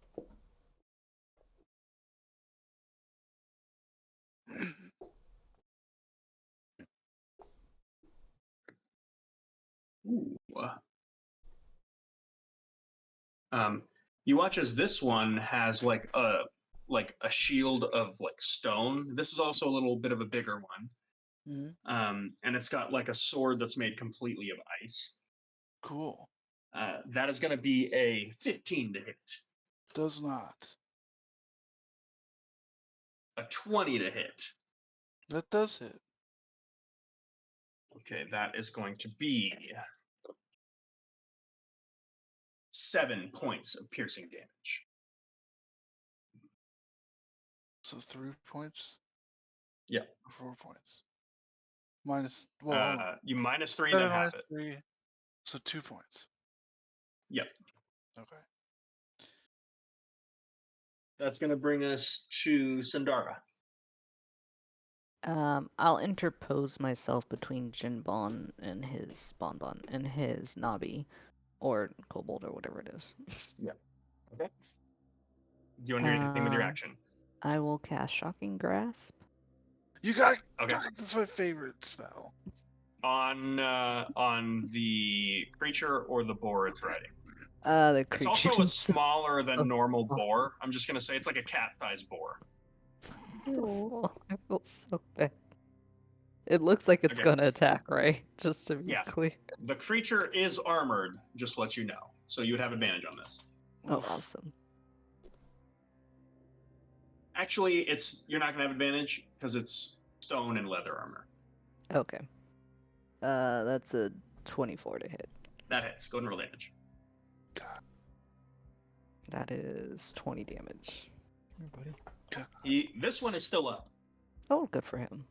Ooh. You watch as this one has like a shield of like stone. This is also a little bit of a bigger one. And it's got like a sword that's made completely of ice. Cool. That is going to be a 15 to hit. Does not. A 20 to hit. That does hit. Okay, that is going to be 7 points of piercing damage. So 3 points? Yeah. 4 points. Minus, well, hold on. You minus 3, 7 then half minus it. 3, so 2 points. Yep. Okay. That's going to bring us to Sandara. I'll interpose myself between Jinbon and his Bonbon and his Nabi, or Kobold, or whatever it is. Yeah. Okay. Do you want to do anything with your action? I will cast Shocking Grasp. You got Okay. That's my favorite spell. On the creature or the boar it's riding? The It's creature. also a smaller than Oh. normal boar. I'm just going to say it's like a cat-sized boar. So small. I feel so bad. It looks like it's Okay. gonna attack, right? Just to be Yeah. clear. The creature is armored, just to let you know. So you would have advantage on this. Oh, Oof. awesome. Actually, you're not going to have advantage because it's stone and leather armor. Okay. That's a 24 to hit. That hits. Go ahead and roll damage. That is 20 damage. Here, buddy. This one is still up. Oh, good for him.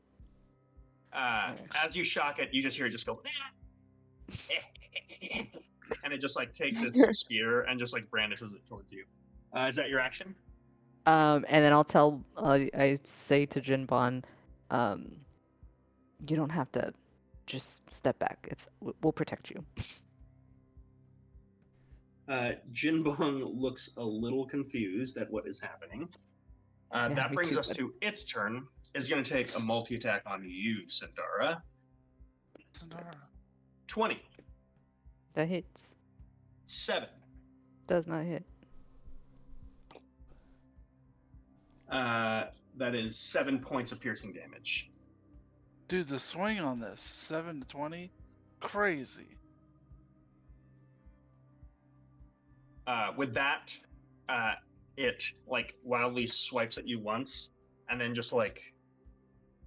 As you shock it, you just hear it just go, and it just like takes its spear and just like brandishes it towards you. Is that your action? And then I'll tell. I say to Jinbon, you don't have to. Just step back. We'll protect you. Jinbong looks a little confused at what is happening. Yeah, That me brings too, us buddy. to its turn. It's going to take a multi-attack on you, Sandara. Sandara. 20. That hits. 7. Does not hit. That is 7 points of piercing damage. Dude, the swing on this 7 to 20, crazy. With that, it like wildly swipes at you once, and then just like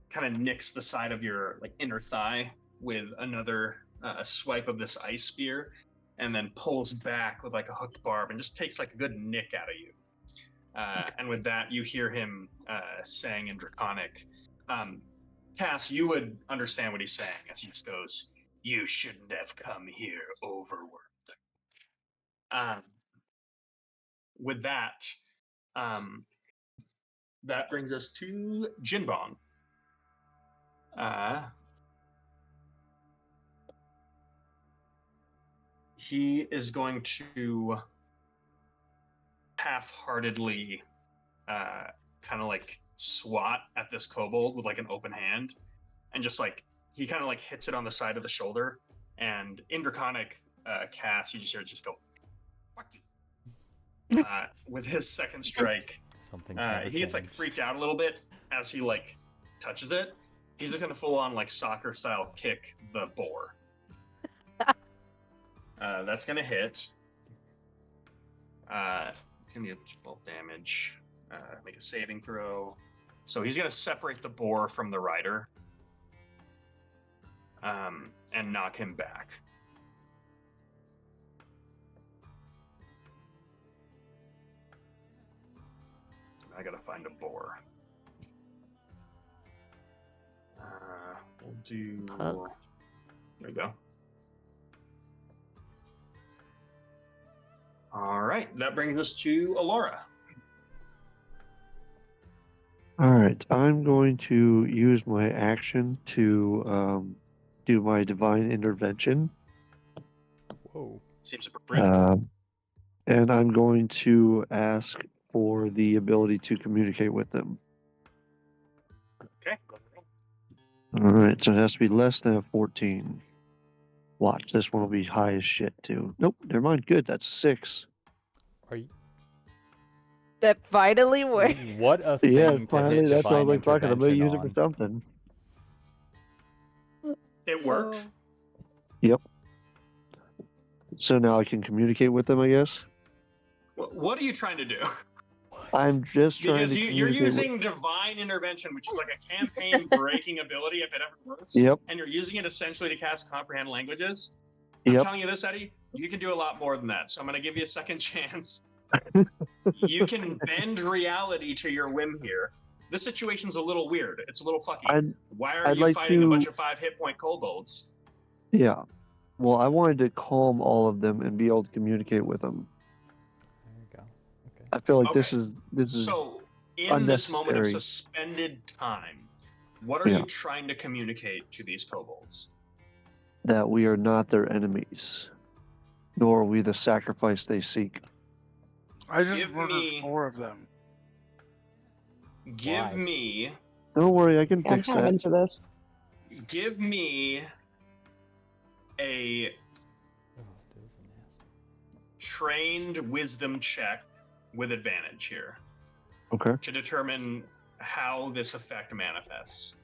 kind of nicks the side of your like inner thigh with another swipe of this ice spear, and then pulls back with like a hooked barb and just takes like a good nick out of you. And with that, you hear him saying in Draconic, Cass, you would understand what he's saying as he just goes, "You shouldn't have come here, overworld." With that, that brings us to Jinbong. He is going to half-heartedly kind of like swat at this kobold with like an open hand, and just like he kind of like hits it on the side of the shoulder, and in Draconic Cass, you just hear it just go, "Fuck you." With his second strike, Something's never he gets like changed. freaked out a little bit as he like touches it. He's just gonna full on like soccer style kick the boar. That's gonna hit. It's gonna be 12 damage. Make a saving throw. So he's gonna separate the boar from the rider, and knock him back. I gotta find a boar. We'll do. Puck. There we go. All right, that brings us to Alora. All right, I'm going to use my action to do my divine intervention. Whoa. Seems appropriate. And I'm going to ask for the ability to communicate with them. Okay. Go ahead. All right, so it has to be less than a 14. Watch, this one will be high as shit too. Nope, never mind. Good, that's a 6. Are you? That finally worked. What a Yeah, thing to finally, hit that's why I divine was like, fuck it, I'm gonna intervention use it for on. something. It worked. Oh. Yep. So now I can communicate with them, I guess. What are you trying to do? I'm just trying Because to you're communicate using divine intervention, which is like a campaign breaking ability if it ever works. Yep. And you're using it essentially to cast comprehend languages. I'm Yep. telling you this, Eddie, you can do a lot more than that. So I'm going to give you a second chance. You can bend reality to your whim here. This situation's a little weird. It's a little fucky. Why are I'd you like fighting a to- bunch of 5 hit point kobolds? Yeah. Well, I wanted to calm all of them and be able to communicate with them. There you go. Okay. I feel like Okay. this is So, in this moment of unnecessary. suspended time, what are Yeah. you trying to communicate to these kobolds? that we are not their enemies, nor are we the sacrifice they seek. I just Give murdered me- 4 of them. Give Why? me Don't worry, I can Yeah, I'm fix kind of that. into this. give me a Oh, this is nasty. trained wisdom check with advantage here Okay. to determine how this effect manifests.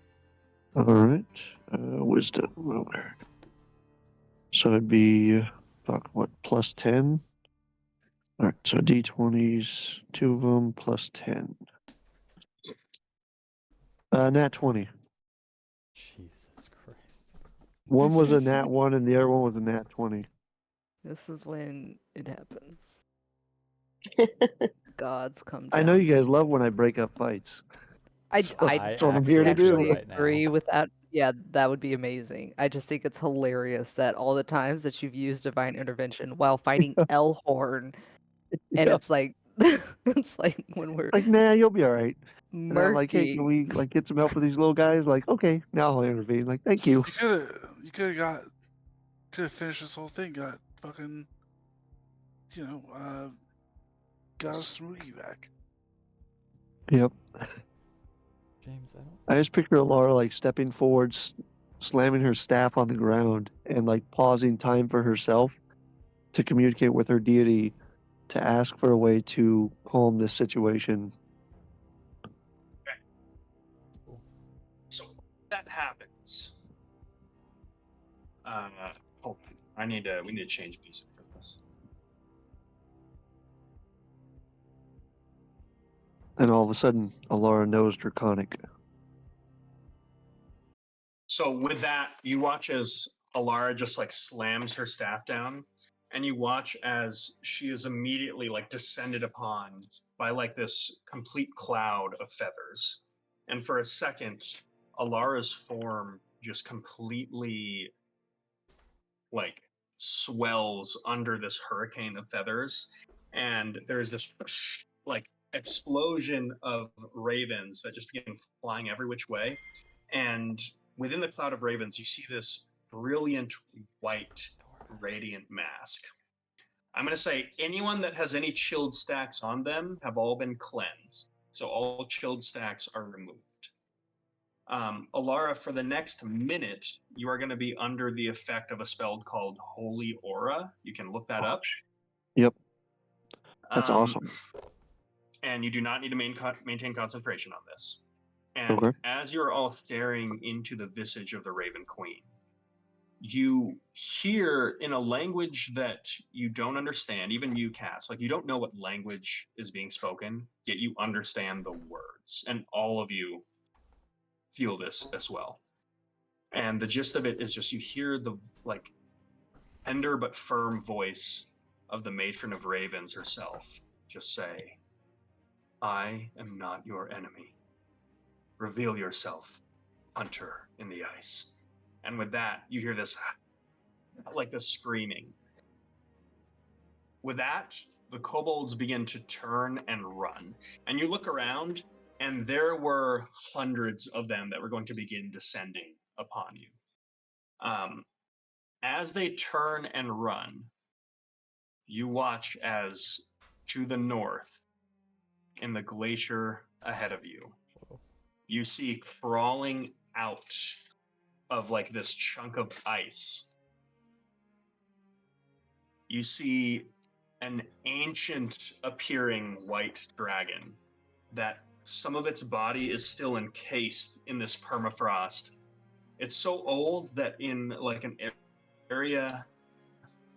All right. Wisdom. Okay. So it'd be plus 10. All right. So d20s, 2 of them plus 10. Nat 20. Jesus Christ. One was a nat 1 and the other one was a nat 20. This is when it happens. Gods come down. I know you to guys love when I break up fights. I, So I that's what I'm here to do. actually right now. agree with that. Yeah, that would be amazing. I just think it's hilarious that all the times that you've used divine intervention while fighting Elhorn, and Yeah. it's like it's like when we're Like, nah, you'll be all right. And I'm like, hey, murky. can we like get some help with these little guys? Like, okay, now I'll intervene. Like, thank you. You could have finished this whole thing. Got fucking, got a smoothie back. Yep. James, I don't. I just picture Laura like stepping forward, slamming her staff on the ground, and like pausing time for herself to communicate with her deity to ask for a way to calm this situation. So that happens. Hold on. We need to change music for this. And all of a sudden, Alara knows Draconic. So with that, you watch as Alara just like slams her staff down, and you watch as she is immediately like descended upon by like this complete cloud of feathers. And for a second, Alara's form just completely like swells under this hurricane of feathers, and there's this like explosion of ravens that just begin flying every which way. And within the cloud of ravens, you see this brilliant white radiant mask. I'm going to say anyone that has any chilled stacks on them have all been cleansed. So all chilled stacks are removed. Alara, for the next minute, you are going to be under the effect of a spell called Holy Aura. You can look that up. Yep. That's Um, awesome. And you do not need to maintain concentration on this. And Okay. as you're all staring into the visage of the Raven Queen, you hear in a language that you don't understand, even you, Cass, like you don't know what language is being spoken, yet you understand the words. And all of you feel this as well. And the gist of it is just you hear the like tender but firm voice of the matron of ravens herself just say, I am not your enemy. Reveal yourself, hunter in the ice. And with that, you hear this like this screaming. With that, the kobolds begin to turn and run. And you look around, and there were hundreds of them that were going to begin descending upon you. As they turn and run, you watch as to the north, in the glacier ahead of you, you see crawling out of like this chunk of ice, you see an ancient appearing white dragon that some of its body is still encased in this permafrost. It's so old that in like an area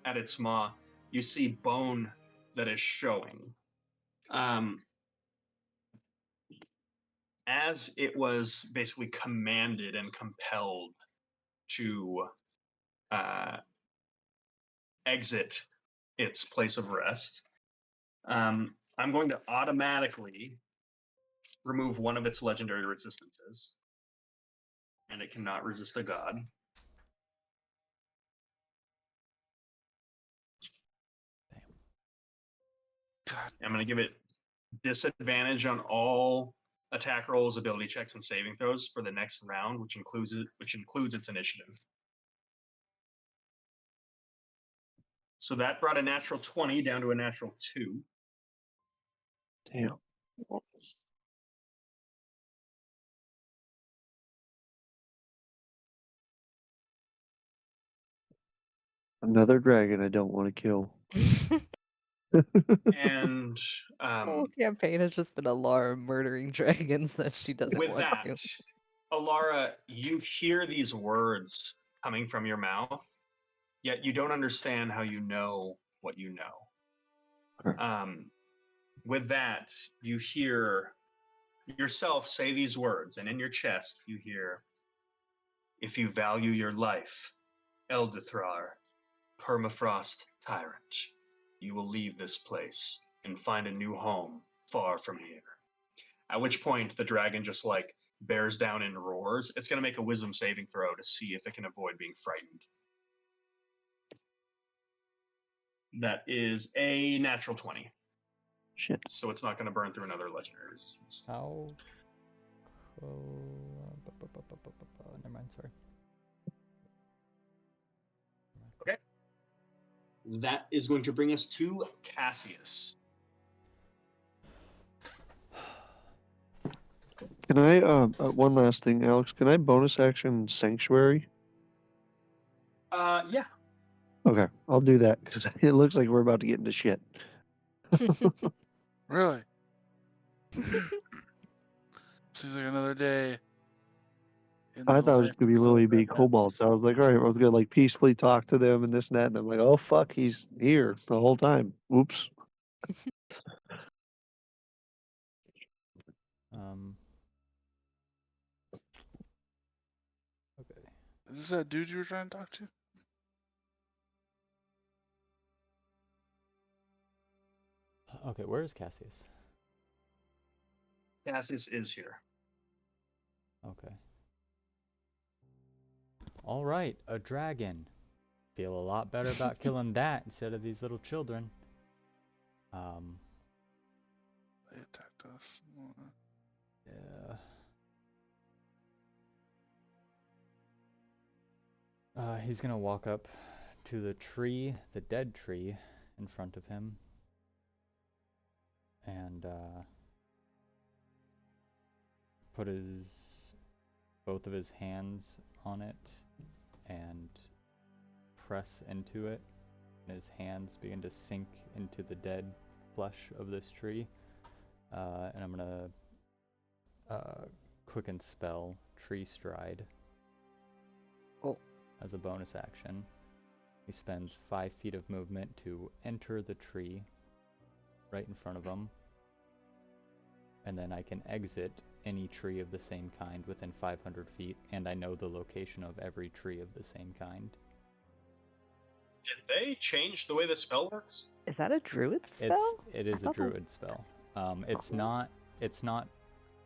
at its maw, you see bone that is showing. As it was basically commanded and compelled to exit its place of rest, I'm going to automatically remove one of its legendary resistances, and it cannot resist a god. God. I'm going to give it disadvantage on all attack rolls, ability checks, and saving throws for the next round, which includes its initiative. So that brought a natural 20 down to a natural 2. Damn. Yes. Another dragon I don't want to kill. And The whole campaign has just been Alara murdering dragons that she doesn't with want that, to. Alara, you hear these words coming from your mouth, yet you don't understand how you know what you know. Okay. With that, you hear yourself say these words, and in your chest, you hear, if you value your life, Eldithrar, permafrost tyrant, you will leave this place and find a new home far from here. At which point, the dragon just like bears down and roars. It's going to make a wisdom saving throw to see if it can avoid being frightened. That is a natural 20. Shit. So it's not going to burn through another legendary resistance. How? Never mind. Sorry. Okay. That is going to bring us to Cassius. Can I, one last thing, Alex, can I bonus action Sanctuary? Yeah. Okay, I'll do that, because it looks like we're about to get into shit. Really? Seems like another day. I thought it was going to be Lily B. Cobalt. So I was like, all right, I was going to like peacefully talk to them and this and that. And I'm like, oh, fuck, he's here the whole time. Oops. Okay. Is this that dude you were trying to talk to? Okay, where is Cassius? Cassius is here. Okay. All right, a dragon. Feel a lot better about killing that instead of these little children. They attacked us. Yeah. He's gonna walk up to the tree, the dead tree, in front of him, and put both of his hands on it and press into it, and his hands begin to sink into the dead flesh of this tree. And I'm gonna quicken spell Tree Stride. Oh. As a bonus action. He spends 5 feet of movement to enter the tree right in front of him. And then I can exit any tree of the same kind within 500 feet, and I know the location of every tree of the same kind. Did they change the way the spell works? Is that a druid spell? It is a thought that was- druid spell. It's not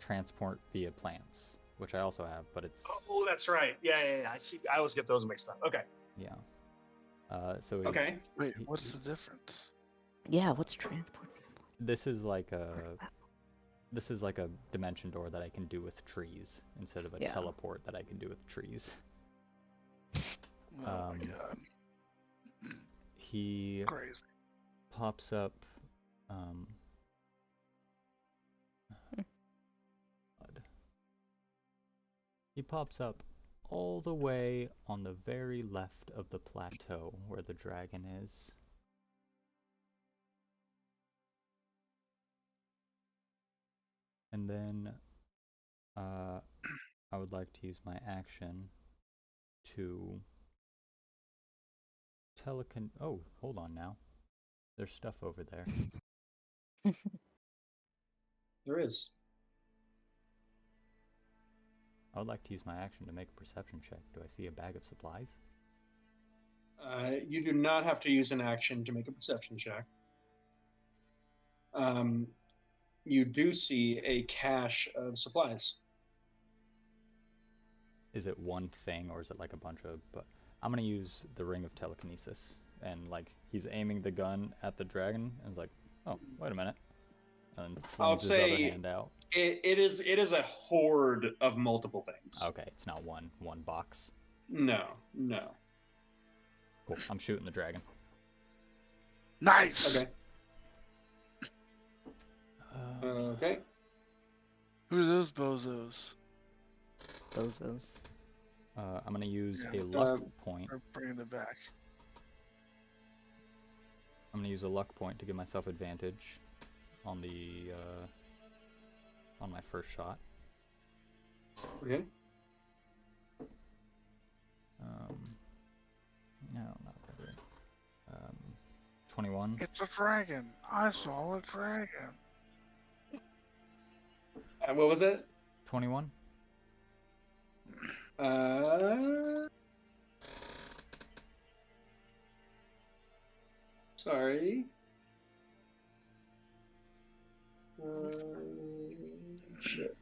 transport via plants, which I also have, but it's Oh, that's right. Yeah. I always get those mixed up. Okay. yeah. So Okay. Wait, what's the difference? Yeah, what's transport? this is like a dimension door that I can do with trees instead of a Yeah. teleport that I can do with trees. Oh my god. He Crazy. pops up. He pops up all the way on the very left of the plateau where the dragon is. And then I would like to use my action to oh, hold on now. There's stuff over there. There is. I would like to use my action to make a perception check. Do I see a bag of supplies? You do not have to use an action to make a perception check. You do see a cache of supplies. Is it one thing or is it like a bunch of... But I'm going to use the Ring of Telekinesis. And like he's aiming the gun at the dragon and is like, oh, wait a minute. And I would flings his other say hand out. it is a horde of multiple things. Okay, it's not one box. No. Cool. I'm shooting the dragon. Nice! Okay. Okay. Who are those bozos? Bozos. I'm going to use Yeah, a luck point. We're bringing it back. I'm going to use a luck point to give myself advantage on the on my first shot. Okay. No, not that great. 21. It's a dragon. I saw a dragon. What was it? 21. Sorry. Shit.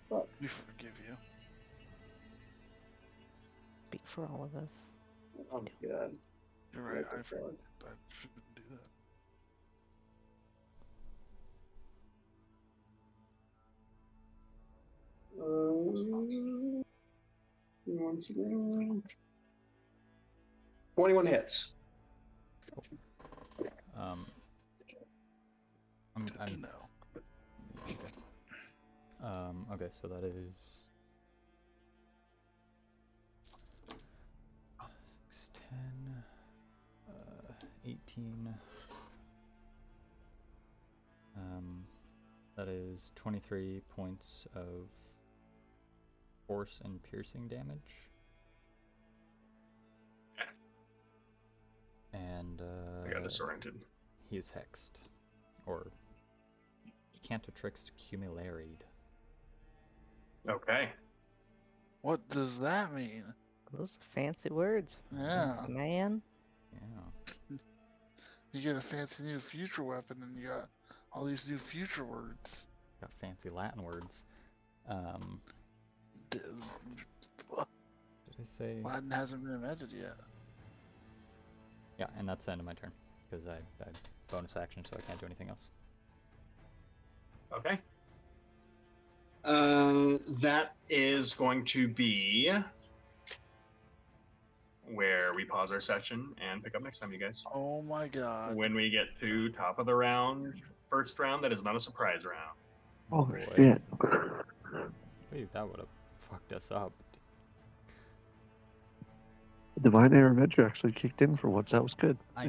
Fuck. We forgive you. Speak for all of us. Oh my god. You're right. What the I fuck? shouldn't do that. Once again. 21 hits. Good to know. Okay, so that is 6, 10, 18. That is 23 points of force and piercing damage. And I got disoriented. he is hexed. Or Cantatrix Cumularied. Okay. What does that mean? Those are fancy words. Yeah. Fancy man. Yeah. You get a fancy new future weapon and you got all these new future words. Got fancy Latin words. D- Did I say. Latin hasn't been invented yet. Yeah, and that's the end of my turn because I bonus action, so I can't do anything else. Okay. That is going to be where we pause our session and pick up next time, you guys. Oh my god. When we get to top of the round, first round, that is not a surprise round. Oh Boy. shit. Wait, that would have fucked us up. Divine Air Adventure actually kicked in for once. That was good. I